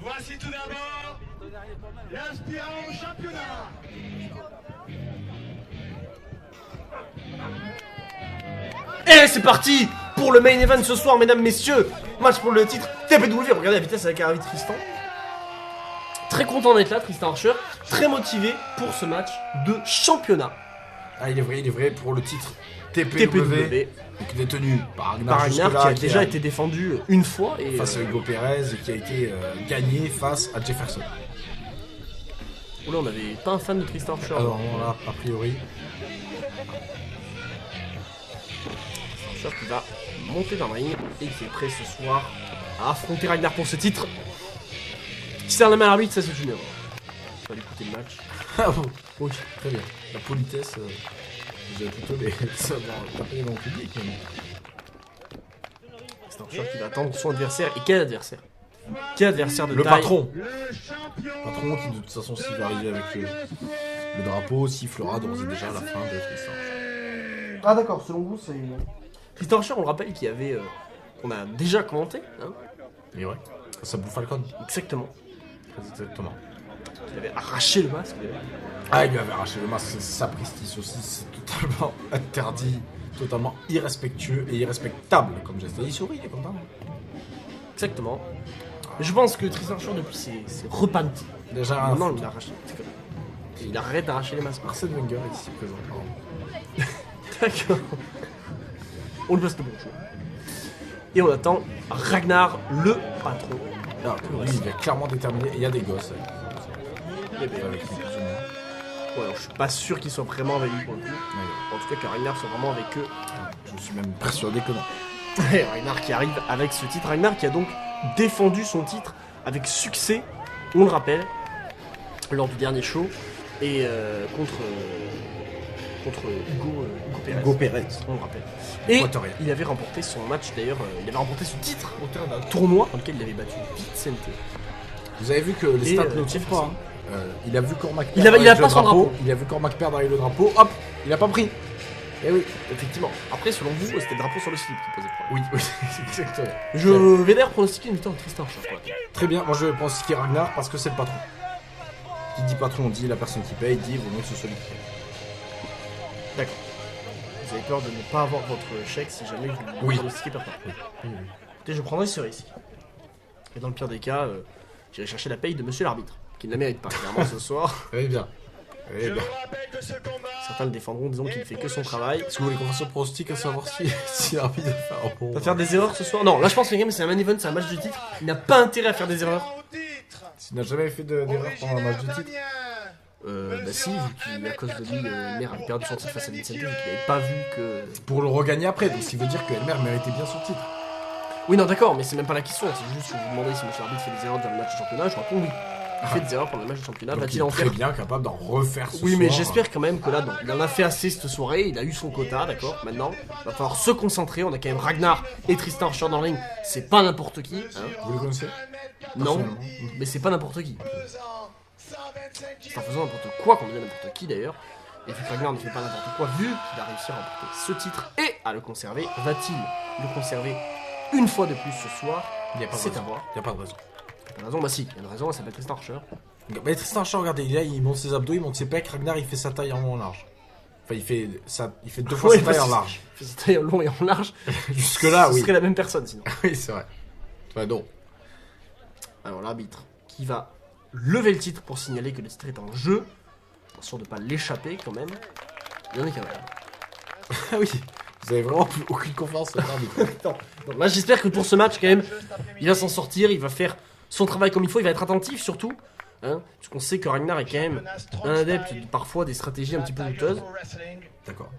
Voici tout d'abord l'aspirant au championnat. Et c'est parti pour le main event ce soir, mesdames, messieurs. Match pour le titre TPW. Regardez la vitesse avec arrive Tristan. Très content d'être là, Tristan Archer. Très motivé pour ce match de championnat. Ah, il est vrai pour le titre TPW. TPW. Donc détenu par Ragnar, Par Ragnar jusque-là, qui a déjà été défendu une fois. Et face à Hugo Perez et qui a été gagné face à Jefferson. Oula, on n'avait pas un fan de Tristan Archer. Alors là, a priori, Tristan Archer qui va monter dans le ring et qui est prêt ce soir à affronter Ragnar pour ce titre. Qui sert la main à l'arbitre, ça c'est une erreur. On va l'écouter le match. ah bon, oui, très bien. La politesse, j'ai plutôt les savoir taper dans le public. Mais bon. C'est un choix qui va attendre son adversaire. Et quel adversaire? Quel adversaire de Le taille? patron, Le champion. patron qui de toute façon s'il va arriver avec le drapeau, sifflera d'ores et déjà la fin de Tristan. Ah d'accord, selon vous c'est... Tristan Archer, on le rappelle, qui avait... qu'on a déjà commenté, hein. Mais ouais, ça bouffe Falcon. Exactement. Exactement. Il avait arraché le masque. Ah, il lui avait arraché le masque, c'est sa prestige aussi, c'est totalement interdit, totalement irrespectueux et irrespectable comme geste. Et il sourit, il est content. Exactement. Je pense que Tristan Archer, depuis, c'est repenti. Déjà, Maintenant, il a arraché. Il arrête d'arracher les masques. Arsène Wenger est ici présent. Pardon. D'accord. On lui passe le bonjour. Et on attend Ragnar, le patron. Ah, lui, il est clairement déterminé. Il y a des gosses avec lui, plus ou moins. Ouais, alors, je suis pas sûr qu'ils soient vraiment avec lui pour le coup. En tout cas, que Ragnar soit vraiment avec eux. Je suis même persuadé que non. Et Ragnar qui arrive avec ce titre. Ragnar qui a donc défendu son titre avec succès, on le rappelle, lors du dernier show. Et contre Hugo Perez. On le rappelle. Et Équatorien. il avait remporté son match d'ailleurs, il avait remporté son titre au terme d'un tournoi dans lequel il avait battu Vicente. Vous avez vu que les Et, stats ne Jeff trompent pas. Il a vu Cormac Il a perdre pas avec son le drapeau. drapeau. Il a vu Cormac perdre avec le drapeau. Hop, il a pas pris. Eh oui, effectivement. Après, selon vous, c'était le drapeau sur le slip qui posait problème. Oui, exactement. Je vais d'ailleurs pronostiquer une victoire de Tristan Archer. Très bien, moi je vais pronostiquer Ragnar parce que c'est le patron. Qui dit patron, dit la personne qui paye, dit vaut mieux que ce soit lui qui paye. D'accord. Vous avez peur de ne pas avoir votre chèque si jamais vous Oui. pronostiquez perdant. Écoutez, je prendrai ce risque. Et dans le pire des cas, j'irai chercher la paye de monsieur l'arbitre, qui ne la mérite pas, clairement, ce soir. Très bien. Je vous rappelle que ce combat. Certains le défendront, disant qu'il ne fait que son travail. Est-ce que vous voulez qu'on fasse un pronostic à savoir si l'arbitre va faire un bon... Va faire des erreurs ce soir? Non, là je pense que c'est un main event, c'est un match de titre. Il n'a pas intérêt à faire des erreurs. Au titre. S'il n'a jamais fait d'erreur pendant un match de titre. Bah si, vu qu'à cause de lui, Elmer avait perdu son titre face à Vincente, vu qu'il n'avait pas vu que... Pour le regagner après, donc ce qui veut dire que Elmer méritait bien son titre. Oui, non, d'accord, mais c'est même pas la question, c'est juste que vous demandez si monsieur l'arbitre fait des erreurs dans le match de championnat, je réponds oui. Il fait des erreurs pendant le match de championnat, Donc va-t-il il est en très faire? bien capable d'en refaire ce soir. Oui, mais j'espère quand même que là, bon, il en a fait assez cette soirée, il a eu son quota, d'accord? Maintenant, va falloir se concentrer, on a quand même Ragnar et Tristan Archer dans le ring, c'est pas n'importe qui, hein? Vous les connaissez? Non, Personnellement. mais c'est pas n'importe qui. C'est en faisant n'importe quoi qu'on devient n'importe qui d'ailleurs. Et vu que Ragnar ne fait pas n'importe quoi, vu qu'il a réussi à remporter ce titre et à le conserver, va-t-il le conserver une fois de plus ce soir? Il n'y a pas de C'est raison. à voir. Il n'y a pas de raison. Il y a raison, bah si, il y a une raison, elle s'appelle Tristan Archer. Mais Tristan Archer, regardez, là, il monte ses abdos, il monte ses pecs. Ragnar, il fait sa taille en long en large. Enfin, il fait deux fois Ouais, sa taille parce en que- large. Il fait sa taille en long et en large. Jusque-là, Ce oui. serait la même personne sinon. Oui, c'est vrai. Ouais, non. Alors l'arbitre qui va lever le titre pour signaler que le titre est en jeu. Attention de ne pas l'échapper quand même. Il y en a qui Ah oui. Vous avez vraiment plus aucune confiance dans l'arbitre. Donc là j'espère que pour ce match quand même, il va s'en sortir, il va faire son travail comme il faut, il va être attentif surtout. Hein, parce qu'on sait que Ragnar est quand même un adepte parfois des stratégies un petit peu douteuses. D'accord.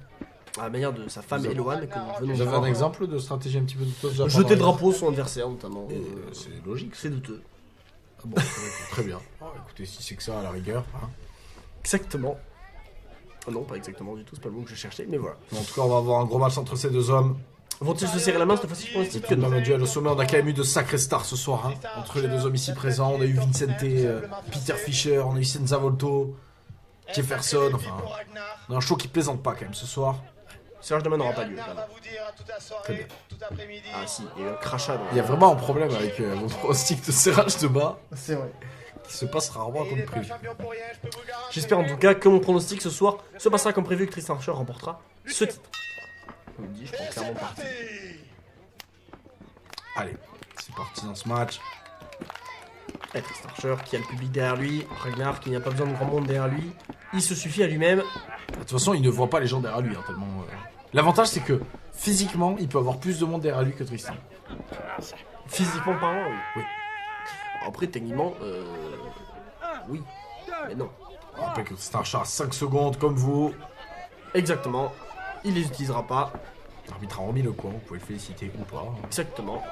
À la manière de sa femme Eloane que nous venons Vous de avez voir. un exemple de stratégie un petit peu douteuse de la part Jeter le d'Ragnar? drapeau sur son adversaire notamment. C'est logique. C'est douteux. Ah bon, très bien. Ah, écoutez, si c'est que ça, à la rigueur. Hein. Exactement. Oh non, pas exactement du tout, c'est pas le mot que je cherchais, mais voilà. En tout cas, on va avoir un gros match entre ces deux hommes. Vont-ils se serrer la main cette fois-ci pour un titre que Dans non? le duel au sommet, on a quand même eu de sacrés stars ce soir. Hein. Entre les deux hommes ici présents, on a eu Vincente, Peter Fischer, on a eu Senza Volto, Jefferson. Enfin, on a un show qui plaisante pas quand même ce soir. Serge demain n'aura pas lieu. Ragnar Voilà. va vous dire à toute la Très soirée, bien. tout après-midi. Ah si, il y a eu un crachat dans Il y a vraiment un problème avec vos pronostics de serrage de bas C'est vrai. qui se passe rarement Il comme est pas prévu. champion pour rien, je peux vous le garantir. J'espère en tout cas que mon pronostic ce soir se passera comme prévu et que Tristan Archer remportera ce titre. Comme dit, je prends clairement parti. Allez, c'est parti dans ce match. Et Tristan Archer qui a le public derrière lui, Ragnar qui n'a pas besoin de grand monde derrière lui, il se suffit à lui-même. De toute façon, il ne voit pas les gens derrière lui, hein, tellement. L'avantage, c'est que physiquement, il peut avoir plus de monde derrière lui que Tristan. Physiquement parlant, oui. Oui. Après, techniquement, oui. Mais non. On rappelle que Tristan Archer a 5 secondes comme vous. Exactement. Il les utilisera pas. L'arbitre a remis le coin, vous pouvez le féliciter ou pas. Exactement.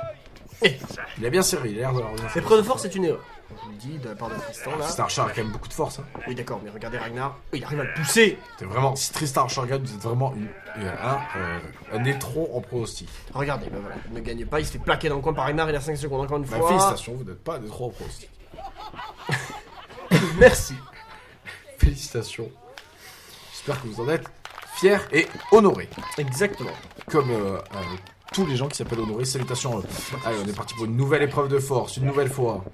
Et Il a bien servi, il a l'air de l'avoir bien servi. l'épreuve de force est une erreur. Je vous le dis de la part de Tristan là. Tristan Archer a quand même beaucoup de force. Hein. Oui d'accord, mais regardez Ragnar, il arrive à le pousser. C'est vraiment, si Tristan Archer gagne, vous êtes vraiment un étron en pronostic. Regardez, ben voilà, il ne gagne pas, il se fait plaquer dans le coin par Ragnar, il a 5 secondes encore une Bah, fois. félicitations, vous n'êtes pas un étron en pronostic. Merci. Félicitations. J'espère que vous en êtes fiers et honorés. Exactement. Comme tous les gens qui s'appellent honorés. Salutations. Allez, on est parti pour une nouvelle épreuve de force, une nouvelle fois.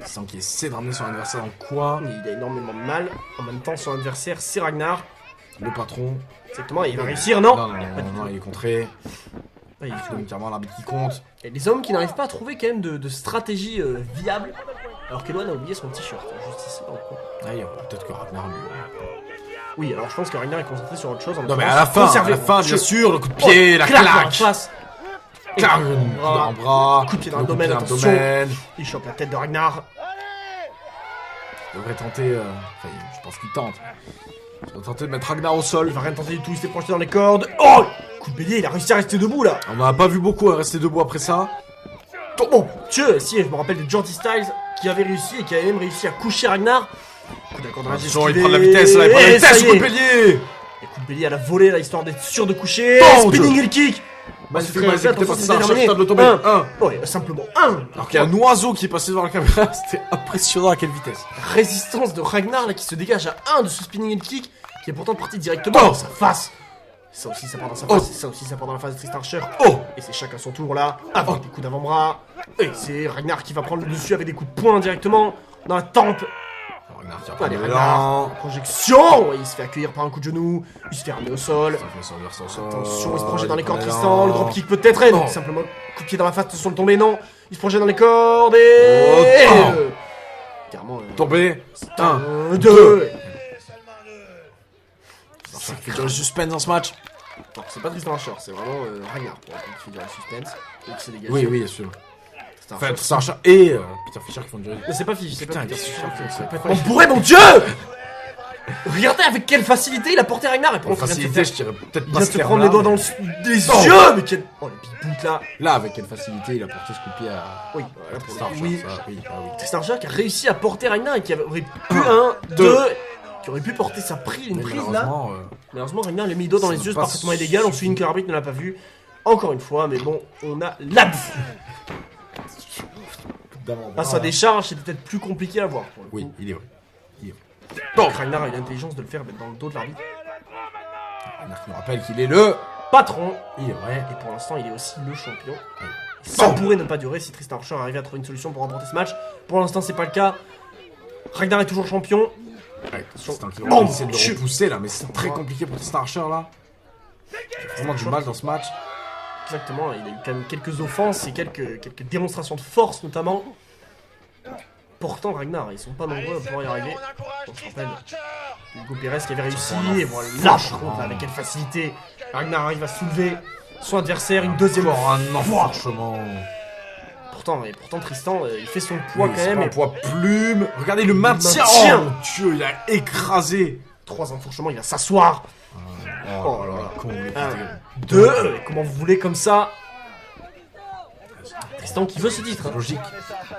Sans qu'il essaie de ramener son adversaire dans le coin. Il a énormément de mal. En même temps, son adversaire, c'est Ragnar. Le patron. Exactement, et il va réussir, non, Non, il est contré. Ah, il faut- Clairement, l'arbitre qui compte. Et les hommes qui n'arrivent pas à trouver quand même de stratégie viable. Alors qu'Eloane a oublié son t-shirt, juste ici dans le coin. Ah, peut-être que Ragnar lui. Oui, alors je pense que Ragnar est concentré sur autre chose. En Non, mais l'occurrence, à la conserver- fin, bien Je- sûr, le coup de pied, Oh, la claque dans la claque. face. Clac, Et- coup dans le bras. Coup de pied dans le le coup de pied domaine, dans le attention. domaine. Il chope la tête de Ragnar. Il devrait tenter. Enfin, je pense qu'il tente. Il devrait tenter de mettre Ragnar au sol. Il va rien tenter du tout, il s'est projeté dans les cordes. Oh, coup de bélier, il a réussi à rester debout là. On n'a pas vu beaucoup à rester debout après ça. Oh, Dieu, si, je me rappelle de Jordi Styles qui avait réussi et qui avait même réussi à coucher Ragnar. Coup d'accord dans la Attention, il prend de la vitesse là, il prend de la vitesse, coup de bélier. Et coup de bélier à la volée là, histoire d'être sûr de coucher. Oh, Spinning Dieu. heel kick. Magnifique, c'est très magnifique, attention, t'es c'est passé terminé. table de tomber. Un. 1. Ouais, simplement un. Alors qu'il y a un oiseau qui est passé devant la caméra, c'était impressionnant à quelle vitesse. Résistance de Ragnar là qui se dégage à 1 de ce spinning heel kick qui est pourtant parti directement Oh. dans sa face. Ça aussi, ça part dans sa face. Ça aussi, ça part dans la face de Tristan Archer. Oh. Et c'est chacun son tour là, avec des coups d'avant-bras. Et c'est Ragnar qui va prendre le dessus avec des coups de poing directement dans la tempe. Ragnar qui va Allez, prendre Ragnar, projection. Il se fait accueillir par un coup de genou. Il se fait ramener au sol. Ça fait sortir son sol. Attention, il se projette dans les cordes, Tristan. Le dropkick peut-être. Et non, simplement, coup de pied dans la face, attention de tomber. Non, il se projette dans les cordes et. Clairement. Tombé. 1, 2. Ça fait du suspense dans ce match. Non, c'est pas Tristan Archer, c'est vraiment Ragnar pour qui fait du suspense. Et qui s'est dégagé. Oui, oui, bien sûr. Tristan Enfin, Archer. Tristan Archer et Peter Fischer qui font du. Mais c'est pas Fish, c'est pas Putain, Fish. il On pourrait, mon dieu! Regardez avec quelle facilité il a porté Ragnar et Pour pour facilité, je dirais peut-être il pas vient ce de se prendre terme-là, les doigts dans mais- les yeux! Mais quel. Oh, le big là! Là, avec quelle facilité il a porté ce coup de pied à Oui, Tristan Archer. oui. Ça, oui, ah oui. Tristan Archer qui a réussi à porter Ragnar et qui aurait pu un, deux, qui aurait pu porter sa prise, une Mais prise là. malheureusement, Malheureusement, Ragnar lui a mis le doigt dans ça les n'a yeux, c'est pas parfaitement illégal. On souligne que l'arbitre ne l'a pas vu. Encore une fois, mais bon, on a l'abus. À sa décharge, c'était peut-être plus compliqué à voir pour le coup. Oui, il est vrai. Donc, Ragnar a eu l'intelligence de le faire mettre dans le dos de l'arbitre. Ragnar qui nous rappelle qu'il est le. Patron. Il est vrai. Et pour l'instant, il est aussi le champion. Ça pourrait ne pas durer si Tristan Archer arrivait à trouver une solution pour remporter ce match. Pour l'instant, c'est pas le cas. Ragnar est toujours champion. Ouais, Tristan qui Oh, va essayer de chut. le repousser là, mais c'est très compliqué pour Tristan Archer là. Il a vraiment du mal dans ce match. Exactement, il a eu quand même quelques offenses et quelques démonstrations de force notamment. Pourtant, Ragnar, ils sont pas nombreux à pouvoir y arriver. On se rappelle Hugo Pérez qui avait réussi, et voilà, lâche contre avec quelle facilité. Ragnar arrive à soulever son adversaire une deuxième Encore un fois. enfourchement. Pourtant, Tristan, il fait son poids Oui, quand c'est même. pas un Et poids plume. Regardez le maintien. maintien. Oh mon dieu, il a écrasé. 3 enfourchements, il va s'asseoir. Oh là là, con, il est 1, pété. 2, comment vous voulez comme ça. Tristan qui veut ce titre, hein, Logique,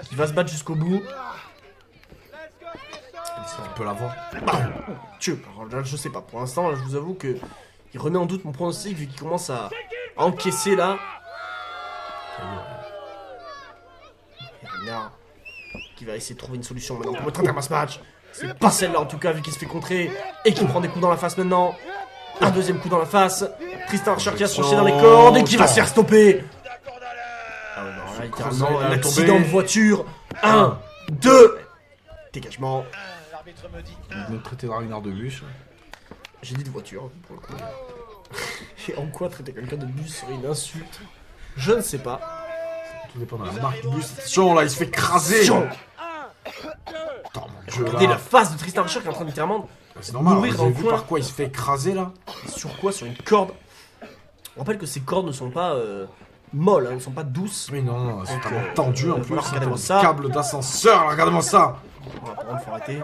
qui va se battre jusqu'au bout. on peut l'avoir. Dieu, alors là, je sais pas. Pour l'instant, là, je vous avoue que il remet en doute mon pronostic vu qu'il commence à encaisser là. Et Ragnar qui va essayer de trouver une solution maintenant pour mettre un terme à ce match. C'est pas celle-là en tout cas vu qu'il se fait contrer et qu'il prend des coups dans la face maintenant. Un deuxième coup dans la face. Tristan Archer qui va se pencher dans les cordes et qui va se faire stopper. Ah ouais, alors là, littéralement, un accident de voiture. 1, 2. Dégagement. Il nous traitait de Ragnar de bûche. J'ai dit de voiture, pour le coup. Et en quoi traiter quelqu'un de bus serait une insulte? Je ne sais pas. Tout dépend de la marque du bus. Attention là, il se fait écraser. Attention. Attends, mon dieu Regardez la là. face de Tristan Archer qui est en train de littéralement C'est normal, mourir vous dans avez le vu coin. par quoi il se fait écraser là? sur quoi? Sur une corde. On rappelle que ces cordes ne sont pas molles, hein, ne sont pas douces. Oui, non, non, c'est Donc, tellement tendu en plus. alors, C'est regardez-moi un ça. câble d'ascenseur, là, regardez-moi ça. Voilà, par contre, faut arrêter.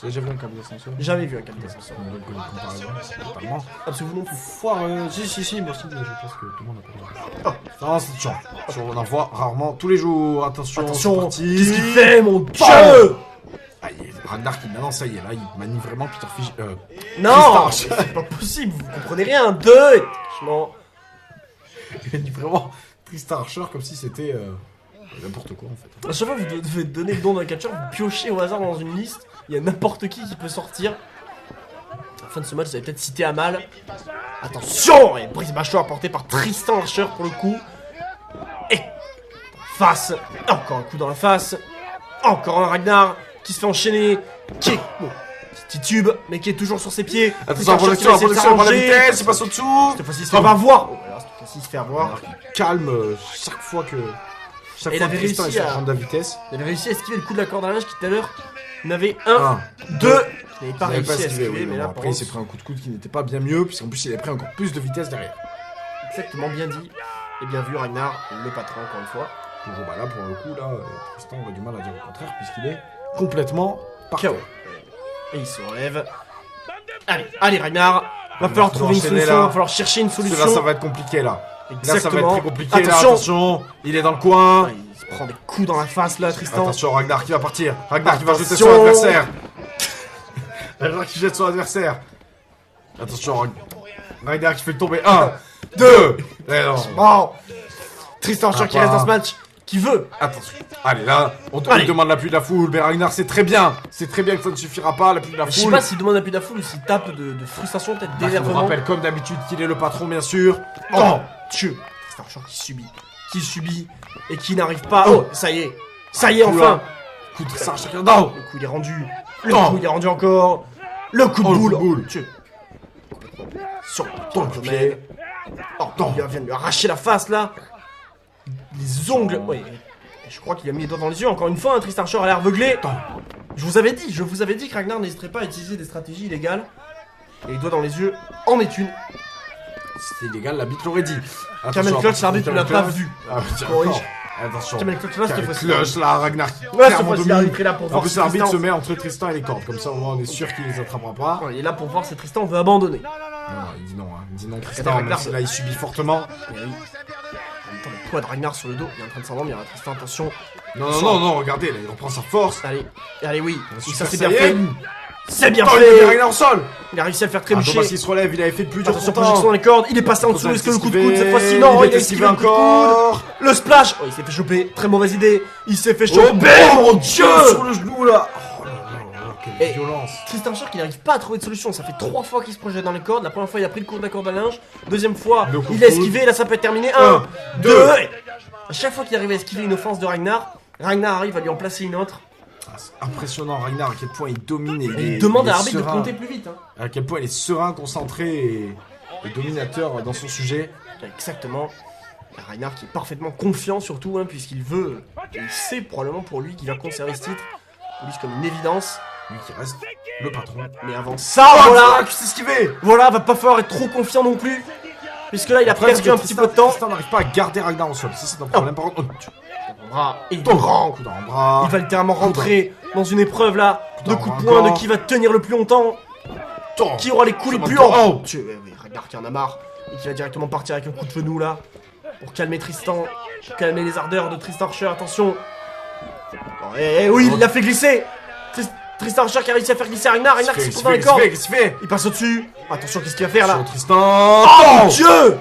J'ai déjà vu un câble d'ascenseur. Jamais vu un câble d'ascenseur. Totalement. Absolument non plus. Foire, si, moi aussi, je pense que tout le monde a pas vu. Non, c'est chiant. On en voit rarement tous les jours. Attention, Attention, c'est parti. qu'est-ce qu'il fait, mon dieu? Aïe, Ragnar qui maintenant, ça y est, là, il manie vraiment Peter Fischer. Non, Tristan c'est pas possible, vous comprenez rien. 2. Franchement, Il manie vraiment Tristan Archer comme si c'était n'importe quoi en fait. à chaque fois que vous devez donner le nom d'un catcheur, vous piochez au hasard dans une liste. Il y a n'importe qui peut sortir. À la fin de ce match, vous allez peut-être citer Amal. Attention! Et brise mâchoire portée par Tristan Archer pour le coup. Et face. Encore un coup dans la face. Encore un Ragnar qui se fait enchaîner. Qui est. Bon, qui titube, mais qui est toujours sur ses pieds. Attention, Tristan Archer qui va essayer de prend la s'arranger. vitesse, il passe au-dessous. Cette fois-ci, il se fait pas voir. Oh, voilà, cette fois-ci, il se fait avoir. Calme chaque fois que. Chaque Et il fois avait que Tristan réussi est sur à- prendre de la vitesse. Il avait réussi à esquiver le coup de la corde à linge qui tout à l'heure n'avait 1, 1, 2. Il n'avait pas Il n'avait pas réussi à esquivé, esquiver, oui, mais bon, là, après il s'est pris un coup de coude qui n'était pas bien mieux, puisqu'en plus il a pris encore plus de vitesse derrière. exactement bien dit et bien vu Ragnar, le patron encore une fois. Toujours bah là pour le coup là, Tristan aurait du mal à dire le contraire puisqu'il est complètement par KO. Et il se relève. Allez Ragnar, va falloir va trouver une enchaîner, solution, là. va falloir chercher une solution. Là ça va être compliqué là. Là ça va être Exactement. très compliqué là, Attention. attention, il est dans le coin. Ah, il se prend des coups dans la face là, Tristan. Attention, Ragnar qui va partir. Ragnar qui va jeter Attention. son adversaire. Ragnar qui jette son adversaire. Attention, Ragnar qui fait le tomber. 1, 2. Eh non. Bon, Tristan Archer qui pas. reste dans ce match, qui veut. Attention. Allez, là, on te Allez. demande l'appui de la foule. Mais Ragnar, c'est très bien. C'est très bien que ça ne suffira pas, l'appui de la Je sais foule. pas s'il demande l'appui de la foule ou s'il tape de frustration, peut-être On d'énervement. rappelle comme d'habitude qu'il est le patron, bien sûr. Oh, Dieu. Tristan Archer qui subit et qui n'arrive pas. Oh, ça y est. Ça y est, enfin. Coup de Tristan Archer. Non. Le coup il est rendu. Le Oh. coup il est rendu encore. Le coup de Oh, le boule. coup de boule. Dieu. Sur le Ton ton pied. Oh, il vient de lui arracher la face là. Les ongles. Ouais. Je crois qu'il a mis les doigts dans les yeux. Encore une fois, Tristan Archer a l'air aveuglé. Je vous avais dit que Ragnar n'hésiterait pas à utiliser des stratégies illégales. Et les doigts dans les yeux en est une. C'était illégal, l'arbitre l'aurait dit. Kamel Clutch, l'arbitre ne l'a pas vu. Ah, Corrige. Attention. Kamel Clutch là, cette fois-ci. Clutch là, Ragnar. Ouais, cette clairement fois-ci, domine. l'arbitre est là pour En voir plus, si l'arbitre se Tristan. met entre Tristan et les cordes. Comme ça, au moins, on est sûr qu'il les attrapera pas. Il est là pour voir si Tristan veut abandonner. Non, il dit non. Hein. Il dit non, Regardez, Tristan. Même Ragnar. si là, il subit fortement. Et oui. En même temps, le poids de Ragnar sur le dos, il est en train de s'endormir. Tristan, attention. Non, regardez, là, il reprend sa force. Allez, oui. Super Ça, c'est bien Saiyan. fait. C'est bien Oh, il met fait. Ragnar au sol. Il a réussi à le faire Ah, trébucher. Thomas, il se relève, il avait fait le plus dur. Attention, projection dans les cordes. Il est passé en dessous. Est-ce que le coup de coude cette fois-ci? Il Non, est il a esquivé esquivé le coup de coude. encore. Le splash. Oh, il s'est fait choper. Très mauvaise idée. Il s'est fait Oh, choper. mon Dieu. Sur le genou là. Oh là là, quelle Et- violence. Tristan Archer qui n'arrive pas à trouver de solution. Ça fait 3 fois qu'il se projette dans les cordes. La première fois, il a pris le coup de la corde à linge. Deuxième fois, Le coup il de a coude. esquivé. Là, ça peut être terminé. 1, Un, 2. deux. À chaque fois qu'il arrive à esquiver une offense de Ragnar, Ragnar arrive à lui en placer une autre. Ah, c'est impressionnant, Ragnar, à quel point il domine. Et Et il demande est à l'arbitre de serein. compter plus vite. Hein. À quel point il est serein, concentré et dominateur dans son sujet. Exactement. Ragnar qui est parfaitement confiant surtout, hein, puisqu'il veut, et il sait probablement pour lui qu'il va conserver ce titre. Pour lui c'est comme une évidence. Lui qui reste le patron. Mais avant ça, voilà, qui s'est esquivé. voilà, va pas falloir être trop confiant non plus. Puisque là il a perdu un petit peu de temps. Tristan n'arrive pas à garder Ragnar au sol. Ça, c'est un problème. Par contre, Et il coup rentre. dans le bras. Il va littéralement rentrer dans une épreuve là de Dans coups de un poing, de corps. qui va tenir le plus longtemps, Tant. qui aura les coups les Ça plus va hauts. oh. Dieu, oui, Ragnar qui en a marre et qui va directement partir avec un coup de genou là pour calmer Tristan, pour calmer les ardeurs de Tristan Archer. Attention. Oui, il l'a fait glisser. Tristan Archer qui a réussi à faire glisser Ragnar. Ragnar qui se trouve dans les cordes. Qu'est-ce qu'il fait? Il passe au-dessus. Attention, qu'est-ce qu'il va faire là? Attention, Tristan. Oh mon Dieu!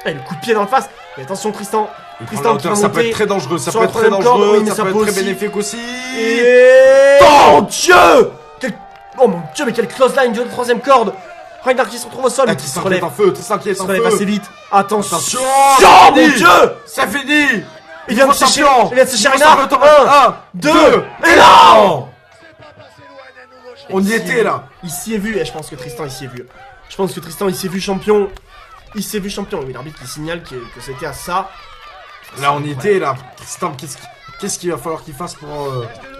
Et le coup de pied dans le face. Et attention, Tristan. Il prend Tristan la qui hauteur, va ça peut monter être très dangereux, ça sur peut la être très troisième corde, dangereux, oui, mais ça ça peut peut être très aussi- bénéfique aussi. Et... Oh mon Dieu! Oh mon Dieu, mais quelle close line de la troisième corde! Ragnar qui se retrouve au sol, mais qui se Tristan qui est relève. en feu, Tristan qui Il est se en relève assez feu. vite. Attention! Attention, Oh c'est mon fini. Dieu! C'est fini. Il vient de sécher, champion. il vient de sécher Il Ragnar. ressemble au top. 1, 2, deux. et non! On y était là. Il s'y est vu, et je pense que Tristan il s'y est vu. Je pense que Tristan il s'est vu champion. Il s'est vu champion. Oui, l'arbitre qui signale que c'était à ça. Là on y était là. Tristan, qu'est-ce qu'il va falloir qu'il fasse pour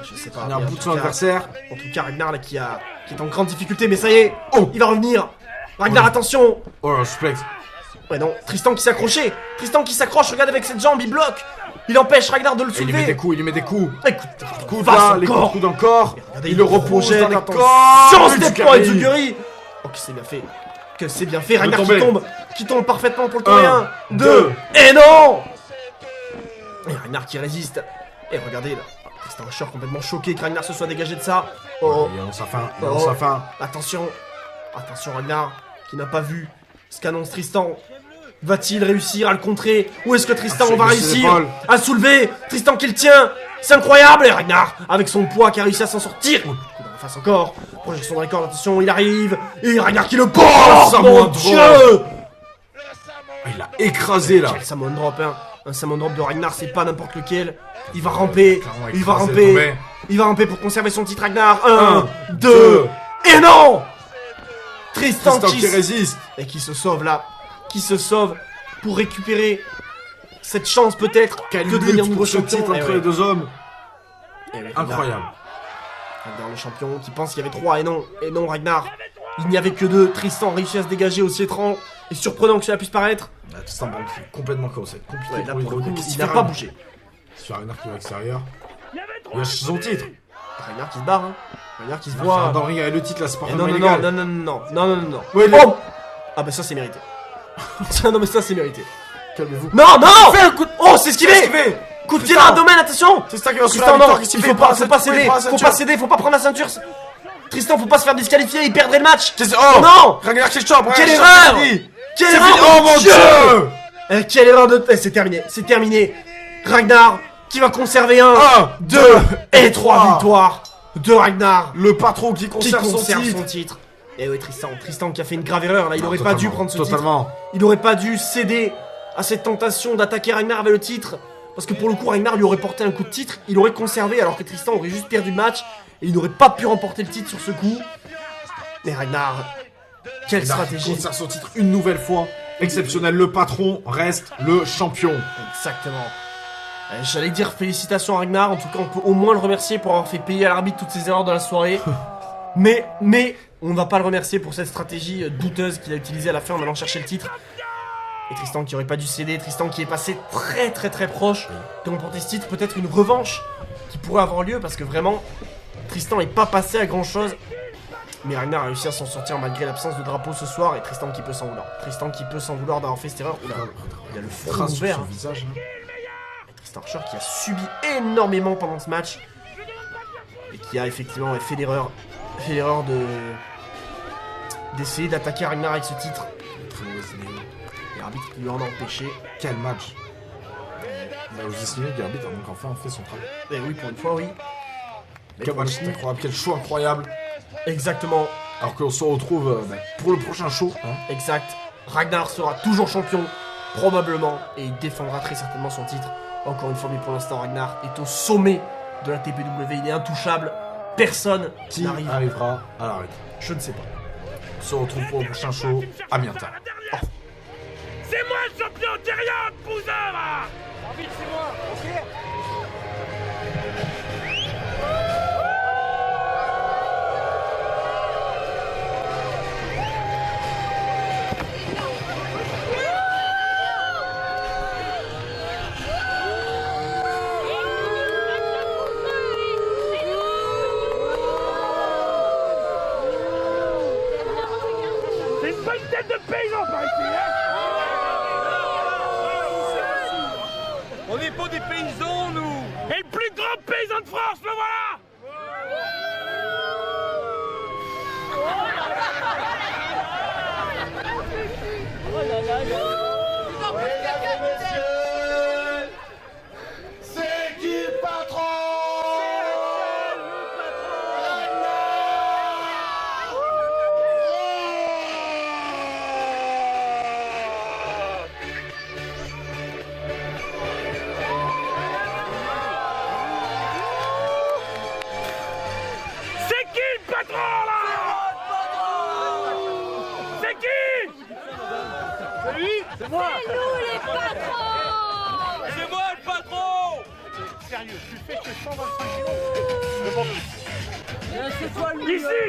Je sais pas. tenir un mais en bout de tout son cas- adversaire? En tout cas, Ragnar là qui est en grande difficulté, mais ça y est. Oh. Il va revenir. Ragnar, Oh. attention. Oh là, suplex. Ouais non, Tristan qui s'est accroché. Tristan qui s'accroche, regarde avec cette jambe, il bloque. Il empêche Ragnar de le Et il lui met des soulever. coups, il lui met des coups. Écoute, Coups face là, les encore. coups dans le corps. Regardez, Il le repose projette, dans les attention, corps. step point et Zuguri. Oh que c'est bien fait. Que c'est bien fait. Ragnar qui tombe parfaitement pour le tomber. 1, 2, et non. Et Ragnar qui résiste. Et regardez là. Tristan Archer complètement choqué que Ragnar se soit dégagé de ça. Oh, Il annonce sa fin, il Oh. annonce sa fin. attention. Attention Ragnar qui n'a pas vu ce qu'annonce Tristan. Va-t-il réussir à le contrer? Ou est-ce que Tristan Ah, va c'est ses réussir épaules. à soulever? Tristan qui le tient. C'est incroyable. Et Ragnar avec son poids qui a réussi à s'en sortir. Coup dans la face encore. Projection dans les cordes. Attention, il arrive. Et Ragnar qui le porte. ça Mon monte Dieu. Ah, il l'a écrasé là. Quel Samon Drop, hein. Un Samon Drop de Ragnar, c'est pas n'importe lequel. Il va ramper. Clairement Il va écrasé, ramper. tombé. Il va ramper pour conserver son titre Ragnar. 1, Un, 2, deux. et non. Tristan Tristan qui résiste. et qui se sauve là. Qui se sauve pour récupérer cette chance peut-être Quel que de devenir lutte nouveau pour ce champion. titre Eh entre ouais. les deux hommes. Eh ouais, Ragnar. Incroyable. Ragnar le champion qui pense qu'il y avait 3 et non Ragnar. Il n'y avait que 2. Tristan réussit à se dégager aussi étrange et surprenant que cela puisse paraître. Là, Tristan Brandt qui est complètement chaos. C'est compliqué Ouais, là pour lui pour le de coup, qu'est-ce il qu'il n'a fait, pas Ragnar bougé. Sur Ragnar qui va à l'extérieur. Il a son titre. Ragnar qui se barre, hein. Ragnar qui se Voilà. voit. Dans le ring avec le titre là, c'est pas Eh vraiment non, illégal. non. Ouais, Oh ah bah ça c'est mérité. Tiens, non mais ça c'est mérité. Calmez-vous. Non, non. Fais un coup de... Oh, c'est esquivé. Esquivé. Coup de pied dans l'abdomen, attention. Tristan qui va se Tristan, non, il il faut pas céder, faut pas prendre la ceinture. Tristan, faut pas se faire disqualifier, il perdrait le match. Oh non. Ragnar qui chope. Quelle erreur. Quelle erreur. Oh mon Dieu. Quelle erreur de... c'est terminé, c'est terminé. Ragnar qui va conserver 1, 2 et 3 victoires de Ragnar Le patron qui qui conserve son conserve titre. son titre. Et oui, Tristan qui a fait une grave erreur là, il aurait pas dû prendre ce titre. Totalement. Il aurait pas dû céder à cette tentation d'attaquer Ragnar avec le titre. Parce que pour le coup, Ragnar lui aurait porté un coup de titre, il aurait conservé alors que Tristan aurait juste perdu le match. Et il n'aurait pas pu remporter le titre sur ce coup. Mais Ragnar, quelle stratégie. Il conserve son titre une nouvelle fois. Exceptionnel, le patron reste le champion. Exactement. J'allais dire félicitations à Ragnar, en tout cas on peut au moins le remercier pour avoir fait payer à l'arbitre toutes ses erreurs de la soirée. mais on ne va pas le remercier pour cette stratégie douteuse qu'il a utilisée à la fin en allant chercher le titre. Et Tristan qui aurait pas dû céder, Tristan qui est passé très proche de remporter ce titre, peut-être une revanche qui pourrait avoir lieu parce que vraiment Tristan est pas passé à grand chose. Mais Ragnar a réussi à s'en sortir malgré l'absence de drapeau ce soir et Tristan qui peut s'en vouloir. Tristan qui peut s'en vouloir d'avoir fait cette erreur. Il a le front Trace sur ouvert. son visage. Tristan Archer qui a subi énormément pendant ce match et qui a effectivement fait l'erreur d'essayer d'attaquer Ragnar avec ce titre. Et l'arbitre qui lui en a empêché. Quel match. Là où j'ai signé, l'arbitre a donc enfin fait son travail. Et oui, pour une fois, oui. Mais Quel pour le match coup- incroyable, quel show incroyable. Exactement, Alors qu'on se retrouve pour le prochain show. Hein. exact. Ragnar sera toujours champion, probablement, et il défendra très certainement son titre. Encore une fois, mais pour l'instant, Ragnar est au sommet de la TPW, il est intouchable. Personne Qui n'arrive. arrivera à l'arrêter. Je ne sais pas. On se retrouve pour le prochain show. À bientôt. C'est moi le champion, t'es rien, cousin là. C'est une bonne tête de paysan par ici, hein. On n'est pas des paysans, nous. Et le plus grand paysan de France, le voilà. C'est qui le patron? C'est qui le patron, là? C'est qui? C'est lui? C'est moi. Nous les patrons! C'est moi le patron. Sérieux, tu fais que 125 kilos. Je m'en fous. Ici.